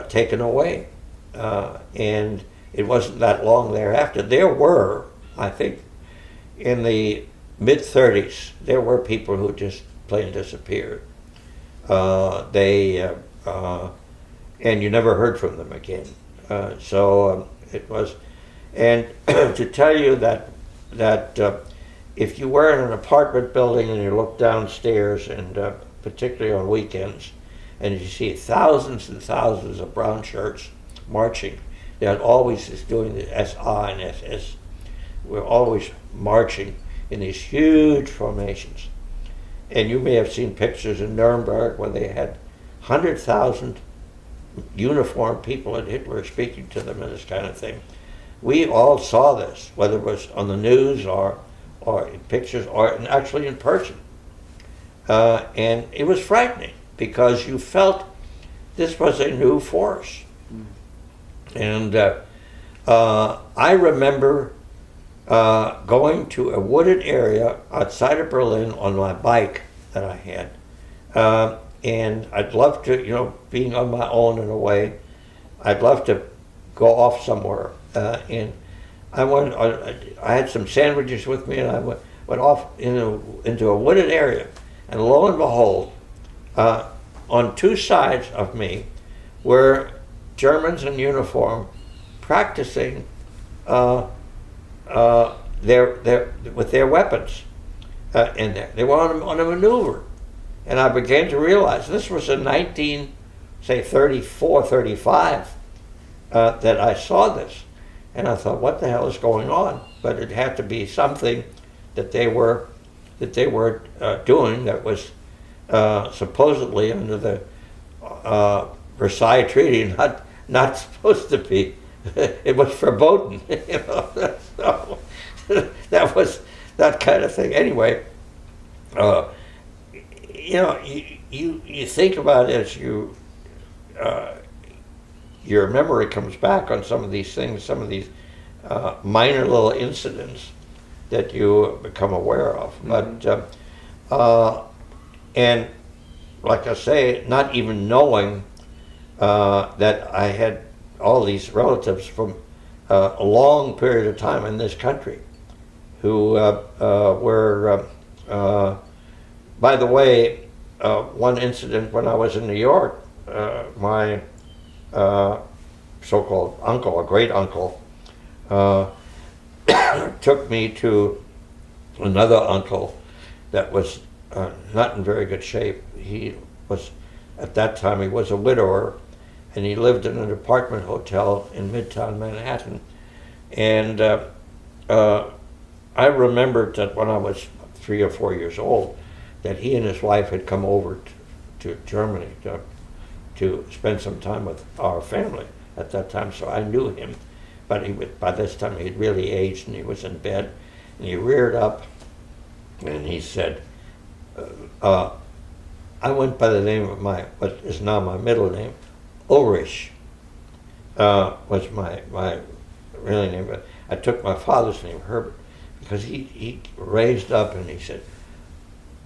taken away, and it wasn't that long thereafter. There were, I think, in the mid-30s, there were people who just plain disappeared. And you never heard from them again. It was, and to tell you that if you were in an apartment building and you look downstairs, and particularly on weekends, and you see thousands and thousands of brown shirts marching, that always is doing the SI and SS. We're always marching in these huge formations. And you may have seen pictures in Nuremberg where they had 100,000 uniformed people and Hitler speaking to them and this kind of thing. We all saw this, whether it was on the news or in pictures or actually in person. And it was frightening because you felt this was a new force. And I remember going to a wooded area outside of Berlin on my bike that I had. And I'd love to, being on my own in a way, I'd love to go off somewhere. And I had some sandwiches with me, and I went off into a wooded area. And lo and behold, on two sides of me were Germans in uniform practicing with their weapons in there. They were on a maneuver. And I began to realize this was in 1934, 35 that I saw this. And I thought, what the hell is going on? But it had to be something that they were doing that was supposedly under the Versailles Treaty, not supposed to be. It was verboten. So, that was that kind of thing. Anyway, you think about it as your memory comes back on some of these things, some of these minor little incidents that you become aware of. Mm-hmm. But and like I say, not even knowing that I had all these relatives from a long period of time in this country who were, by the way, one incident when I was in New York, my so-called uncle, a great uncle, took me to another uncle that was not in very good shape. He was, at that time, he was a widower, and he lived in an apartment hotel in Midtown Manhattan. And I remembered that when I was 3 or 4 years old, that he and his wife had come over to Germany to spend some time with our family at that time. So I knew him, but by this time he had really aged, and he was in bed, and he reared up, and he said, I went by the name of what is now my middle name. Ulrich was my real name, but I took my father's name, Herbert, because he raised up and he said,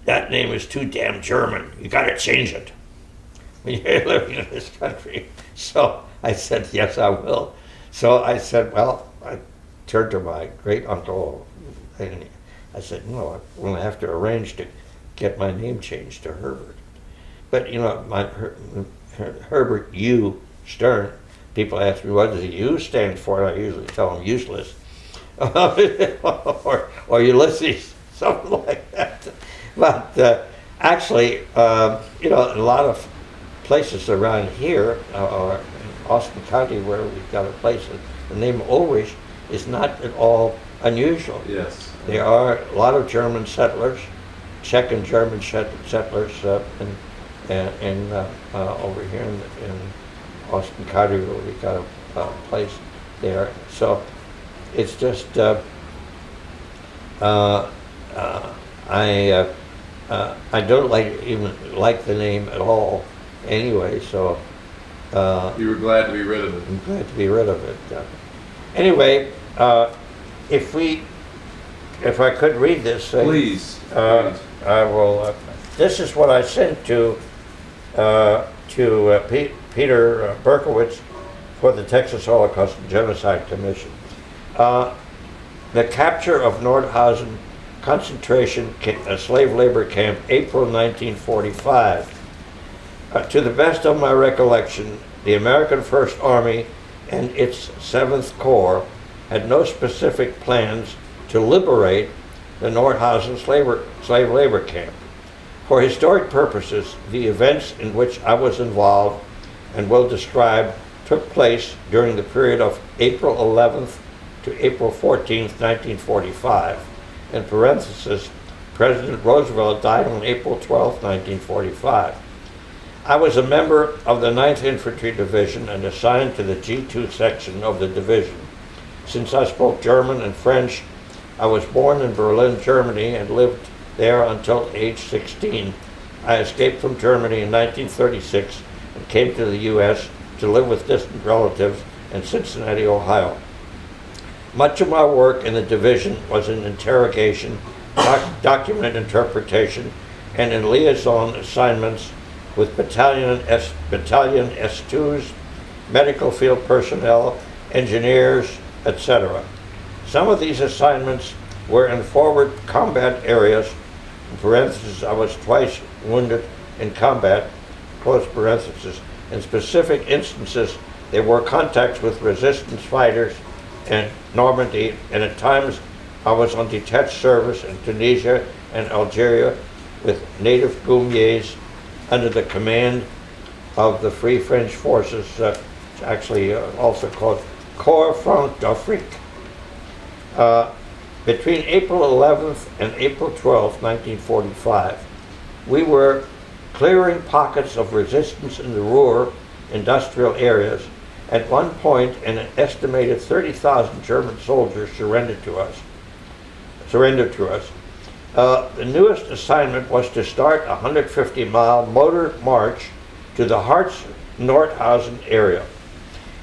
that name is too damn German. You got to change it when you're living in this country. So I said, yes, I will. So I said, well, I turned to my great uncle and I said, no, I'm going to have to arrange to get my name changed to Herbert. But Herbert U. Stern, people ask me, what does the U stand for? And I usually tell them useless. or Ulysses, something like that. But actually, a lot of places around here, or in Austin County where we've got a place, the name Ulrich is not at all unusual. Yes. There are a lot of German settlers, Czech and German settlers over here in Austin County where we've got a place there. So it's just, I don't even like the name at all anyway, so You were glad to be rid of it. I'm glad to be rid of it. Anyway, if I could read this thing, Please. I will. This is what I sent to Peter Berkowitz for the Texas Holocaust and Genocide Commission. The capture of Nordhausen concentration slave labor camp, April 1945. To the best of my recollection, the American First Army and its 7th Corps had no specific plans to liberate the Nordhausen slave labor camp. For historic purposes, the events in which I was involved and will describe took place during the period of April 11th to April 14th, 1945. In parentheses, President Roosevelt died on April 12th, 1945. I was a member of the 9th Infantry Division and assigned to the G2 section of the division. Since I spoke German and French, I was born in Berlin, Germany, and lived there until age 16. I escaped from Germany in 1936 and came to the U.S. to live with distant relatives in Cincinnati, Ohio. Much of my work in the division was in interrogation, document interpretation, and in liaison assignments with Battalion S2s, medical field personnel, engineers, etc. Some of these assignments were in forward combat areas, in parentheses, I was twice wounded in combat, close parentheses. In specific instances, there were contacts with resistance fighters in Normandy, and at times I was on detached service in Tunisia and Algeria with native Goumiers under the command of the Free French Forces, actually also called Corps Franc d'Afrique. Between April 11th and April 12th, 1945, we were clearing pockets of resistance in the Ruhr industrial areas. At one point, an estimated 30,000 German soldiers surrendered to us. The newest assignment was to start a 150-mile motor march to the Harz-Nordhausen area.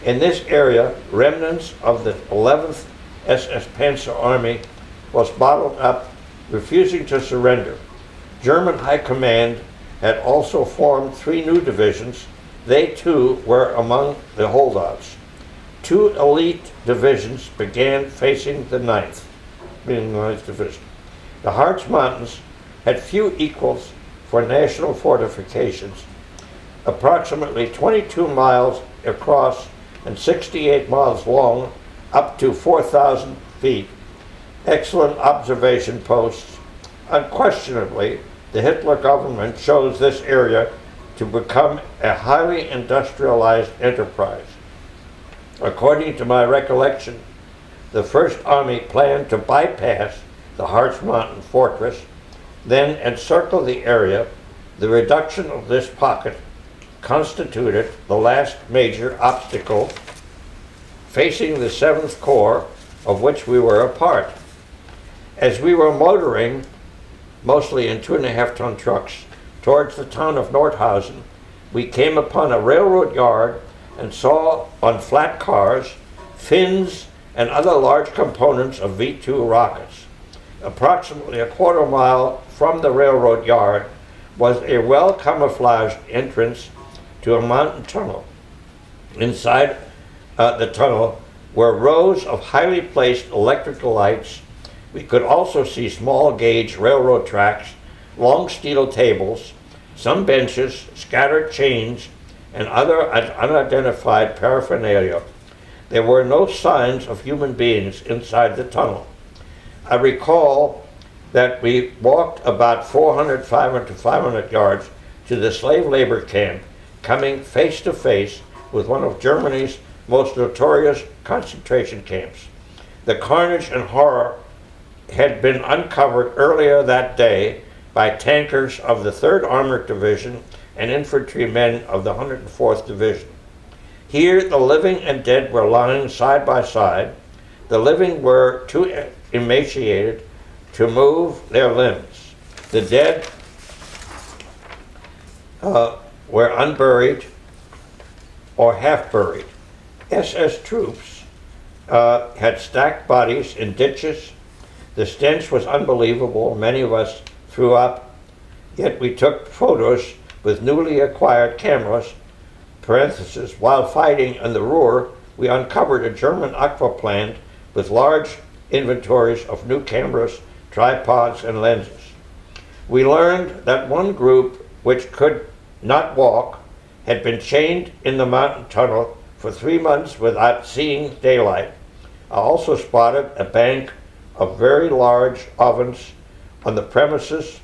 In this area, remnants of the 11th SS Panzer Army was bottled up, refusing to surrender. German High Command had also formed 3 new divisions. They too were among the holdouts. 2 elite divisions began facing the 9th, being the 9th Division. The Harz Mountains had few equals for national fortifications, approximately 22 miles across and 68 miles long, up to 4,000 feet. Excellent observation posts. Unquestionably, the Hitler government chose this area to become a highly industrialized enterprise. According to my recollection, the First Army planned to bypass the Harz Mountain fortress, then encircle the area. The reduction of this pocket constituted the last major obstacle facing the 7th Corps, of which we were a part. As we were motoring, mostly in 2.5-ton trucks, towards the town of Nordhausen, we came upon a railroad yard and saw on flat cars fins and other large components of V-2 rockets. Approximately a quarter mile from the railroad yard was a well-camouflaged entrance to a mountain tunnel. Inside the tunnel were rows of highly placed electrical lights. We could also see small gauge railroad tracks, long steel tables, some benches, scattered chains, and other unidentified paraphernalia. There were no signs of human beings inside the tunnel. I recall that we walked about 500 to 500 yards to the slave labor camp, coming face to face with one of Germany's most notorious concentration camps. The carnage and horror had been uncovered earlier that day by tankers of the 3rd Armored Division and infantrymen of the 104th Division. Here, the living and dead were lying side by side. The living were too emaciated to move their limbs. The dead were unburied or half buried. SS troops had stacked bodies in ditches. The stench was unbelievable. Many of us threw up. Yet we took photos with newly acquired cameras. Parentheses, while fighting in the Ruhr, we uncovered a German aqua plant with large inventories of new cameras, tripods, and lenses. We learned that one group, which could not walk, had been chained in the mountain tunnel for 3 months without seeing daylight. I also spotted a bank of very large ovens on the premises.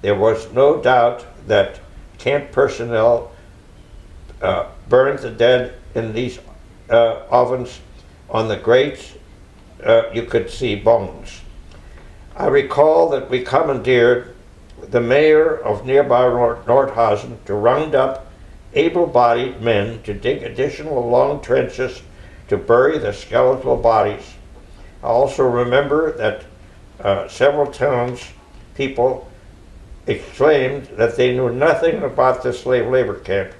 There was no doubt that camp personnel burned the dead in these ovens. On the grates, you could see bones. I recall that we commandeered the mayor of nearby Nordhausen to round up able-bodied men to dig additional long trenches to bury the skeletal bodies. I also remember that several townspeople exclaimed that they knew nothing about the slave labor camp.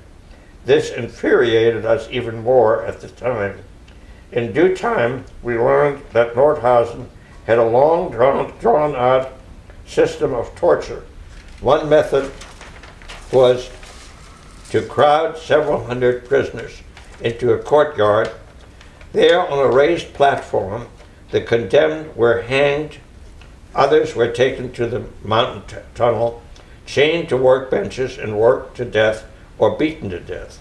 This infuriated us even more at the time. In due time, we learned that Nordhausen had a long drawn-out system of torture. One method was to crowd several hundred prisoners into a courtyard. There, on a raised platform, the condemned were hanged. Others were taken to the mountain tunnel, chained to workbenches and worked to death or beaten to death.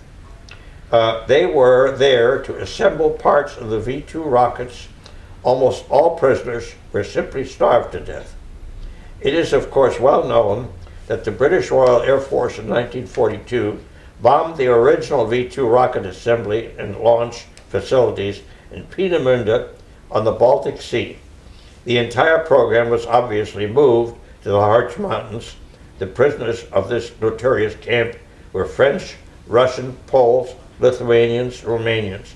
They were there to assemble parts of the V-2 rockets. Almost all prisoners were simply starved to death. It is, of course, well known that the British Royal Air Force in 1942 bombed the original V-2 rocket assembly and launch facilities in Peenemünde on the Baltic Sea. The entire program was obviously moved to the Harz Mountains. The prisoners of this notorious camp were French, Russian, Poles, Lithuanians, Romanians.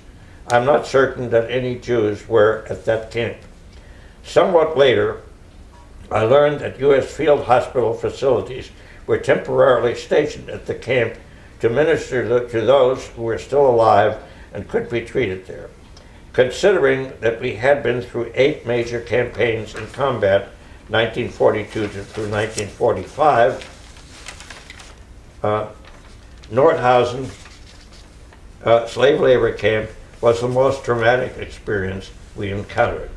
I'm not certain that any Jews were at that camp. Somewhat later, I learned that U.S. field hospital facilities were temporarily stationed at the camp to minister to those who were still alive and could be treated there. Considering that we had been through 8 major campaigns in combat, 1942 through 1945, Nordhausen slave labor camp was the most traumatic experience we encountered.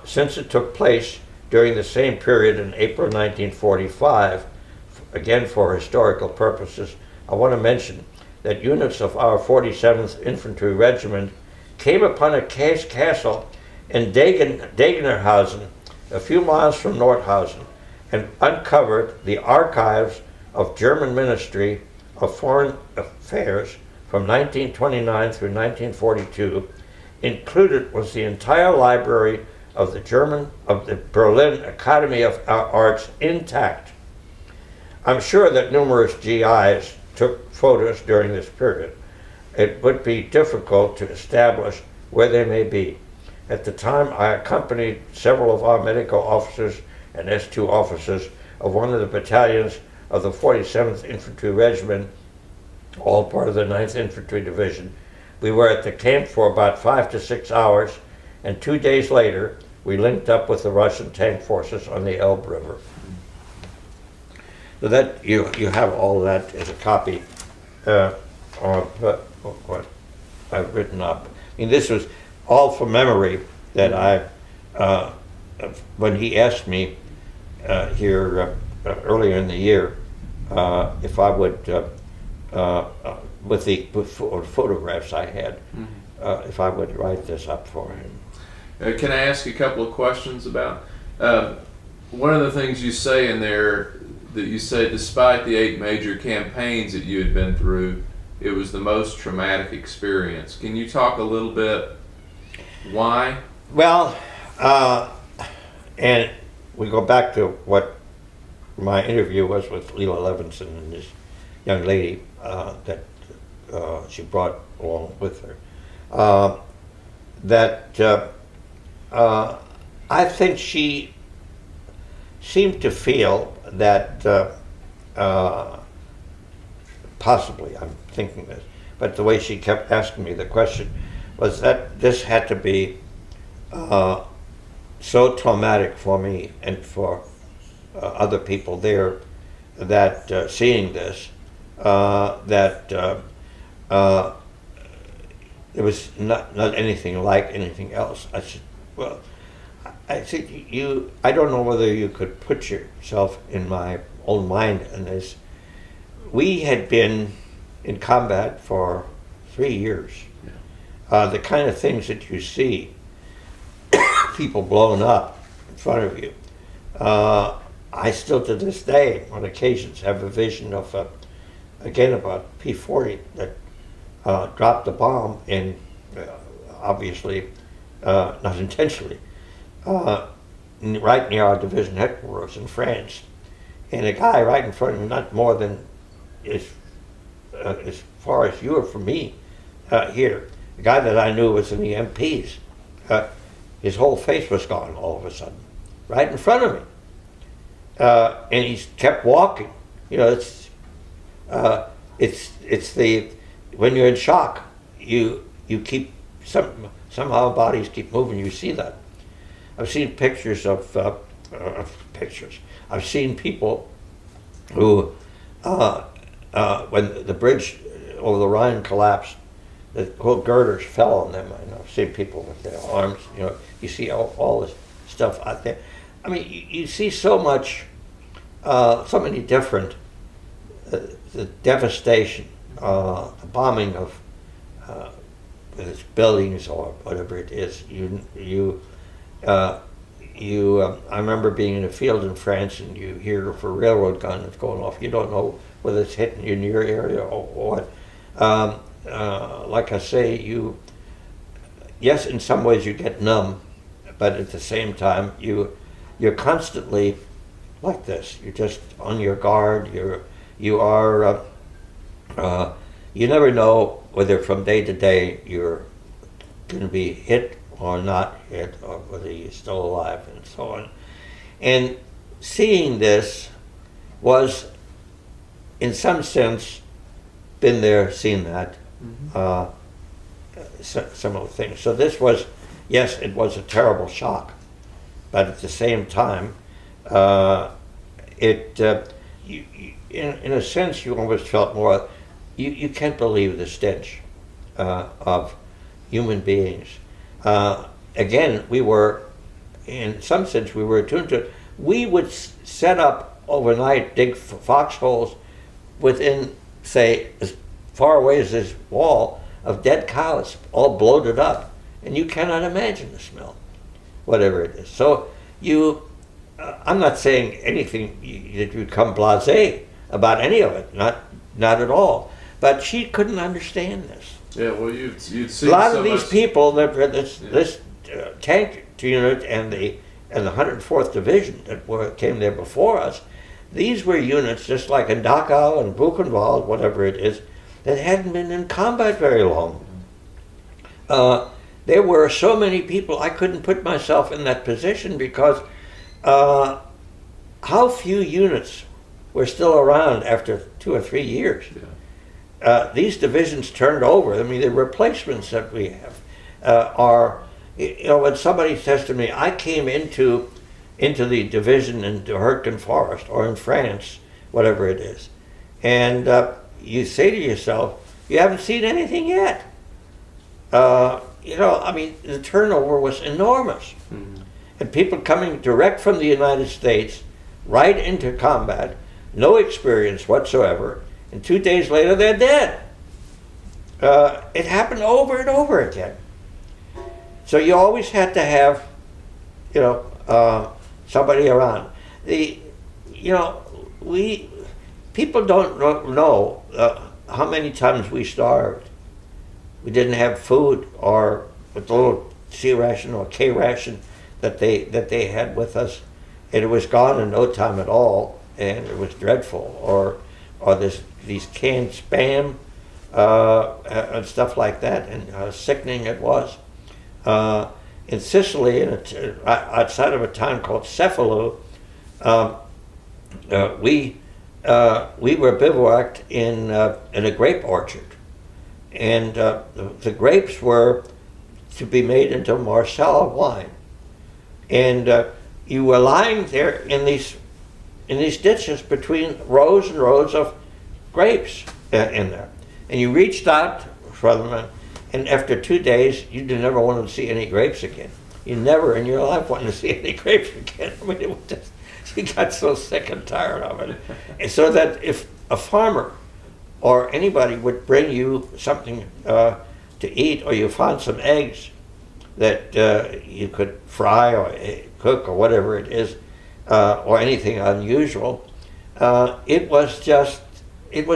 Since it took place during the same period in April 1945, again for historical purposes, I want to mention that units of our 47th Infantry Regiment came upon a castle in Degenerhausen, a few miles from Nordhausen, and uncovered the archives of German Ministry of Foreign Affairs from 1929 through 1942. Included was the entire library of the Berlin Academy of Arts intact. I'm sure that numerous GIs took photos during this period. It would be difficult to establish where they may be. At the time, I accompanied several of our medical officers and S2 officers of one of the battalions of the 47th Infantry Regiment, all part of the 9th Infantry Division. We were at the camp for about 5 to 6 hours, and 2 days later, we linked up with the Russian tank forces on the Elbe River. So that you have all that as a copy of what I've written up. I mean, this was all from memory that I, when he asked me here earlier in the year if I would, with the photographs I had, if I would write this up for him. Can I ask you a couple of questions about one of the things you say in there, that you say despite the 8 major campaigns that you had been through, it was the most traumatic experience. Can you talk a little bit why? Well, and we go back to what my interview was with Leela Levinson and this young lady that she brought along with her. I think she seemed to feel that possibly, I'm thinking this, but the way she kept asking me the question was that this had to be so traumatic for me and for other people there, that seeing this, that it was not anything like anything else. I said, well, I said, I don't know whether you could put yourself in my own mind in this. We had been in combat for 3 years. Yeah. The kind of things that you see, people blown up in front of you. I still to this day, on occasions, have a vision of, again, about P-40 that dropped the bomb in, obviously, not intentionally, right near our division headquarters in France. And a guy right in front of me, not more than as far as you are from me here, a guy that I knew was in the MPs, his whole face was gone all of a sudden, right in front of me. And he kept walking. You know, it's the, when you're in shock, you keep, somehow bodies keep moving, you see that. I've seen pictures of, I've seen people who, when the bridge over the Rhine collapsed, the whole girders fell on them. I've seen people with their arms, you know, you see all this stuff out there. I mean, you see so much, so many different, the devastation, the bombing of whether it's buildings or whatever it is. I remember being in a field in France, and you hear if a railroad gun is going off. You don't know whether it's hitting you in your area or what. Like I say, yes, in some ways you get numb, but at the same time you're constantly like this. You're just on your guard. You never know whether from day to day you're going to be hit or not hit, or whether you're still alive, and so on. And seeing this was, in some sense, been there, seen that, similar things. So this was, yes, it was a terrible shock, but at the same time, in a sense, you almost felt more, you can't believe the stench of human beings. Again, we were, in some sense, we were attuned to it. We would set up overnight, dig foxholes within, say, as far away as this wall of dead cows, all bloated up. And you cannot imagine the smell, whatever it is. So I'm not saying anything that you become blasé about any of it, not at all. But she couldn't understand this. Yeah, well, you'd see a lot of these people, this tank unit and the 104th Division that came there before us, these were units just like in Dachau and Buchenwald, whatever it is, that hadn't been in combat very long. There were so many people, I couldn't put myself in that position because how few units were still around after 2 or 3 years. Yeah. These divisions turned over. I mean, the replacements that we have are, you know, when somebody says to me, I came into the division in the Hurtgen Forest or in France, whatever it is, and you say to yourself, you haven't seen anything yet. You know, I mean, the turnover was enormous. Mm-hmm. And people coming direct from the United States right into combat, no experience whatsoever, and 2 days later they're dead. It happened over and over again. So you always had to have, you know, somebody around. People don't know how many times we starved. We didn't have food, or with a little C ration or K ration that they had with us, and it was gone in no time at all, and it was dreadful. Or these canned Spam and stuff like that, and how sickening it was. In Sicily, outside of a town called Cefalù, we were bivouacked in a grape orchard, and the grapes were to be made into Marsala wine. And you were lying there in these ditches between rows and rows of grapes in there. And you reached out for them, and after 2 days, you never wanted to see any grapes again. You never in your life wanted to see any grapes again. I mean, it was just, you got so sick and tired of it. And so that if a farmer or anybody would bring you something to eat, or you found some eggs that you could fry or cook or whatever it is, or anything unusual, it was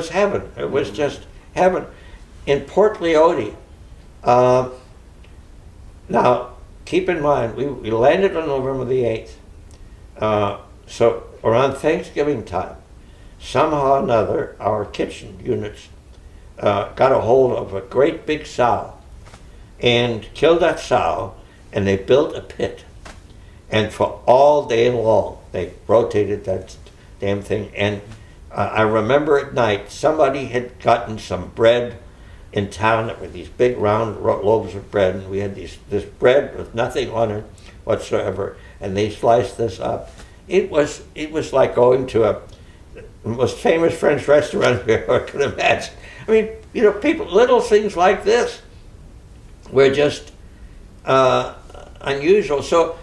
heaven. It was just heaven. In Port Leone, now keep in mind, we landed on November the 8th, so around Thanksgiving time, somehow or another, our kitchen units got a hold of a great big sow and killed that sow, and they built a pit. And for all day long, they rotated that damn thing. And I remember at night, somebody had gotten some bread in town that were these big round loaves of bread, and we had this bread with nothing on it whatsoever, and they sliced this up. It was like going to the most famous French restaurant I could imagine. I mean, people, little things like this were just unusual. So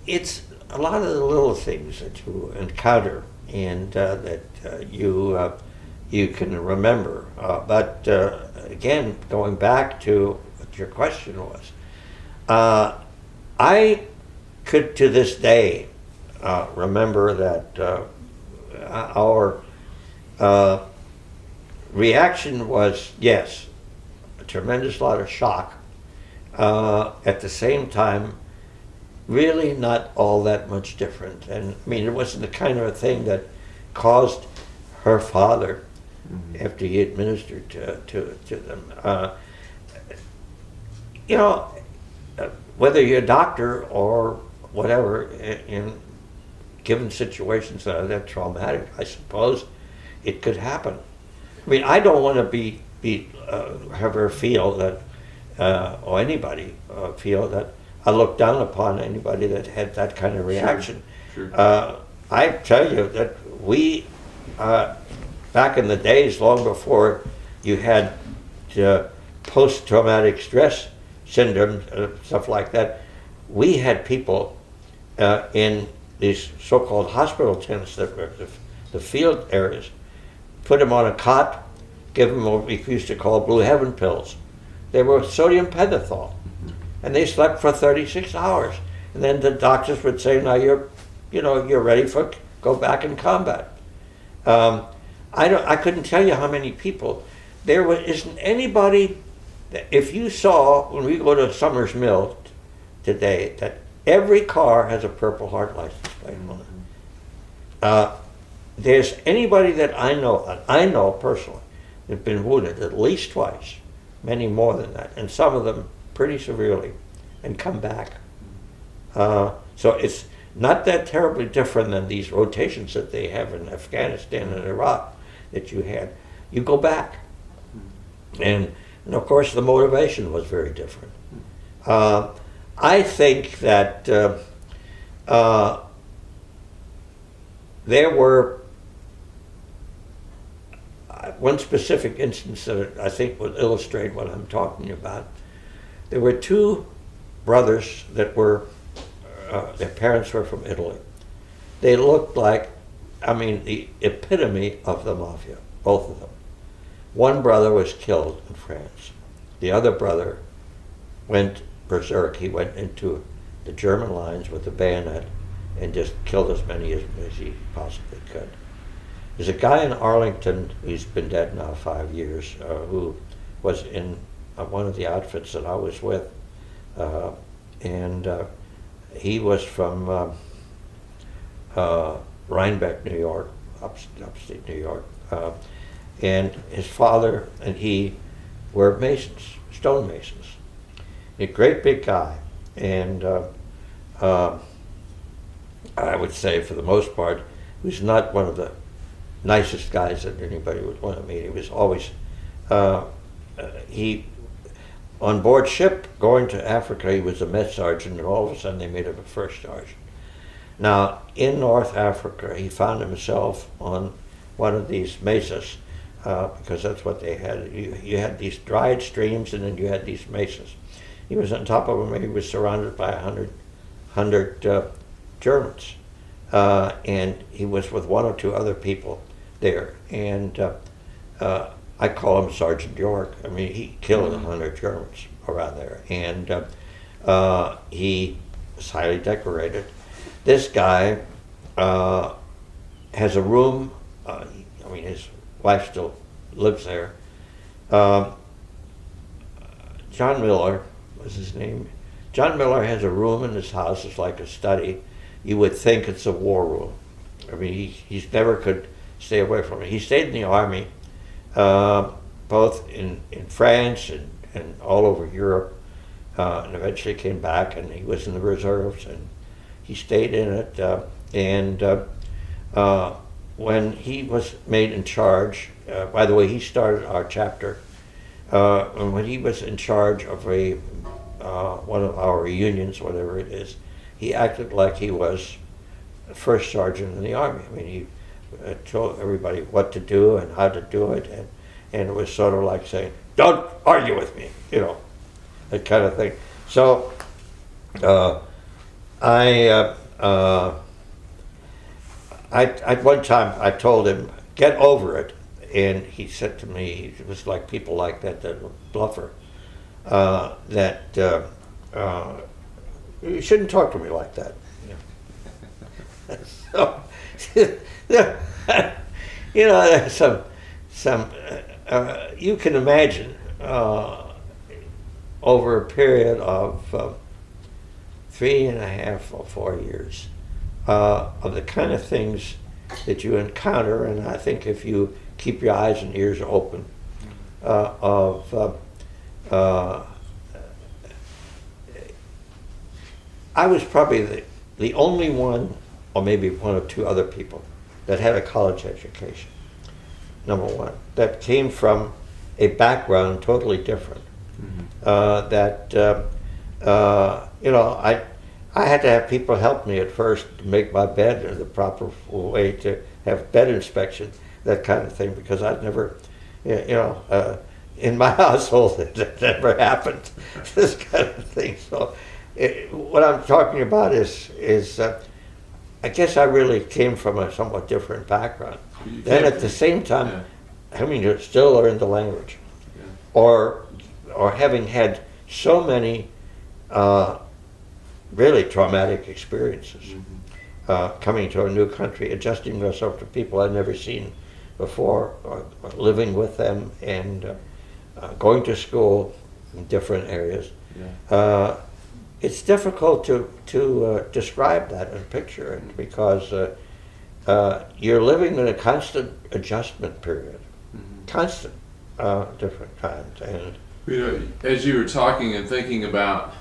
it's a lot of the little things that you encounter and that you can remember. But again, going back to what your question was, I could to this day remember that our reaction was, yes, a tremendous lot of shock. At the same time, really not all that much different. And I mean, it wasn't the kind of a thing that caused her father, after he administered to them. Whether you're a doctor or whatever, in given situations that are that traumatic, I suppose it could happen. I mean, I don't want to have her feel that, or anybody feel that I look down upon anybody that had that kind of reaction. Sure. I tell you that we, back in the days, long before you had post-traumatic stress syndrome, stuff like that, we had people in these so-called hospital tents that were the field areas, put them on a cot, give them what we used to call blue heaven pills. They were sodium pentothal, and they slept for 36 hours. And then the doctors would say, "Now you're ready for go back in combat." I couldn't tell you how many people. Isn't anybody. If you saw when we go to Summers Mill today, that every car has a Purple Heart license plate on it. There's anybody that I know personally, that's been wounded at least twice, many more than that, and some of them pretty severely, and come back. So it's not that terribly different than these rotations that they have in Afghanistan and Iraq that you had. You go back. And of course the motivation was very different. I think that there were one specific instance that I think would illustrate what I'm talking about. There were two brothers that were, their parents were from Italy. They looked like, the epitome of the mafia, both of them. One brother was killed in France. The other brother went berserk. He went into the German lines with a bayonet and just killed as many as he possibly could. There's a guy in Arlington, he's been dead now 5 years, who was in one of the outfits that I was with. And he was from Rhinebeck, New York, upstate New York. And his father and he were masons, stone masons. A great big guy. And I would say for the most part, he was not one of the nicest guys that anybody would want to meet. He was always he on board ship going to Africa, he was a med sergeant, and all of a sudden they made him a first sergeant. Now, in North Africa, he found himself on one of these mesas, because that's what they had. You had these dried streams, and then you had these mesas. He was on top of them. He was surrounded by 100 Germans, and he was with one or two other people there. And I call him Sergeant York. I mean, he killed 100 Germans around there, and he was highly decorated. This guy has a room. I mean, his wife still lives there. John Miller was his name. John Miller has a room in his house. It's like a study. You would think it's a war room. I mean, he never could stay away from it. He stayed in the army, both in France and all over Europe, and eventually came back, and he was in the reserves, and he stayed in it. When he was made in charge, by the way, he started our chapter, and when he was in charge of one of our reunions, whatever it is, he acted like he was first sergeant in the army. I mean, he told everybody what to do and how to do it, and it was sort of like saying, "Don't argue with me," that kind of thing. So at one time I told him, "Get over it," and he said to me, it was like people like that bluffer, you shouldn't talk to me like that. So, there's some you can imagine over a period of 3.5 or 4 years of the kind of things that you encounter, and I think if you keep your eyes and ears open, I was probably the only one, or maybe one or two other people, that had a college education, number one, that came from a background totally different. I had to have people help me at first to make my bed in the proper way, to have bed inspection, that kind of thing, because I'd never, in my household, it never happened, this kind of thing. So what I'm talking about is I guess I really came from a somewhat different background. Then at the same time, having to still learn the language, or having had so many really traumatic experiences, coming to a new country, adjusting myself to people I'd never seen before, or living with them, and going to school in different areas. It's difficult to describe that in a picture, because you're living in a constant adjustment period, constant, different times. And as you were talking and thinking about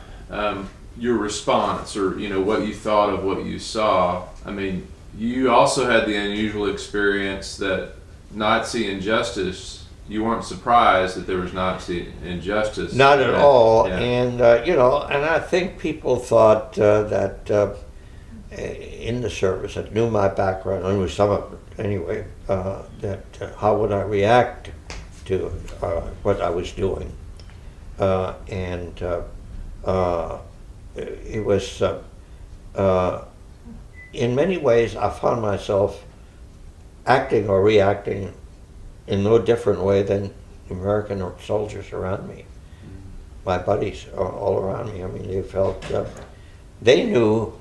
your response, or what you thought of what you saw, I mean, you also had the unusual experience that Nazi injustice. You weren't surprised that there was Nazi injustice. Not at all. And and I think people thought that in the service, that knew my background, I knew some of it anyway, that how would I react to what I was doing, and it was in many ways I found myself acting or reacting in no different way than American soldiers around me. My buddies all around me. I mean, they felt, they knew,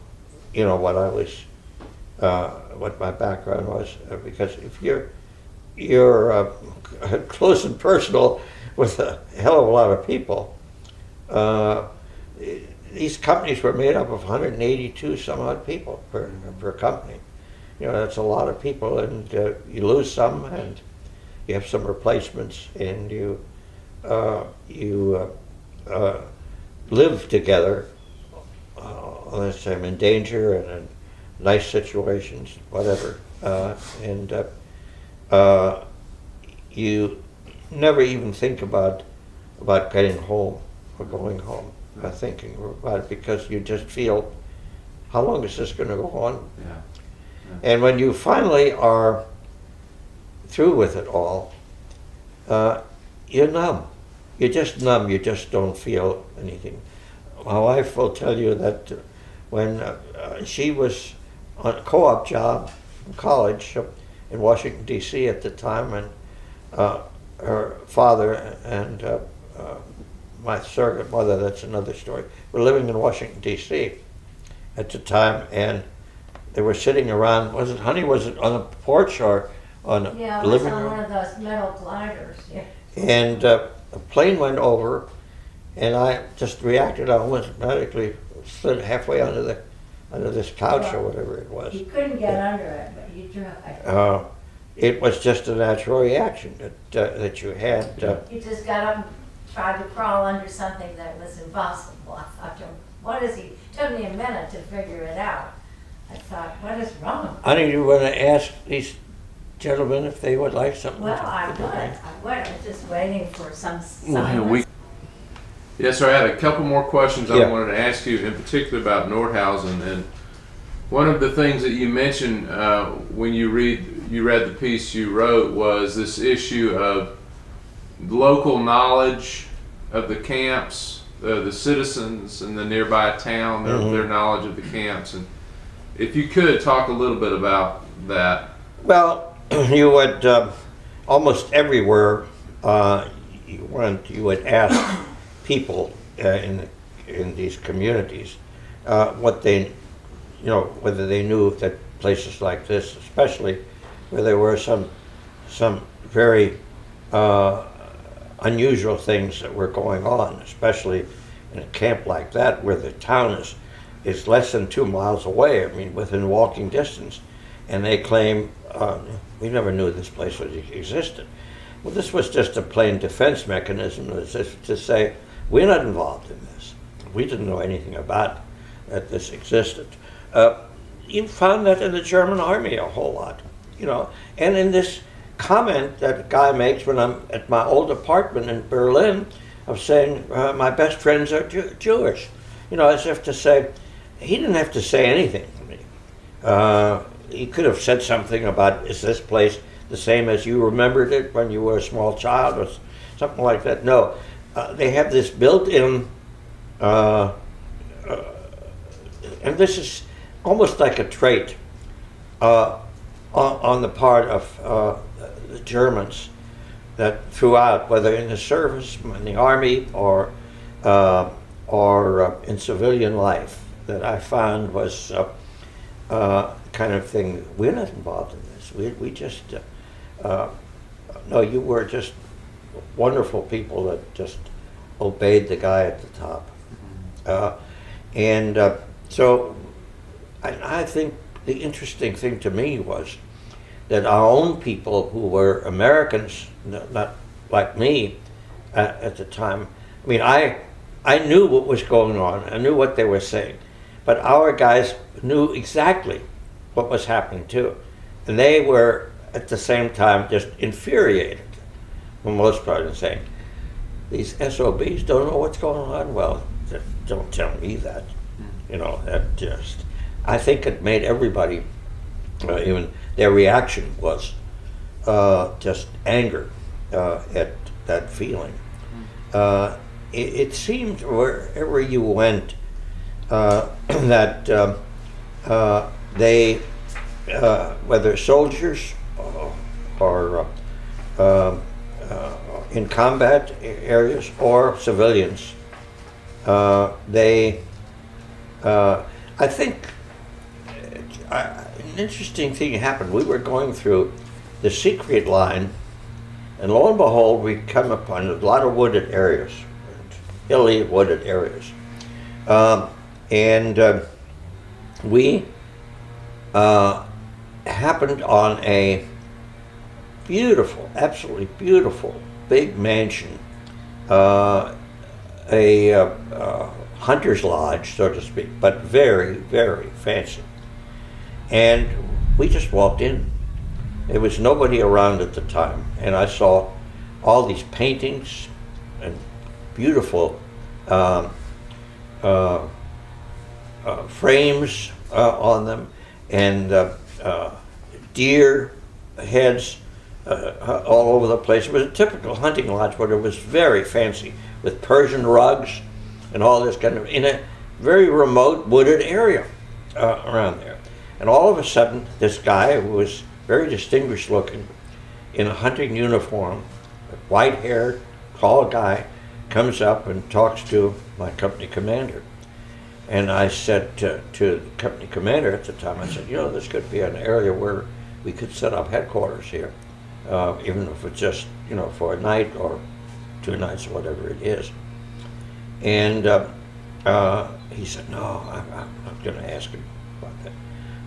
what I was, what my background was, because if you're close and personal with a hell of a lot of people, these companies were made up of 182 some odd people per company. That's a lot of people, and you lose some, and you have some replacements, and you live together, let's say, in danger and in nice situations, whatever, and you never even think about about getting home or going home, thinking about it, because you just feel, how long is this going to go on? Yeah. And when you finally are through with it all, you're numb. You're just numb. You just don't feel anything. My wife will tell you that when she was on a co-op job in college in Washington, D.C. at the time, and her father and my surrogate mother, that's another story, were living in Washington, D.C. at the time, and they were sitting around, was it on a porch or on a living room? Yeah, it was on one of those metal gliders, yeah. And a plane went over, and I just reacted. I almost medically slid halfway under this couch or whatever it was. You couldn't get under it, but you tried. It was just a natural reaction that you had. You just got up and tried to crawl under something that was impossible. I thought, what is he? It took me a minute to figure it out. I thought, what is wrong? I think you want to ask these gentlemen if they would like something. Well, I would. I was just waiting for some. Yes, sir. I had a couple more questions I Yeah. wanted to ask you, in particular about Nordhausen. And one of the things that you mentioned when you read the piece you wrote was this issue of local knowledge of the camps, the citizens in the nearby town, their knowledge of the camps. And if you could talk a little bit about that. Well, you would almost everywhere you went, you would ask people in these communities what they, whether they knew that places like this, especially where there were some very unusual things that were going on, especially in a camp like that where the town is less than 2 miles away. I mean, within walking distance, and they claim we never knew this place existed. Well, this was just a plain defense mechanism, as if to say, we're not involved in this. We didn't know anything about that this existed. You found that in the German army a whole lot, and in this comment that a guy makes when I'm at my old apartment in Berlin of saying, my best friends are Jewish, as if to say, he didn't have to say anything to me. He could have said something about, is this place the same as you remembered it when you were a small child, or something like that. No, they have this built-in, and this is almost like a trait on the part of the Germans, that throughout, whether in the service, in the army, or in civilian life, that I found was kind of thing. We're not involved in this. We just no. You were just wonderful people that just obeyed the guy at the top, and so I think the interesting thing to me was that our own people who were Americans, not like me at the time. I mean, I knew what was going on. I knew what they were saying, but our guys knew exactly what was happening too, and they were at the same time just infuriated, for the most part, and saying, "These SOBs don't know what's going on." Well, don't tell me that. That just. I think it made everybody, even their reaction was just anger at that feeling. It seemed wherever you went that they, whether soldiers or in combat areas or civilians, they, I think, an interesting thing happened. We were going through the secret line, and lo and behold, we come upon a lot of wooded areas, hilly wooded areas. And we happened on a beautiful, absolutely beautiful, big mansion, a hunter's lodge, so to speak, but very, very fancy. And we just walked in. There was nobody around at the time, and I saw all these paintings and beautiful frames on them, and deer heads all over the place. It was a typical hunting lodge, but it was very fancy, with Persian rugs and all this kind of, in a very remote wooded area around there. And all of a sudden, this guy, who was very distinguished looking, in a hunting uniform, white-haired, tall guy, comes up and talks to my company commander. And I said to the company commander at the time, I said, this could be an area where we could set up headquarters here, even if it's just, for a night or 2 nights or whatever it is. And he said, no, I'm going to ask him about that.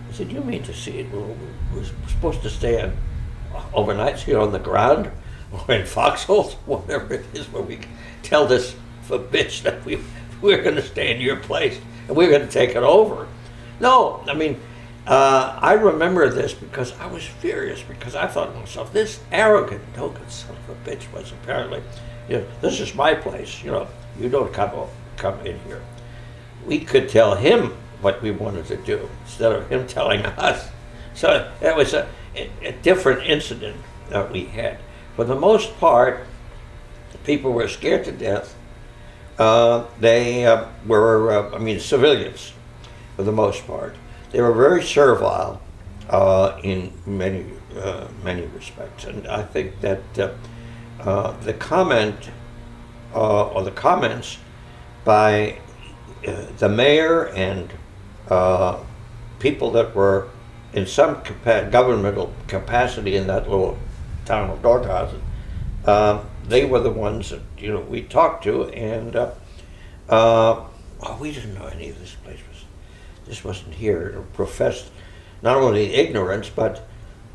I said, you mean to see it? We're supposed to stay overnights here on the ground or in foxholes, whatever it is, where we tell this bitch that we're going to stay in your place and we're going to take it over. No, I mean, I remember this because I was furious, because I thought to myself, this arrogant, no-good son of a bitch was apparently, this is my place, you don't come in here. We could tell him what we wanted to do instead of him telling us. So that was a different incident that we had. For the most part, people were scared to death. They were, civilians, for the most part. They were very servile in many respects. And I think that the comment or the comments by the mayor and people that were in some governmental capacity in that little town of Dorkhausen, they were the ones that we talked to, and we didn't know any of this place this wasn't here. It professed not only ignorance but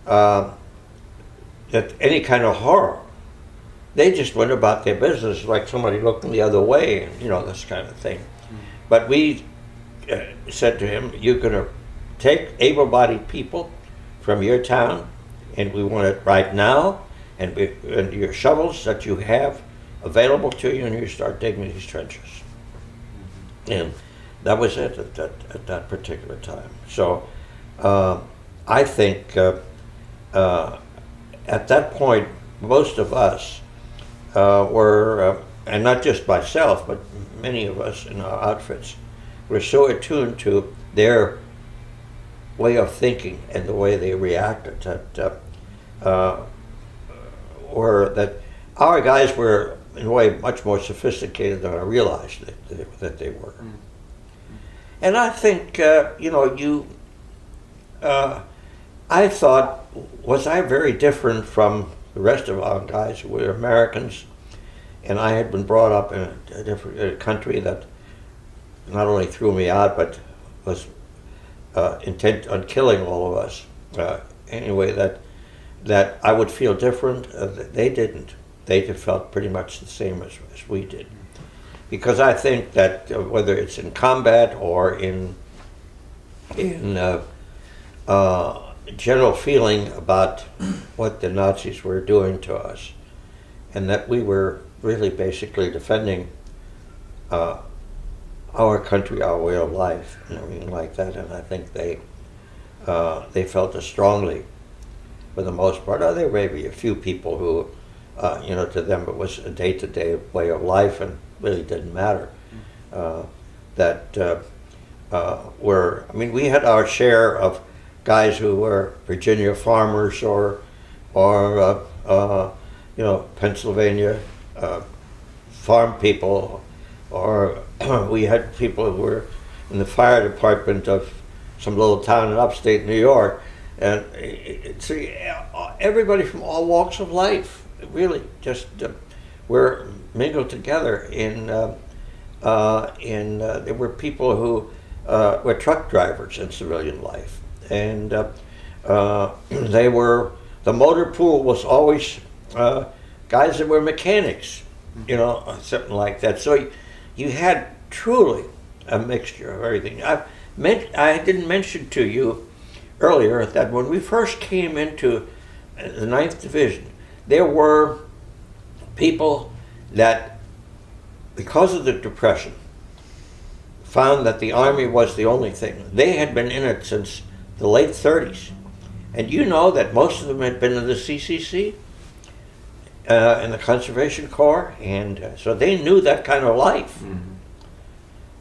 that any kind of horror. They just went about their business like somebody looking the other way, and this kind of thing. But we said to him, you're going to take able-bodied people from your town, and we want it right now, and your shovels that you have available to you, and you start digging these trenches. And that was it at that particular time. So I think at that point, most of us were, and not just myself, but many of us in our outfits, were so attuned to their way of thinking and the way they reacted that our guys were in a way much more sophisticated than I realized that they were. And I think I thought, was I very different from the rest of our guys who were Americans, and I had been brought up in a different country that not only threw me out but was intent on killing all of us. Anyway, that I would feel different. They didn't. They felt pretty much the same as we did. Because I think that whether it's in combat or in general feeling about what the Nazis were doing to us, and that we were really basically defending our country, our way of life, and everything like that. And I think they felt it strongly, for the most part. There may be a few people who, to them it was a day-to-day way of life and really didn't matter. We had our share of guys who were Virginia farmers or Pennsylvania farm people, or we had people who were in the fire department of some little town in upstate New York, and everybody from all walks of life really just were mingled together. There were people who were truck drivers in civilian life, and they were, the motor pool was always guys that were mechanics, something like that. So you had truly a mixture of everything. I didn't mention to you earlier that when we first came into the 9th Division, there were people that because of the Depression, found that the Army was the only thing. They had been in it since the late 30s. And you know that most of them had been in the CCC, in the Conservation Corps, and so they knew that kind of life.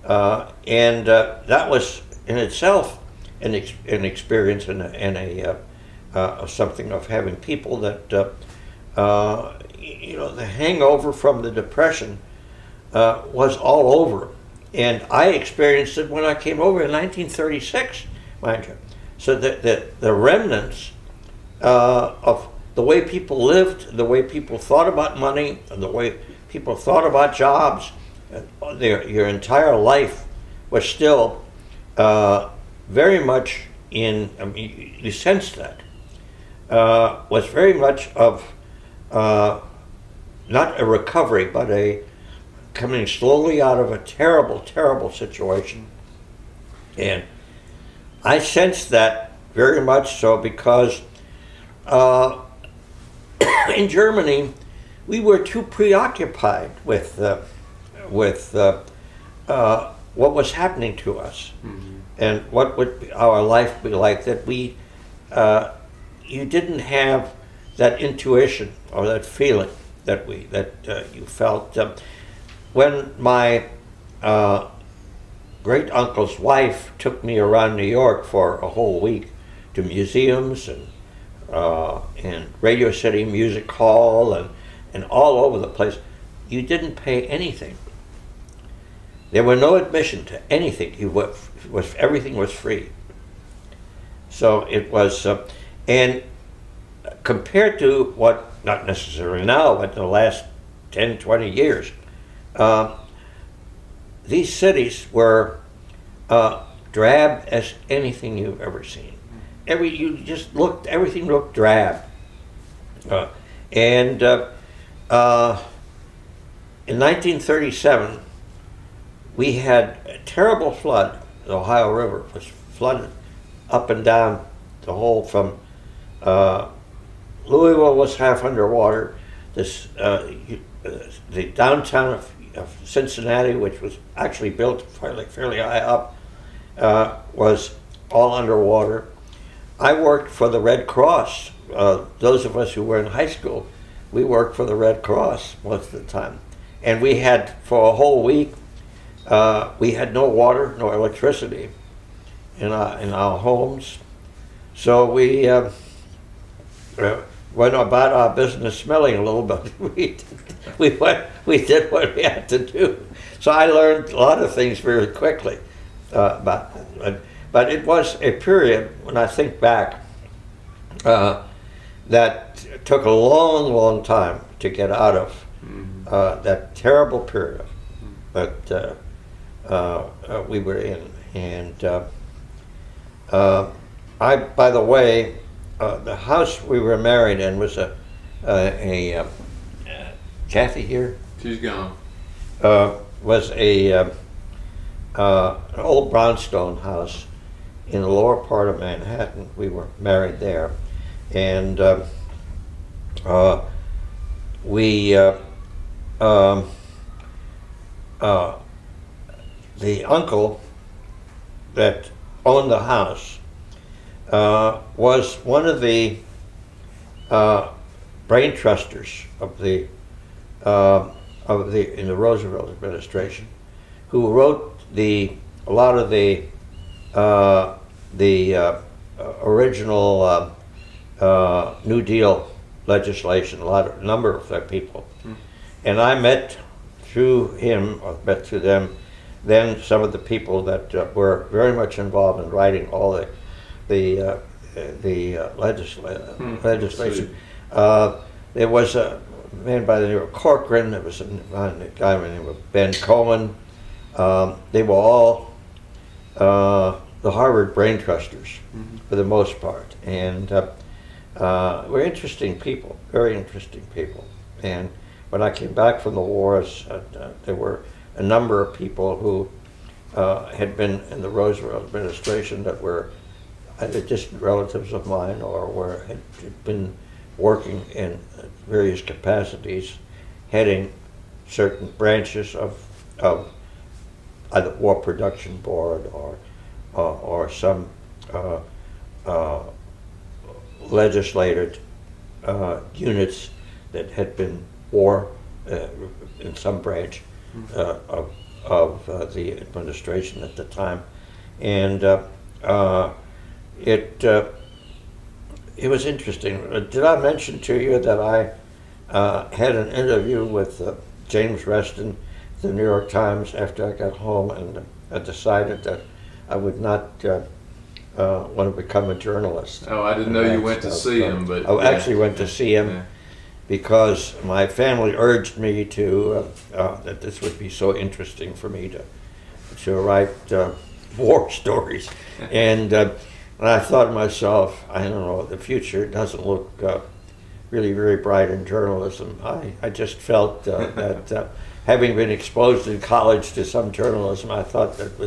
And that was in itself an experience and something of having people that, the hangover from the Depression was all over. And I experienced it when I came over in 1936, mind you. So the remnants of the way people lived, the way people thought about money, and the way people thought about jobs, your entire life was still very much in, you sensed that, was very much of not a recovery, but a coming slowly out of a terrible, terrible situation. And I sensed that very much so because in Germany, we were too preoccupied with what was happening to us, and what would our life be like. That you didn't have that intuition or that feeling that you felt when my great uncle's wife took me around New York for a whole week to museums and Radio City Music Hall and all over the place. You didn't pay anything. There were no admission to anything. Everything was free. So it was, and compared to what, not necessarily now, but the last 10, 20 years, these cities were drab as anything you've ever seen. Everything looked drab. In 1937, we had a terrible flood. The Ohio River was flooded up and down the whole from Louisville was half underwater. The downtown of Cincinnati, which was actually built fairly high up, was all underwater. I worked for the Red Cross. Those of us who were in high school, we worked for the Red Cross most of the time. And we had, for a whole week, we had no water, no electricity in our homes. So we went about our business smelling a little bit. We did what we had to do. So I learned a lot of things very quickly about it. But it was a period, when I think back, that took a long, long time to get out of that terrible period that we were in. And by the way, the house we were married in was a Kathy here? She's gone. Was an old brownstone house in the lower part of Manhattan. We were married there, and the uncle that owned the house was one of the brain trusters in the Roosevelt administration, who wrote a lot of the original New Deal legislation, a number of their people. And I met through him, or met through them, then some of the people that were very much involved in writing all the legislation. There was a man by the name of Corcoran, there was a guy by the name of Ben Coleman. They were all the Harvard brain trusters for the most part, and were interesting people, very interesting people. And when I came back from the wars, there were a number of people who had been in the Roosevelt administration that were either distant relatives of mine or had been working in various capacities, heading certain branches of either War Production Board or some legislated units that had been war in some branch of the administration at the time, and it was interesting. Did I mention to you that I had an interview with James Reston, the New York Times, after I got home, and I decided that I would not want to become a journalist. Oh, I didn't know you went to see him, but I actually went to see him. Yeah. Because my family urged me to that this would be so interesting for me to write war stories, and I thought to myself, I don't know, the future doesn't look really very bright in journalism. I just felt that having been exposed in college to some journalism, I thought that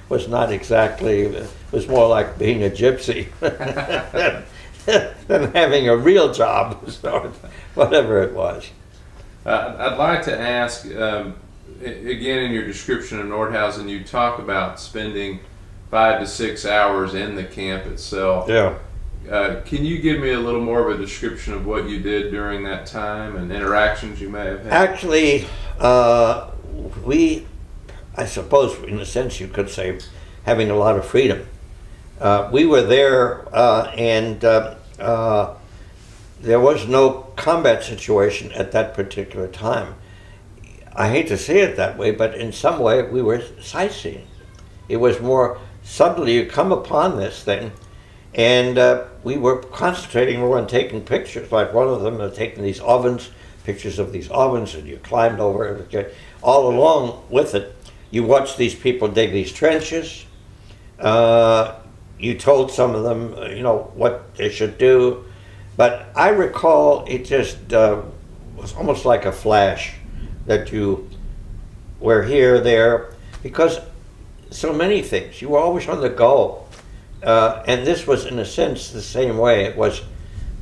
was not exactly, was more like being a gypsy than having a real job, so whatever it was. I'd like to ask, again, in your description of Nordhausen, you talk about spending 5 to 6 hours in the camp itself. Yeah. Can you give me a little more of a description of what you did during that time and interactions you may have had? Actually, I suppose, in a sense, you could say, having a lot of freedom. We were there, and there was no combat situation at that particular time. I hate to say it that way, but in some way we were sightseeing. It was more suddenly you come upon this thing, and we were concentrating more on taking pictures. Like one of them, taking these ovens, pictures of these ovens, and you climbed over it. All along with it, you watched these people dig these trenches. You told some of them, what they should do. But I recall it just was almost like a flash that you were here, there, because so many things. You were always on the go. And this was, in a sense, the same way. It was,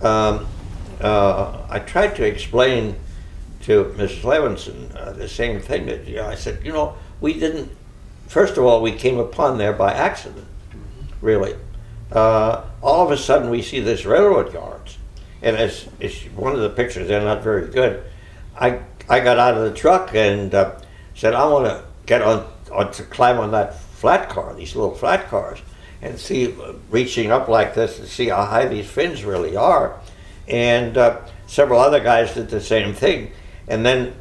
I tried to explain to Mrs. Levinson the same thing. That I said, we didn't, first of all, we came upon there by accident, really. All of a sudden we see this railroad yards. And as one of the pictures, they're not very good. I got out of the truck and said, I want to get on to climb on that flat car, these little flat cars, and see, reaching up like this to see how high these fins really are. And several other guys did the same thing. And then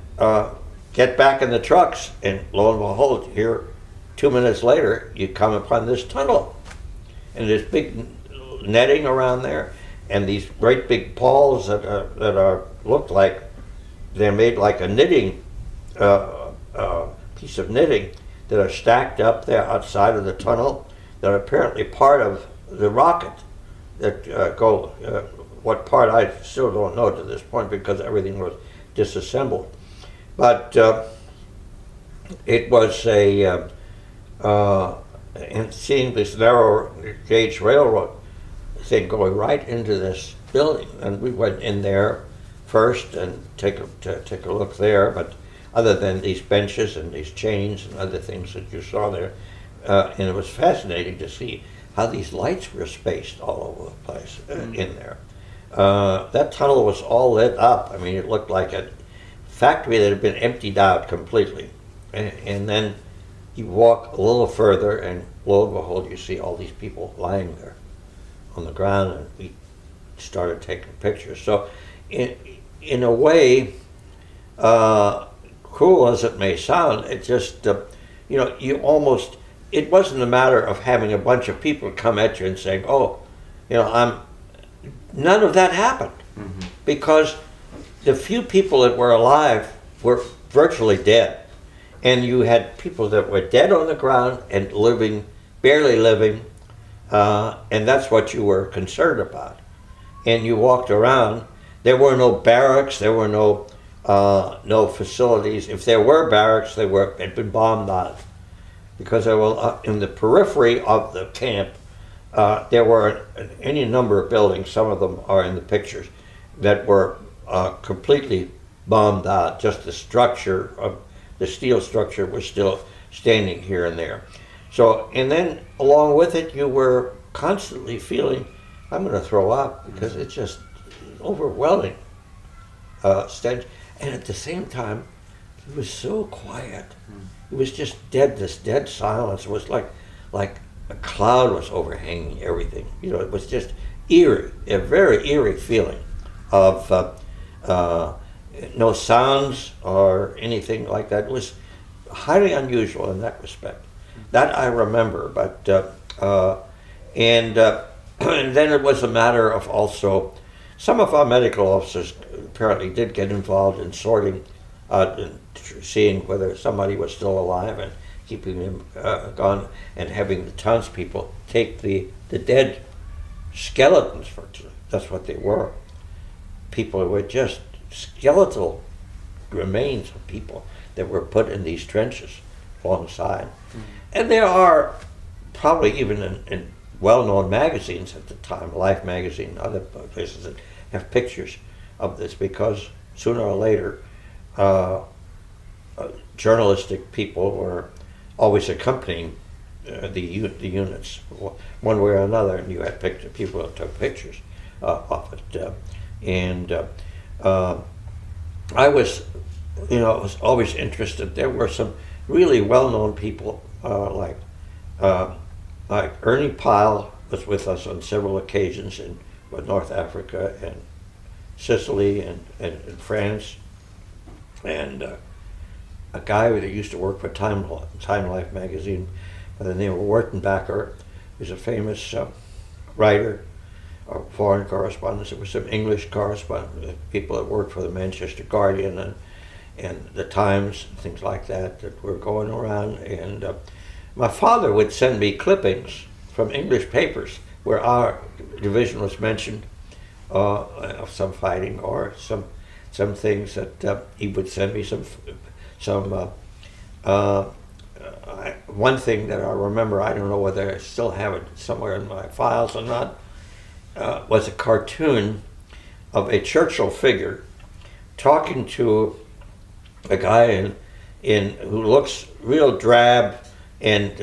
get back in the trucks, and lo and behold, here 2 minutes later, you come upon this tunnel. And there's big netting around there, and these great big poles that look like they're made like a knitting piece of knitting that are stacked up there outside of the tunnel that are apparently part of the rocket that go. What part I still don't know to this point because everything was disassembled. But it was and seeing this narrow gauge railroad thing going right into this building, and we went in there first and take a look there. But other than these benches and these chains and other things that you saw there, and it was fascinating to see how these lights were spaced all over the place in there. That tunnel was all lit up. I mean, it looked like a factory that had been emptied out completely, and then you walk a little further, and lo and behold, you see all these people lying there on the ground, and we started taking pictures. So, in a way, cruel as it may sound, it just, you almost, it wasn't a matter of having a bunch of people come at you and saying, none of that happened, because the few people that were alive were virtually dead. And you had people that were dead on the ground and living, barely living, and that's what you were concerned about. And you walked around. There were no barracks. There were no facilities. If there were barracks, had been bombed out, because there were in the periphery of the camp. There were any number of buildings. Some of them are in the pictures that were completely bombed out. Just the structure of the steel structure was still standing here and there. So, and then along with it, you were constantly feeling, I'm going to throw up, because it's just overwhelming stench. And at the same time, it was so quiet. It was just dead. This dead silence. It was like a cloud was overhanging everything. You know, it was just eerie, a very eerie feeling of no sounds or anything like that. It was highly unusual in that respect. That I remember, but and then it was a matter of also some of our medical officers apparently did get involved in sorting out and seeing whether somebody was still alive and keeping them gone, and having the townspeople take the dead skeletons, that's what they were. People who were just skeletal remains of people that were put in these trenches alongside. And there are probably even in well-known magazines at the time, Life magazine, other places that have pictures of this, because sooner or later journalistic people were always accompanying the units one way or another, and you had people that took pictures of it. I was, was always interested. There were some really well-known people like Ernie Pyle was with us on several occasions in North Africa and Sicily and France, and a guy that used to work for Time Life magazine by the name of Wertenbacher, who's a famous writer of foreign correspondence. There were some English correspondents, people that worked for the Manchester Guardian and the Times, things like that were going around. And my father would send me clippings from English papers where our division was mentioned, of some fighting or some things that he would send me one thing that I remember, I don't know whether I still have it somewhere in my files or not, was a cartoon of a Churchill figure talking to a guy who looks real drab and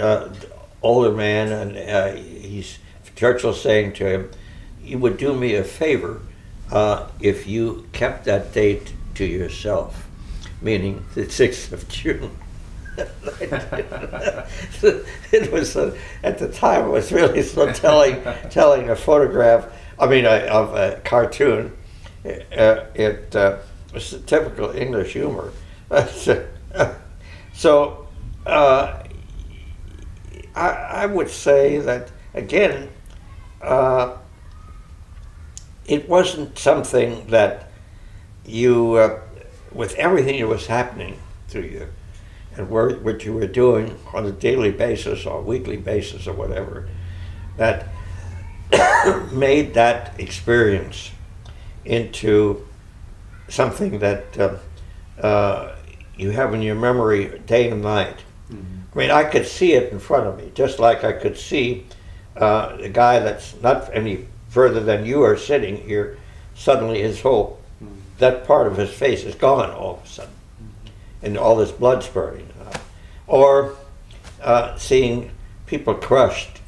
older man, and Churchill saying to him, "You would do me a favor if you kept that date to yourself," meaning the 6th of June. It was at the time, it was really so telling a photograph, of a cartoon. It was typical English humor. So I would say that, again, it wasn't something that you, with everything that was happening to you, and what you were doing on a daily basis or weekly basis or whatever, that made that experience into something that you have in your memory day and night. I mean, I could see it in front of me, just like I could see the guy that's not any further than you are sitting here, suddenly that part of his face is gone all of a sudden, and all this blood spurting. Or seeing people crushed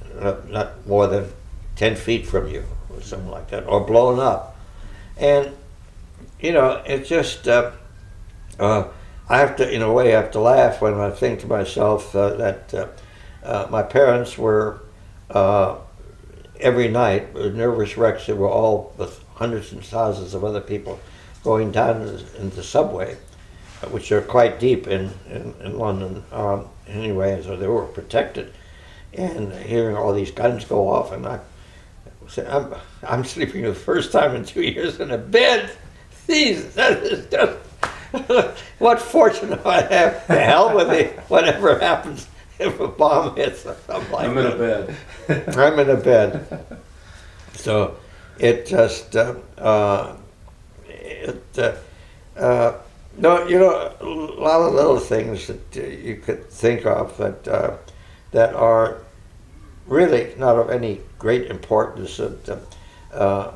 not more than 10 feet from you, or something like that, or blown up. And, it just, I have to laugh when I think to myself that my parents were, every night, nervous wrecks. They were all with hundreds and thousands of other people going down in the subway, which are quite deep in London anyway, so they were protected. And hearing all these guns go off, and I said, I'm sleeping the first time in 2 years in a bed. Jeez, that is just, what fortune I have. The hell with it, whatever happens if a bomb hits or something like that. I'm in a bed. I'm in a bed. So it just, no, a lot of little things that you could think of that are really not of any great importance.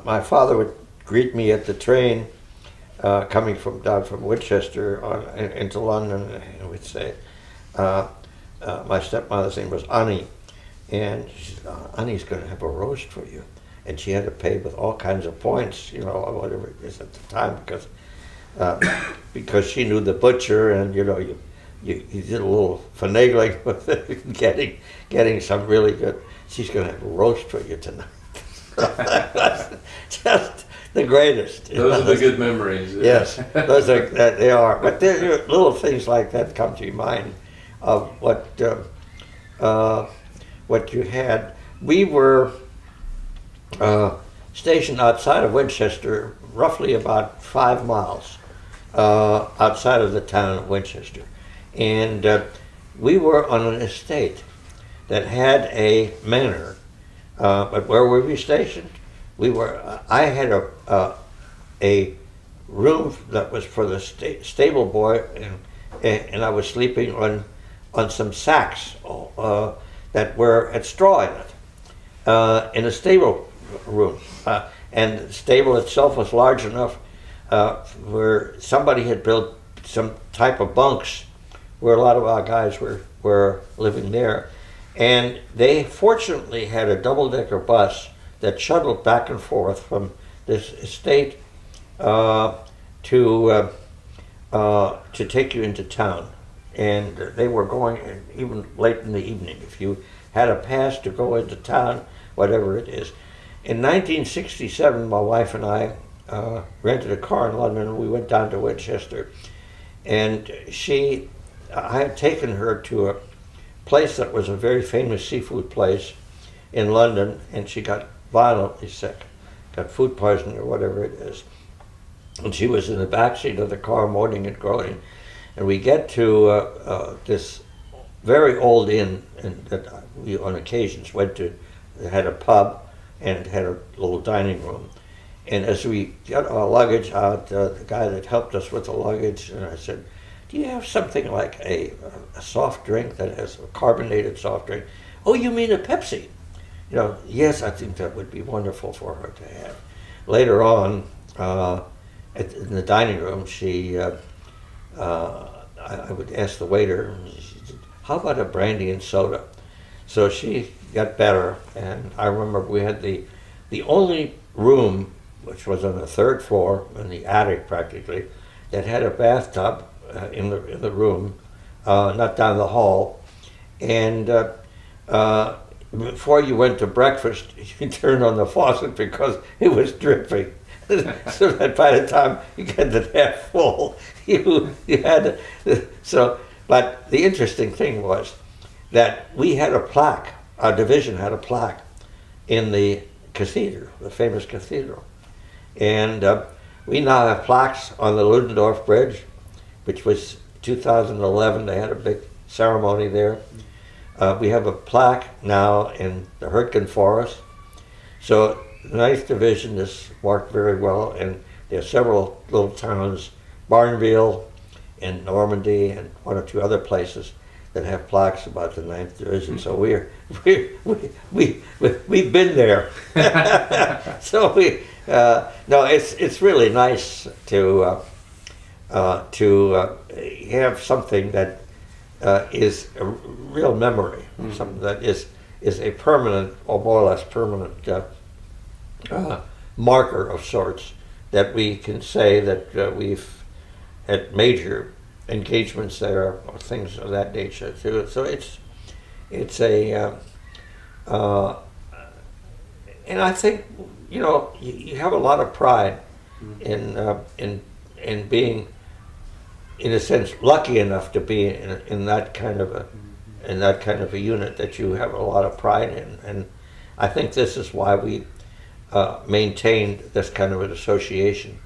My father would greet me at the train coming down from Winchester into London, and we'd say, my stepmother's name was Annie, and she said, Annie's going to have a roast for you. And she had to pay with all kinds of points, you know, or whatever it is at the time, because she knew the butcher, and you know, you did a little finagling with it, getting some really good. She's going to have a roast for you tonight. Just the greatest. Those are the good memories. Yes, those are they are. But there are little things like that come to your mind of what you had. We were stationed outside of Winchester, roughly about 5 miles outside of the town of Winchester. And we were on an estate that had a manor. But where were we stationed? We were. I had a room that was for the stable boy, and I was sleeping on some sacks that had straw in it in a stable room. And the stable itself was large enough where somebody had built some type of bunks where a lot of our guys were living there. And they fortunately had a double-decker bus that shuttled back and forth from this estate to take you into town. And they were going even late in the evening. If you had a pass to go into town, whatever it is. In 1967, my wife and I rented a car in London, and we went down to Winchester. And I had taken her to a place that was a very famous seafood place in London, and she got violently sick, got food poisoning or whatever it is. And she was in the back seat of the car moaning and groaning. And we get to this very old inn that we on occasions went to. It had a pub and had a little dining room. And as we got our luggage out, the guy that helped us with the luggage, and I said, do you have something like a soft drink that has a carbonated soft drink? Oh, you mean a Pepsi? You know, yes, I think that would be wonderful for her to have. Later on, in the dining room, I would ask the waiter, she said, how about a brandy and soda? So she got better, and I remember we had the only room, which was on the 3rd floor, in the attic practically, that had a bathtub in the room, not down the hall. And before you went to breakfast, you turned on the faucet because it was dripping. So that by the time you get it half full, you had so. But the interesting thing was that we had a plaque. Our division had a plaque in the cathedral, the famous cathedral, and we now have plaques on the Ludendorff Bridge, which was 2011. They had a big ceremony there. We have a plaque now in the Hurtgen Forest. So the 9th Division is marked very well, and there are several little towns, Barneville and Normandy and 1 or 2 other places that have plaques about the 9th Division. So we've been there. So no, it's really nice to have something that is a real memory, something that is a permanent, or more or less permanent marker of sorts, that we can say that we've had major engagements there, or things of that nature too. So it's a and I think, you know, you have a lot of pride in being, in a sense, lucky enough to be in that kind of a unit that you have a lot of pride in. And I think this is why we maintained this kind of an association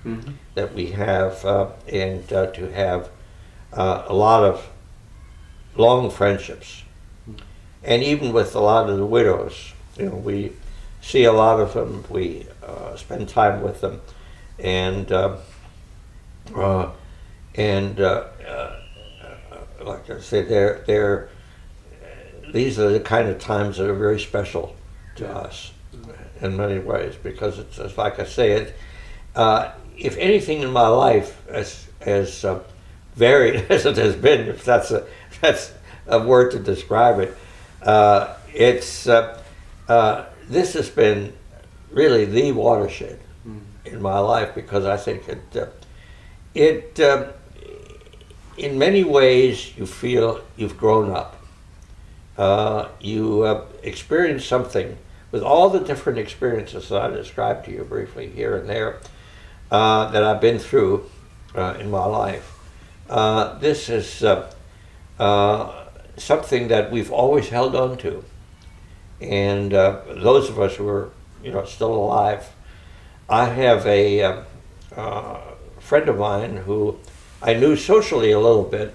that we have, and to have a lot of long friendships. And even with a lot of the widows, you know, we see a lot of them, we spend time with them, and like I say, these are the kind of times that are very special to us in many ways, because it's like I say, if anything in my life, as varied as it has been, if that's a word to describe it, it's this has been really the watershed in my life, because I think it in many ways you feel you've grown up. You experience something with all the different experiences that I described to you briefly here and there that I've been through in my life. This is something that we've always held on to, and those of us who are still alive. I have a friend of mine who I knew socially a little bit,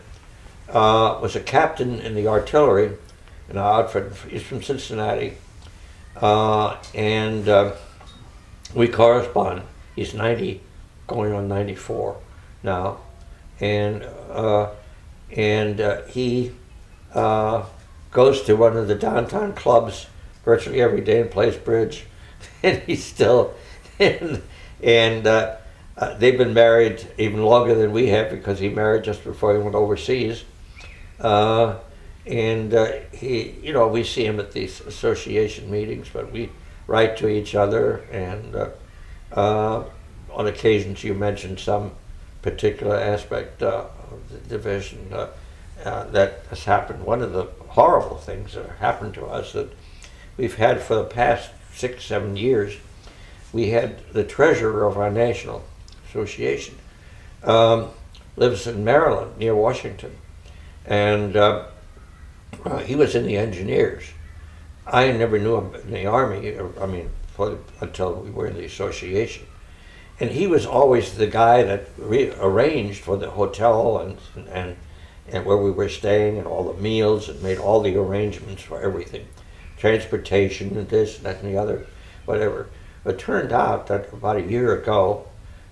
was a captain in the artillery in our outfit. He's from Cincinnati, and we correspond. He's 90, going on 94 now, and he goes to one of the downtown clubs virtually every day and plays bridge, and he's still they've been married even longer than we have, because he married just before he went overseas. He, we see him at these association meetings, but we write to each other, and on occasions you mentioned some particular aspect of the division that has happened. One of the horrible things that happened to us that we've had for the past 6-7 years, we had the treasurer of our national association, lives in Maryland near Washington, and he was in the engineers. I never knew him in the Army, until we were in the association. And he was always the guy that arranged for the hotel and where we were staying, and all the meals, and made all the arrangements for everything. Transportation and this, that, and the other, whatever. It turned out that about a year ago,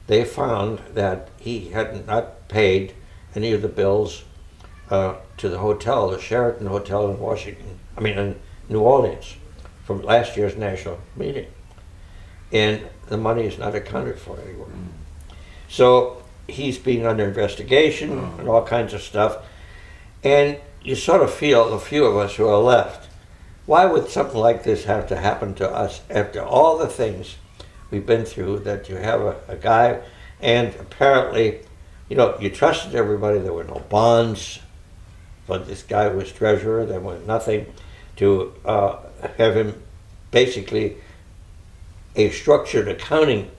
they found that he had not paid any of the bills to the hotel, the Sheraton Hotel in in New Orleans, from last year's national meeting. And the money is not accounted for anymore. So he's being under investigation and all kinds of stuff. And you sort of feel, the few of us who are left, why would something like this have to happen to us after all the things we've been through, that you have a guy, and apparently, you trusted everybody. There were no bonds, but this guy was treasurer. There was nothing to have him, basically a structured accounting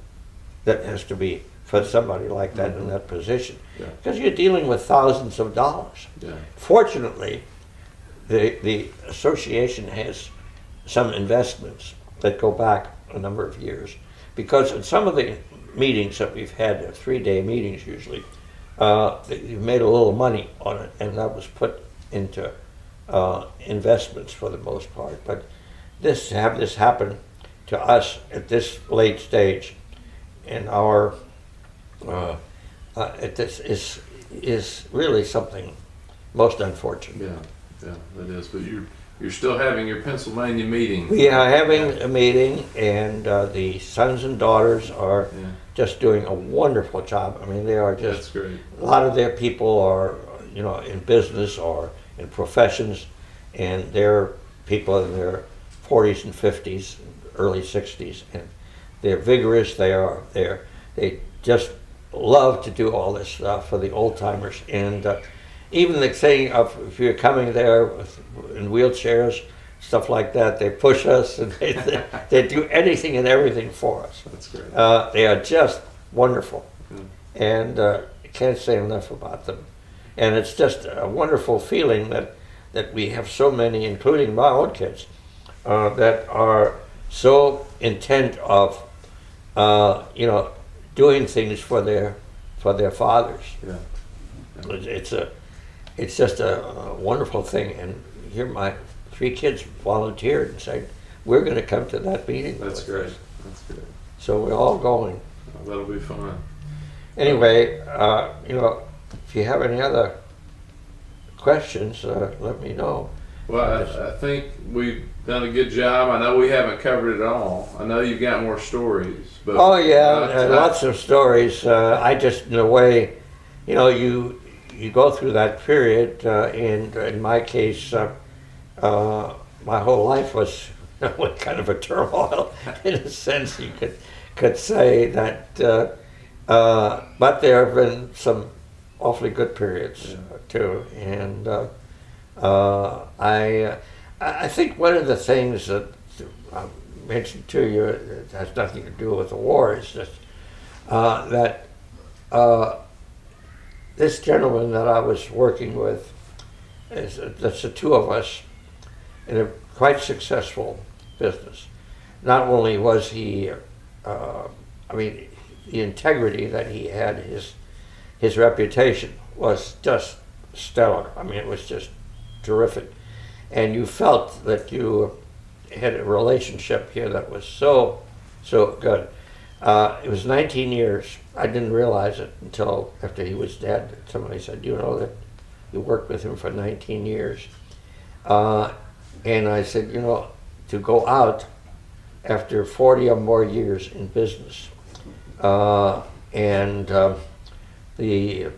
that has to be for somebody like that in that position. Yeah. Because you're dealing with thousands of dollars. Yeah. Fortunately, the association has some investments that go back a number of years, because in some of the meetings that we've had, 3-day meetings usually, you've made a little money on it, and that was put into investments for the most part. But to have this happen to us at this late stage in our this is really something most unfortunate. Yeah, that is. But you're still having your Pennsylvania meeting. We are having a meeting, and the sons and daughters are just doing a wonderful job. They are just. That's great. A lot of their people are, in business or in professions, and they're people in their 40s and 50s, early 60s, and they're vigorous. They just love to do all this stuff for the old timers, and even the saying of, if you're coming there in wheelchairs, stuff like that, they push us, and they do anything and everything for us. That's great. They are just wonderful, and I can't say enough about them. And it's just a wonderful feeling that we have so many, including my own kids, that are so intent of, doing things for their fathers. Yeah. It's just a wonderful thing. And here my 3 kids volunteered and said, we're going to come to that meeting. That's great. That's good. So we're all going. Well, that'll be fun. Anyway, if you have any other questions, let me know. Well, I think we've done a good job. I know we haven't covered it all. I know you've got more stories. But Oh yeah, lots of stories. I just, in a way, you go through that period, and in my case, my whole life was kind of a turmoil, in a sense you could say that. But there have been some awfully good periods too, and I think one of the things that I mentioned to you that has nothing to do with the war is just that this gentleman that I was working with, that's the two of us in a quite successful business. Not only was he, the integrity that he had, his reputation was just stellar. I mean, it was just terrific. And you felt that you had a relationship here that was so good. It was 19 years. I didn't realize it until after he was dead. Somebody said, "You know that you worked with him for 19 years." And I said, to go out after 40 or more years in business, and the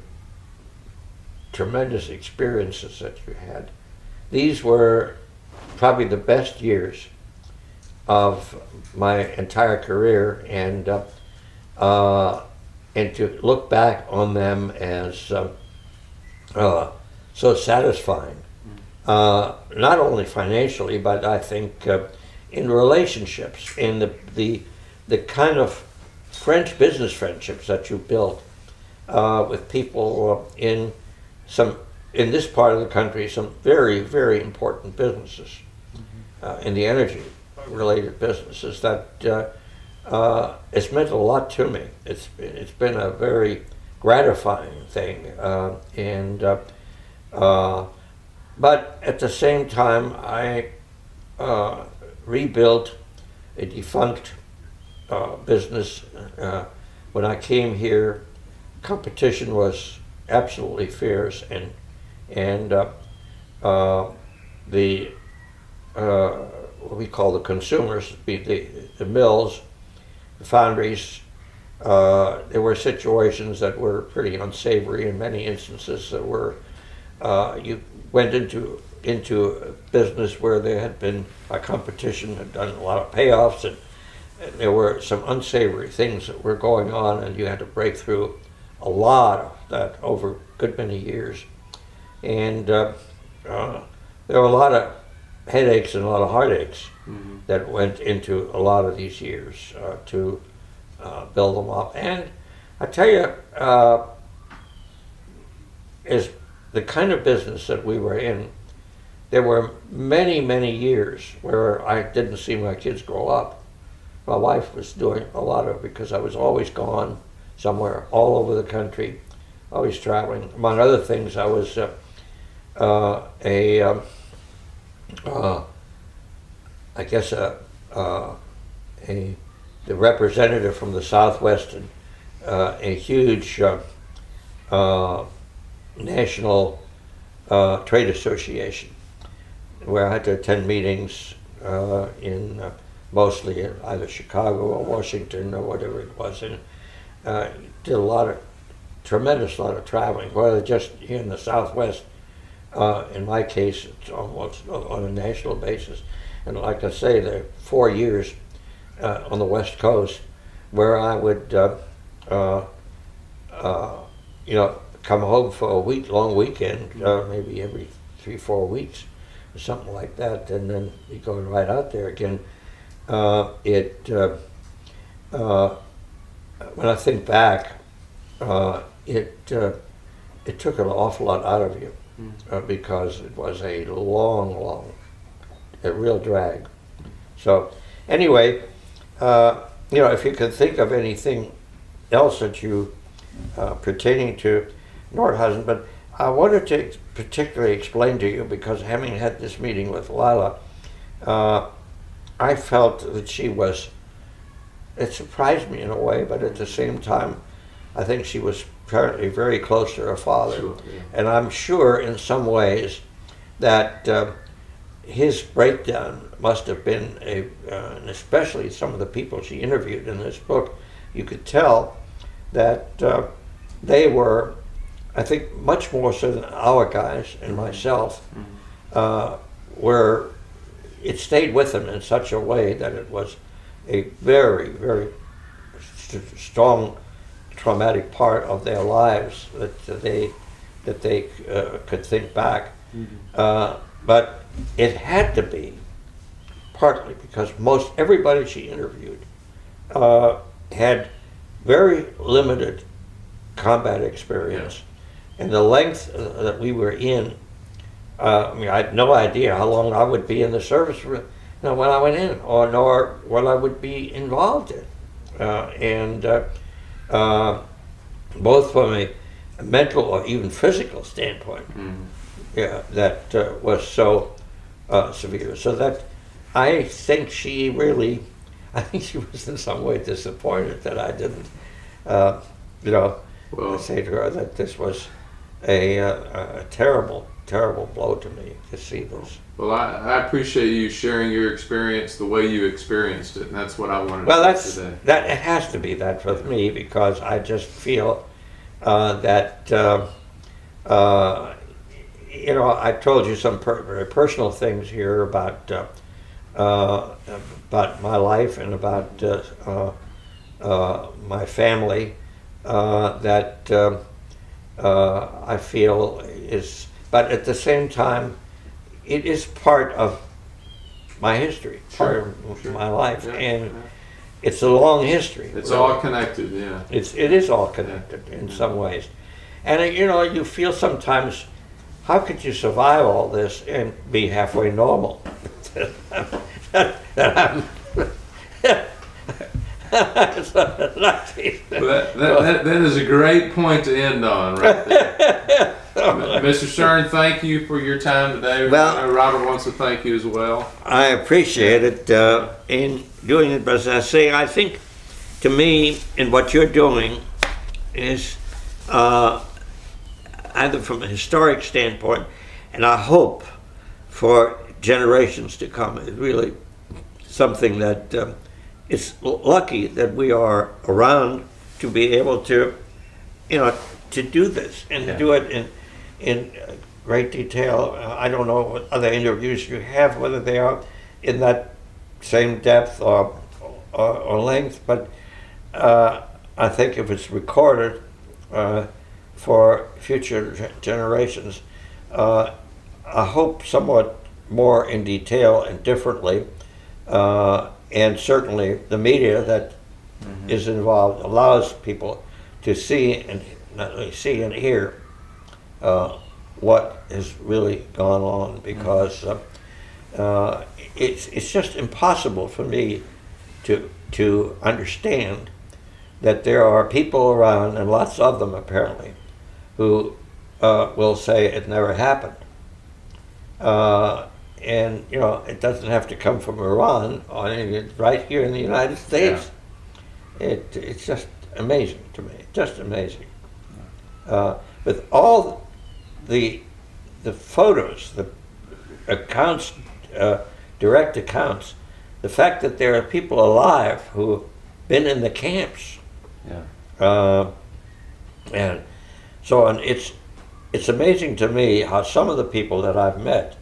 tremendous experiences that you had, these were probably the best years of my entire career, and to look back on them as so satisfying, not only financially, but I think in relationships, in the kind of business friendships that you built with people in this part of the country, some very, very important businesses, in the energy-related businesses, that it's meant a lot to me. It's been a very gratifying thing, but at the same time, I rebuilt a defunct business. When I came here, competition was absolutely fierce, and the what we call the consumers, the mills, the foundries, there were situations that were pretty unsavory in many instances. That were you went into a business where there had been a competition, had done a lot of payoffs, and there were some unsavory things that were going on, and you had to break through a lot of that over a good many years. And there were a lot of headaches and a lot of heartaches that went into a lot of these years to build them up. And I tell you, is the kind of business that we were in, there were many, many years where I didn't see my kids grow up. My wife was doing a lot of it because I was always gone somewhere all over the country, always traveling. Among other things, I was the representative from the Southwest in a huge national trade association, where I had to attend meetings in mostly in either Chicago or Washington or whatever it was, and did tremendous lot of traveling. Well, just here in the Southwest, in my case, it's almost on a national basis. And like I say, there are 4 years on the West Coast where I would, come home for a long weekend, maybe every 3-4 weeks, or something like that, and then be going right out there again. When I think back, it took an awful lot out of you, because it was a real drag. So anyway, if you could think of anything else that you pertaining to Nordhausen, but I wanted to particularly explain to you, because having had this meeting with Lila, I felt that it surprised me in a way, but at the same time, I think she was apparently very close to her father. Sure, yeah. And I'm sure in some ways that his breakdown must have been and especially some of the people she interviewed in this book, you could tell that they were, I think, much more so than our guys and myself, where it stayed with them in such a way that it was a very, very strong traumatic part of their lives that they could think back. But it had to be partly because most everybody she interviewed had very limited combat experience, and the length that we were in. I mean, I had no idea how long I would be in the service, when I went in, or nor what I would be involved in, and both from a mental or even physical standpoint. Yeah, that was so severe. So that I think she was in some way disappointed that I didn't, say to her that this was a terrible, terrible blow to me to see this. Well, I appreciate you sharing your experience the way you experienced it, and that's what I wanted Well, to say today. that it has to be that for me, because I just feel that. I told you some very personal things here about my life and about my family that I feel is, but at the same time, it is part of my history, part of my life, and it's a long history. It's really. all connected, yeah. It is all connected in some ways, and you feel sometimes, how could you survive all this and be halfway normal? That is a great point to end on, right there. Mr. Stern, thank you for your time today. Well, I know Robert wants to thank you as well. I appreciate it in doing it, but as I say, I think to me, in what you're doing is either from a historic standpoint, and I hope for generations to come, is really something that it's lucky that we are around to be able to, to do this and to do it in great detail. I don't know what other interviews you have, whether they are in that same depth or length, but I think if it's recorded for future generations, I hope somewhat more in detail and differently, and certainly the media that is involved allows people to see and not only see and hear what has really gone on, because it's just impossible for me to understand that there are people around, and lots of them apparently, who will say it never happened. And it doesn't have to come from Iran, or anything, right here in the United States. Yeah. It's just amazing to me, just amazing. With all the photos, the accounts, direct accounts, the fact that there are people alive who've been in the camps. Yeah. And so on, it's amazing to me how some of the people that I've met,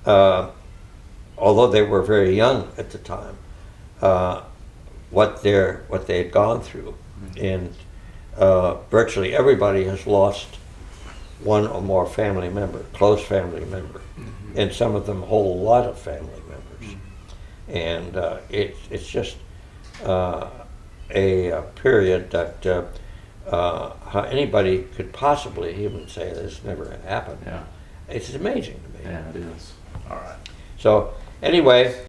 although they were very young at the time, what they had gone through, and virtually everybody has lost one or more family member, close family member, and some of them a whole lot of family members, and it's just a period that how anybody could possibly even say this never happened. Yeah. It's amazing to me. Yeah, it is. All right. So anyway.